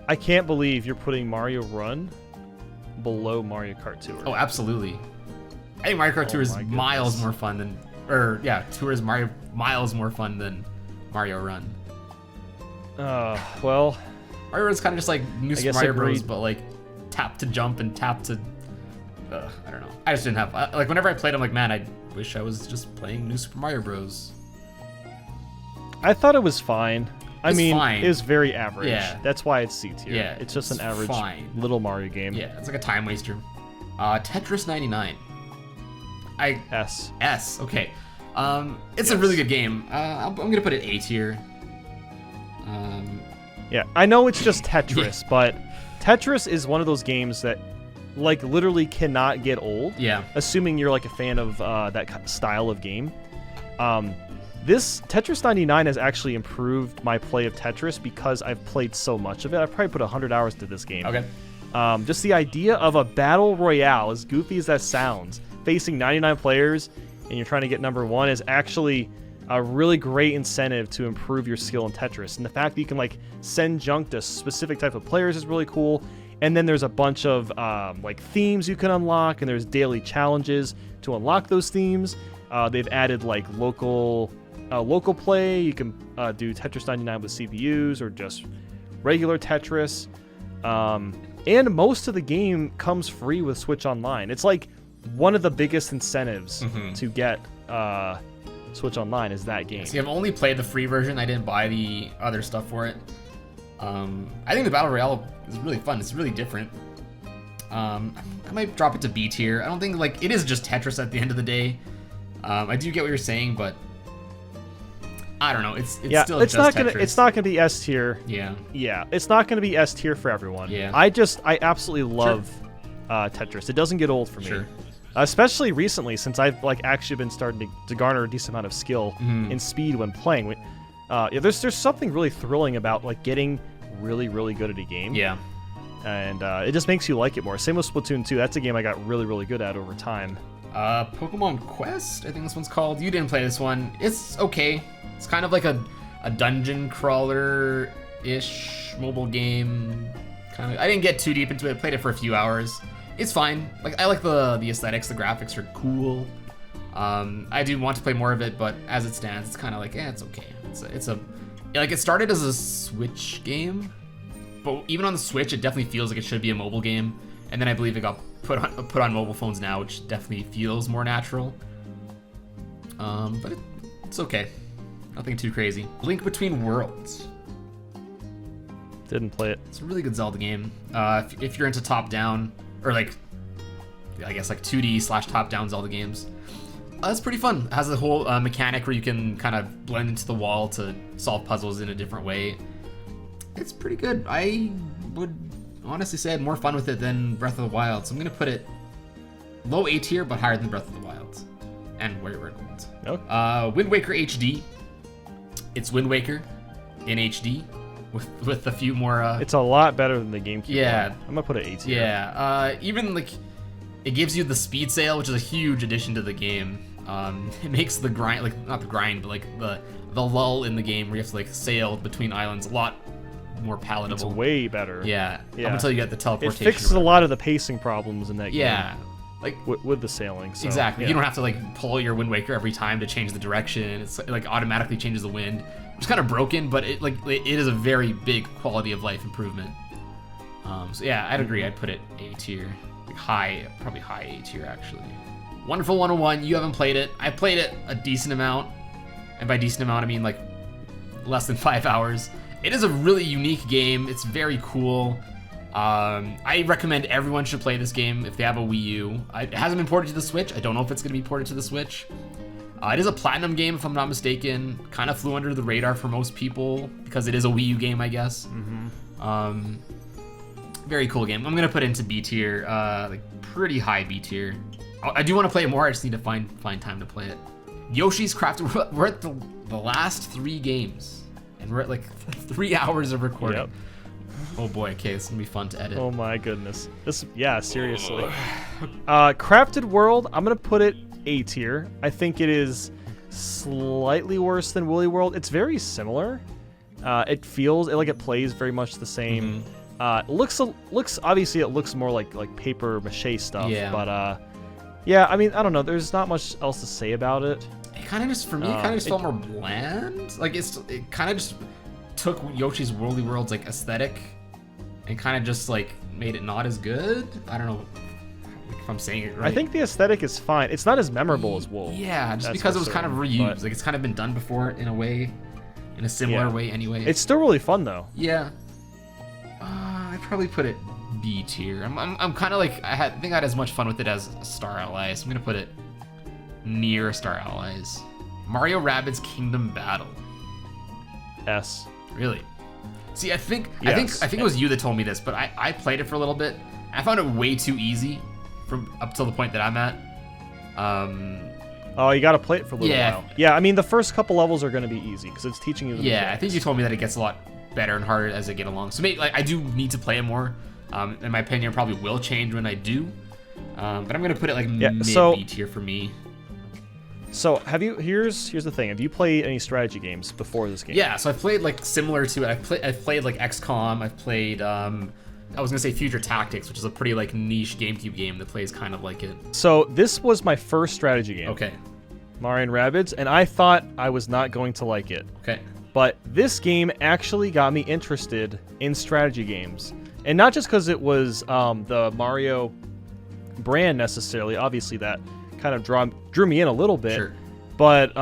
I can't believe you're putting Mario Run below Mario Kart Tour. Oh, absolutely. I think Mario Kart Tour is miles more fun than, Tour is miles more fun than Mario Run. Well, Mario Run's kind of just like New Super Mario Bros, agreed. but like tap to jump and tap to. I don't know. I just didn't have like whenever I played, I'm like, man, I wish I was just playing New Super Mario Bros. I thought it was fine. I mean, fine. it was very average. Yeah. That's why it's C tier. Yeah, It's just an it's average fine. little Mario game. Yeah, it's like a time waster. Tetris 99. S. S. Okay. It's a really good game. I'm gonna put it A tier. Yeah, I know it's just Tetris, but Tetris is one of those games that, like, literally cannot get old. Yeah. Assuming you're like a fan of that style of game. This Tetris 99 has actually improved my play of Tetris because I've played so much of it. I've probably put 100 hours to this game. Okay. Just the idea of a battle royale, as goofy as that sounds, facing 99 players and you're trying to get number 1 is actually a really great incentive to improve your skill in Tetris. And the fact that you can like send junk to specific type of players is really cool. And then there's a bunch of like themes you can unlock, and there's daily challenges to unlock those themes. They've added like local play. You can do Tetris 99 with CPUs or just regular Tetris. And most of the game comes free with Switch Online. It's like one of the biggest incentives to get Switch Online is that game. See, I've only played the free version. I didn't buy the other stuff for it. I think the Battle Royale is really fun. It's really different. I might drop it to B tier. I don't think, like, it is just Tetris at the end of the day. I do get what you're saying, but I don't know. It's still just Tetris. It's not gonna be S tier. Yeah. Yeah, it's not gonna be S tier for everyone. Yeah. I absolutely love Tetris. It doesn't get old for me. Sure. Especially recently, since I've like actually been starting to garner a decent amount of skill and speed when playing. There's something really thrilling about like getting really, really good at a game. Yeah. And it just makes you like it more. Same with Splatoon 2. That's a game I got really, really good at over time. Pokemon Quest, I think this one's called. You didn't play this one. It's okay. It's kind of like a dungeon crawler-ish mobile game. Kind of. I didn't get too deep into it. I played it for a few hours. It's fine. Like, I like the aesthetics. The graphics are cool. I do want to play more of it, but as it stands, it's kind of like, it's okay. It started as a Switch game, but even on the Switch, it definitely feels like it should be a mobile game. And then I believe it got put on mobile phones now, which definitely feels more natural. But it's okay. Nothing too crazy. Link Between Worlds. Didn't play it. It's a really good Zelda game. If you're into top-down, or like, I guess like 2D/top-down Zelda games, it's pretty fun. It has a whole mechanic where you can kind of blend into the wall to solve puzzles in a different way. It's pretty good. I would honestly say I had more fun with it than Breath of the Wild, so I'm gonna put it low A tier, but higher than Breath of the Wild and WarioWare Gold. Okay. Wind Waker HD. It's Wind Waker in HD with a few more. It's a lot better than the GameCube. Yeah. one. I'm gonna put it A tier. Yeah. Even like, it gives you the speed sail, which is a huge addition to the game. It makes the grind, like not the grind, but like the lull in the game where you have to like sail between islands a lot more palatable. It's way better. Yeah. Up until you get the It teleportation. fixes a lot of the pacing problems in that game. Yeah. Like, with the sailing. So, exactly. yeah. You don't have to like pull your Wind Waker every time to change the direction. It's like automatically changes the wind, which is kind of broken, but it is a very big quality of life improvement. So yeah, I'd agree. I'd put it A tier, like probably high A tier actually. Wonderful 101. You haven't played it. I played it a decent amount, and by decent amount I mean like less than 5 hours. It is a really unique game. It's very cool. I recommend everyone should play this game if they have a Wii U. It hasn't been ported to the Switch. I don't know if it's going to be ported to the Switch. It is a platinum game, if I'm not mistaken. Kind of flew under the radar for most people because it is a Wii U game, I guess. Very cool game. I'm gonna put it into B tier, like pretty high B tier. I do want to play it more. I just need to find time to play it. Yoshi's Crafted. We're at the last 3 games, and we're at like 3 hours of recording. Yep. Oh boy, okay, it's gonna be fun to edit. Oh my goodness. Seriously. Crafted World, I'm gonna put it A tier. I think it is slightly worse than Woolly World. It's very similar. It feels like it plays very much the same. Looks obviously it looks more like paper mache stuff. Yeah. But yeah, I mean, I don't know. There's not much else to say about it. It kind of just, for me, it kind of just felt more bland. Like it kind of just took Yoshi's Woolly World's like aesthetic and kind of just like made it not as good. I don't know if I'm saying it right. I think the aesthetic is fine. It's not as memorable as Wool. Yeah, just That's because it for was kind of certain, reused. but- Like it's kind of been done before in a way, in a similar way anyway. It's still really fun though. Yeah. I'd probably put it B tier. I'm kind of like, I think I had as much fun with it as Star Allies. So I'm gonna put it near Star Allies. Mario Rabbids Kingdom Battle. S. Really? See, I think Yes. it was you that told me this, but I played it for a little bit. I found it way too easy from up till the point that I'm at. Oh, you gotta play it for a little Yeah. while. Yeah, I mean, the first couple levels are gonna be easy because it's teaching you the Yeah, I mechanics. think you told me that it gets a lot better and harder as I get along. So maybe like I do need to play it more. In my opinion, it probably will change when I do. But I'm gonna put it like mid B tier for me. So have you? Here's the thing. Have you played any strategy games before this game? Yeah, so I've played like similar to it. I've played like XCOM. I've played I was gonna say Future Tactics, which is a pretty like niche GameCube game that plays kind of like it. So this was my first strategy game. Okay. Mario and Rabbids, and I thought I was not going to like it. Okay. But this game actually got me interested in strategy games. And not just because it was the Mario brand necessarily. Obviously, that kind of drew me in a little bit. Sure. But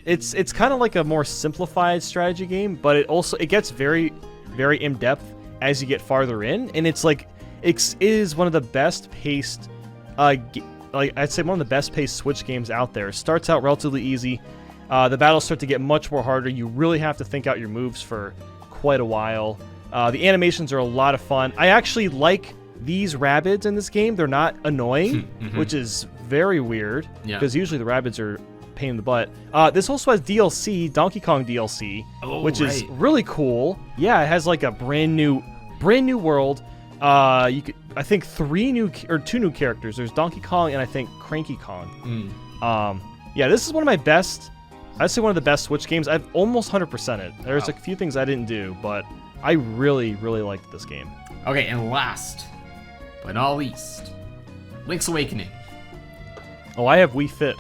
it's kind of like a more simplified strategy game, but it gets very, very in-depth as you get farther in. And it's like, it is one of the best paced, like I'd say one of the best paced Switch games out there. It starts out relatively easy. The battles start to get much more harder. You really have to think out your moves for quite a while. The animations are a lot of fun. I actually like these Rabbids in this game. They're not annoying, which is very weird because usually the Rabbids are a pain in the butt. This also has DLC, Donkey Kong DLC, which is really cool. Yeah, it has like a brand new world. You could, I think, 2 new characters. There's Donkey Kong and I think Cranky Kong. Yeah, this is one of my best. I'd say one of the best Switch games. I've almost 100%ed it. There's a few things I didn't do, but I really, really liked this game. Okay, and last but not least, Link's Awakening. Oh, I have Wii Fit.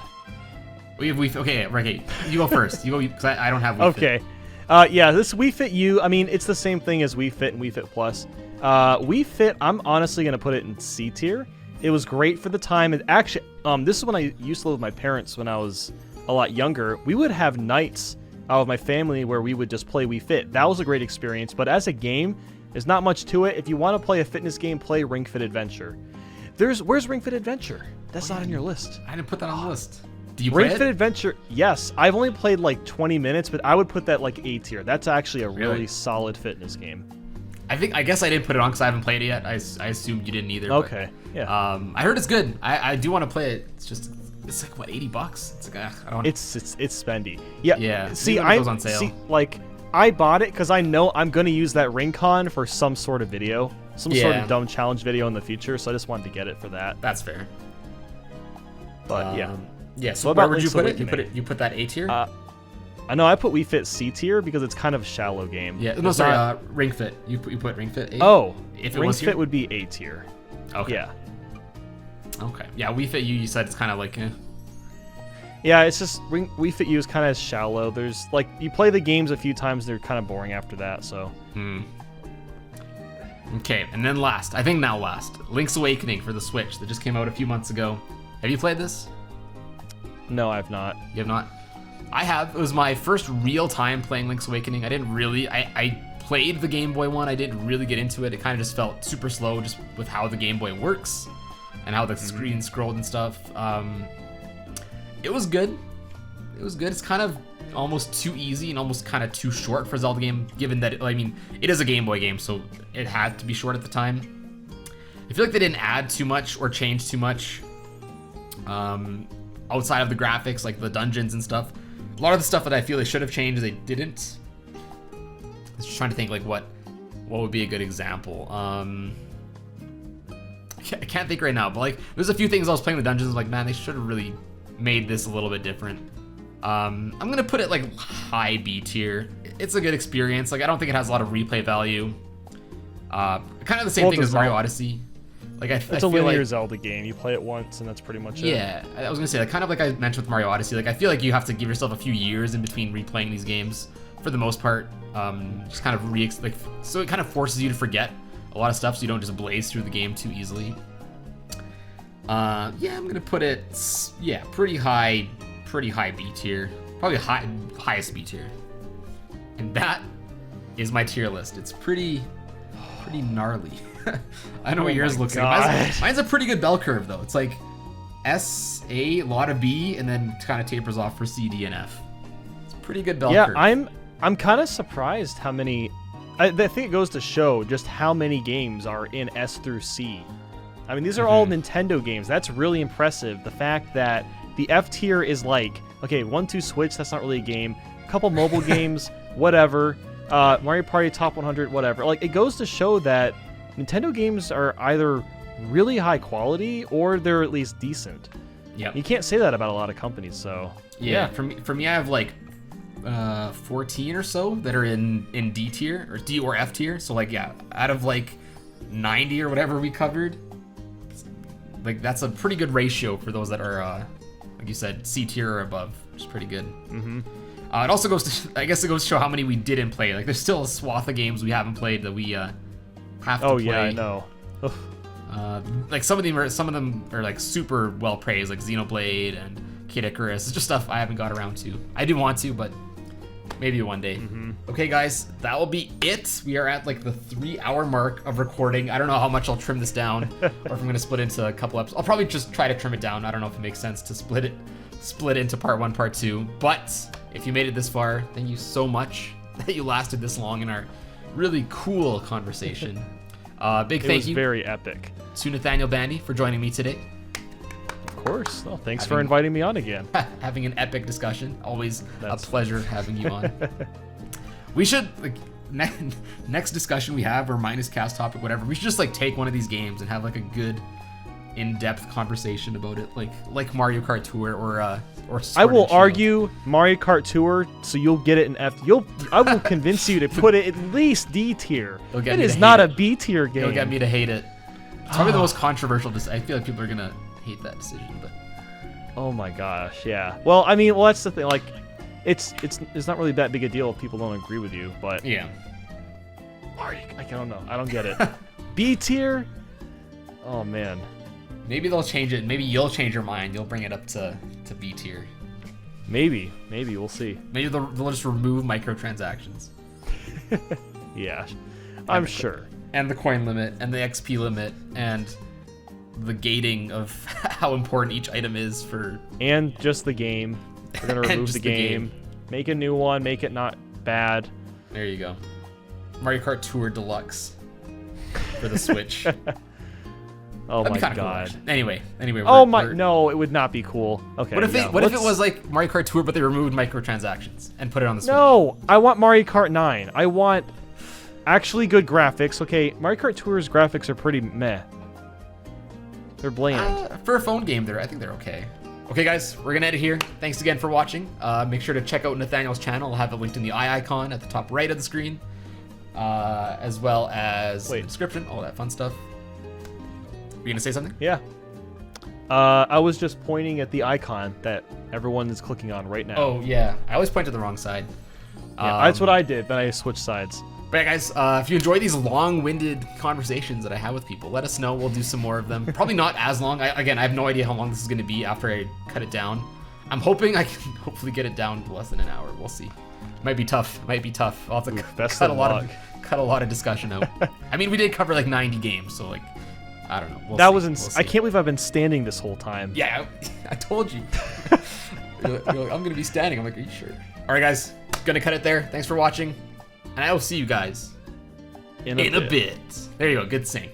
Okay, Ricky, you go first. You go because I don't have Wii Fit. Okay. Yeah, this Wii Fit U, I mean, it's the same thing as Wii Fit and Wii Fit Plus. Wii Fit, I'm honestly going to put it in C tier. It was great for the time. It actually, this is when I used to live with my parents when I was a lot younger. We would have nights with my family where we would just play Wii Fit. That was a great experience, but as a game, there's not much to it. If you want to play a fitness game, play Ring Fit Adventure. Where's Ring Fit Adventure? That's not on your list. I didn't put that on the list. Do you play Ring it? Fit Adventure, yes. I've only played like 20 minutes, but I would put that like A tier. That's actually a really solid fitness game. I guess I didn't put it on because I haven't played it yet. I assumed you didn't either. Okay, but, yeah. I heard it's good. I do want to play it. It's like what, $80? It's like I don't. It's spendy. Yeah. Yeah. See, when it goes on sale. like I bought it because I know I'm gonna use that Ring-Con for some sort of video, some sort of dumb challenge video in the future. So I just wanted to get it for that. That's fair. But yeah. Yeah. So What where about would you Link's put it? Awakening? You put that A tier? I know I put Wii Fit C tier because it's kind of a shallow game. Yeah. No, It's sorry. not- Ring Fit. You put Ring Fit A. Oh, if it Ring was Fit here? would be A tier. Okay. Yeah. Okay. Yeah. Wii Fit. You said it's kind of like. Yeah, it's just Wii Fit U is kind of shallow. There's like you play the games a few times, they're kind of boring after that. So. Okay, and then last, Link's Awakening for the Switch that just came out a few months ago. Have you played this? No, I've not. You have not? I have. It was my first real time playing Link's Awakening. I didn't really. I played the Game Boy one. I didn't really get into it. It kind of just felt super slow, just with how the Game Boy works and how the screen scrolled and stuff. it was good. It was good. It's kind of almost too easy and almost kind of too short for a Zelda game, given that, I mean, it is a Game Boy game, so it had to be short at the time. I feel like they didn't add too much or change too much outside of the graphics, like the dungeons and stuff. A lot of the stuff that I feel they should have changed, they didn't. I was just trying to think, like, what would be a good example. I can't think right now, but like, there's a few things I was playing the dungeons, like, man, they should have really made this a little bit different. I'm gonna put it like high B tier. It's a good experience. Like, I don't think it has a lot of replay value. Kind of the same thing as Mario Odyssey. Like, it's a linear Zelda game. You play it once, and that's pretty much it. Yeah, I was gonna say, like, kind of like I mentioned with Mario Odyssey. Like, I feel like you have to give yourself a few years in between replaying these games, for the most part. Just kind of so it kind of forces you to forget a lot of stuff, so you don't just blaze through the game too easily. Yeah, I'm gonna put it, yeah, pretty high B tier, probably highest B tier. And that is my tier list. It's pretty gnarly. I know what yours looks like. Mine's a pretty good bell curve though. It's like S, A lot of B, and then kind of tapers off for C, D, and F. It's a pretty good bell curve. Yeah, I'm kind of surprised how many. I think it goes to show just how many games are in S through C. I mean, these are all Nintendo games. That's really impressive. The fact that the F tier is like, okay, 1-2 Switch, that's not really a game. A couple mobile games, whatever. Mario Party Top 100, whatever. Like, it goes to show that Nintendo games are either really high quality or they're at least decent. Yeah. You can't say that about a lot of companies, so. Yeah. For me, I have like 14 or so that are in D tier, or D or F tier. So, like, yeah, out of like 90 or whatever we covered, like, that's a pretty good ratio for those that are, like you said, C tier or above, which is pretty good. It also goes to, I guess it goes to show how many we didn't play. Like, there's still a swath of games we haven't played that we have to play. Oh yeah, I know. Like, some of them are like super well praised, like Xenoblade and Kid Icarus. It's just stuff I haven't got around to. I do want to, but maybe one day. Okay, guys, that will be it. We are at like the 3-hour mark of recording. I don't know how much I'll trim this down, or if I'm gonna split into a couple episodes. I'll probably just try to trim it down. I don't know if it makes sense to split into part 1, part 2. But if you made it this far, thank you so much that you lasted this long in our really cool conversation. Big thank you. It was very epic. To Nathaniel Bandy for joining me today. Of course. Well, thanks for inviting me on again. Having an epic discussion. Always a pleasure having you on. We should, like, next discussion we have, or minus cast topic, whatever, we should just like take one of these games and have like a good in-depth conversation about it, like Mario Kart Tour or Sword I will and Shield. argue Mario Kart Tour, so you'll get it in F. I will convince you to put it at least D tier. It is not a B tier game. You'll get me to hate it. It's probably the most controversial. I feel like people are gonna hate that decision, but. Oh my gosh, yeah. Well, I mean, that's the thing. Like, it's not really that big a deal if people don't agree with you, but yeah. I don't know. I don't get it. B tier. Oh man. Maybe they'll change it. Maybe you'll change your mind. You'll bring it up to B tier. Maybe we'll see. Maybe they'll just remove microtransactions. Yeah, I'm sure. And the coin limit, and the XP limit, and the gating of how important each item is for. And just the game. We're gonna remove the game. Make a new one. Make it not bad. There you go. Mario Kart Tour Deluxe for the Switch. Oh my god. Cool, anyway. No, it would not be cool. Okay. What if it was like Mario Kart Tour, but they removed microtransactions and put it on the Switch? No, I want Mario Kart 9. I want actually good graphics. Okay, Mario Kart Tour's graphics are pretty meh. They're bland. For a phone game, I think they're okay. Okay, guys, we're gonna end it here. Thanks again for watching. Make sure to check out Nathaniel's channel. I'll have it linked in the eye icon at the top right of the screen, as well as the description, all that fun stuff. You gonna say something? Yeah. I was just pointing at the icon that everyone is clicking on right now. Oh yeah, I always point to the wrong side. Yeah, that's what I did. Then I switched sides. But yeah, guys, if you enjoy these long-winded conversations that I have with people, let us know. We'll do some more of them. Probably not as long. I have no idea how long this is going to be after I cut it down. I'm hoping I can hopefully get it down to less than an hour. We'll see. Might be tough. I'll have to cut a lot of discussion out. I mean, we did cover like 90 games, so like I don't know. We'll That see. was We'll ins- see. I can't believe I've been standing this whole time. Yeah, I told you. You're like, I'm gonna be standing. I'm like, are you sure? All right, guys, gonna cut it there. Thanks for watching, and I will see you guys In in a bit. There you go. Good sync.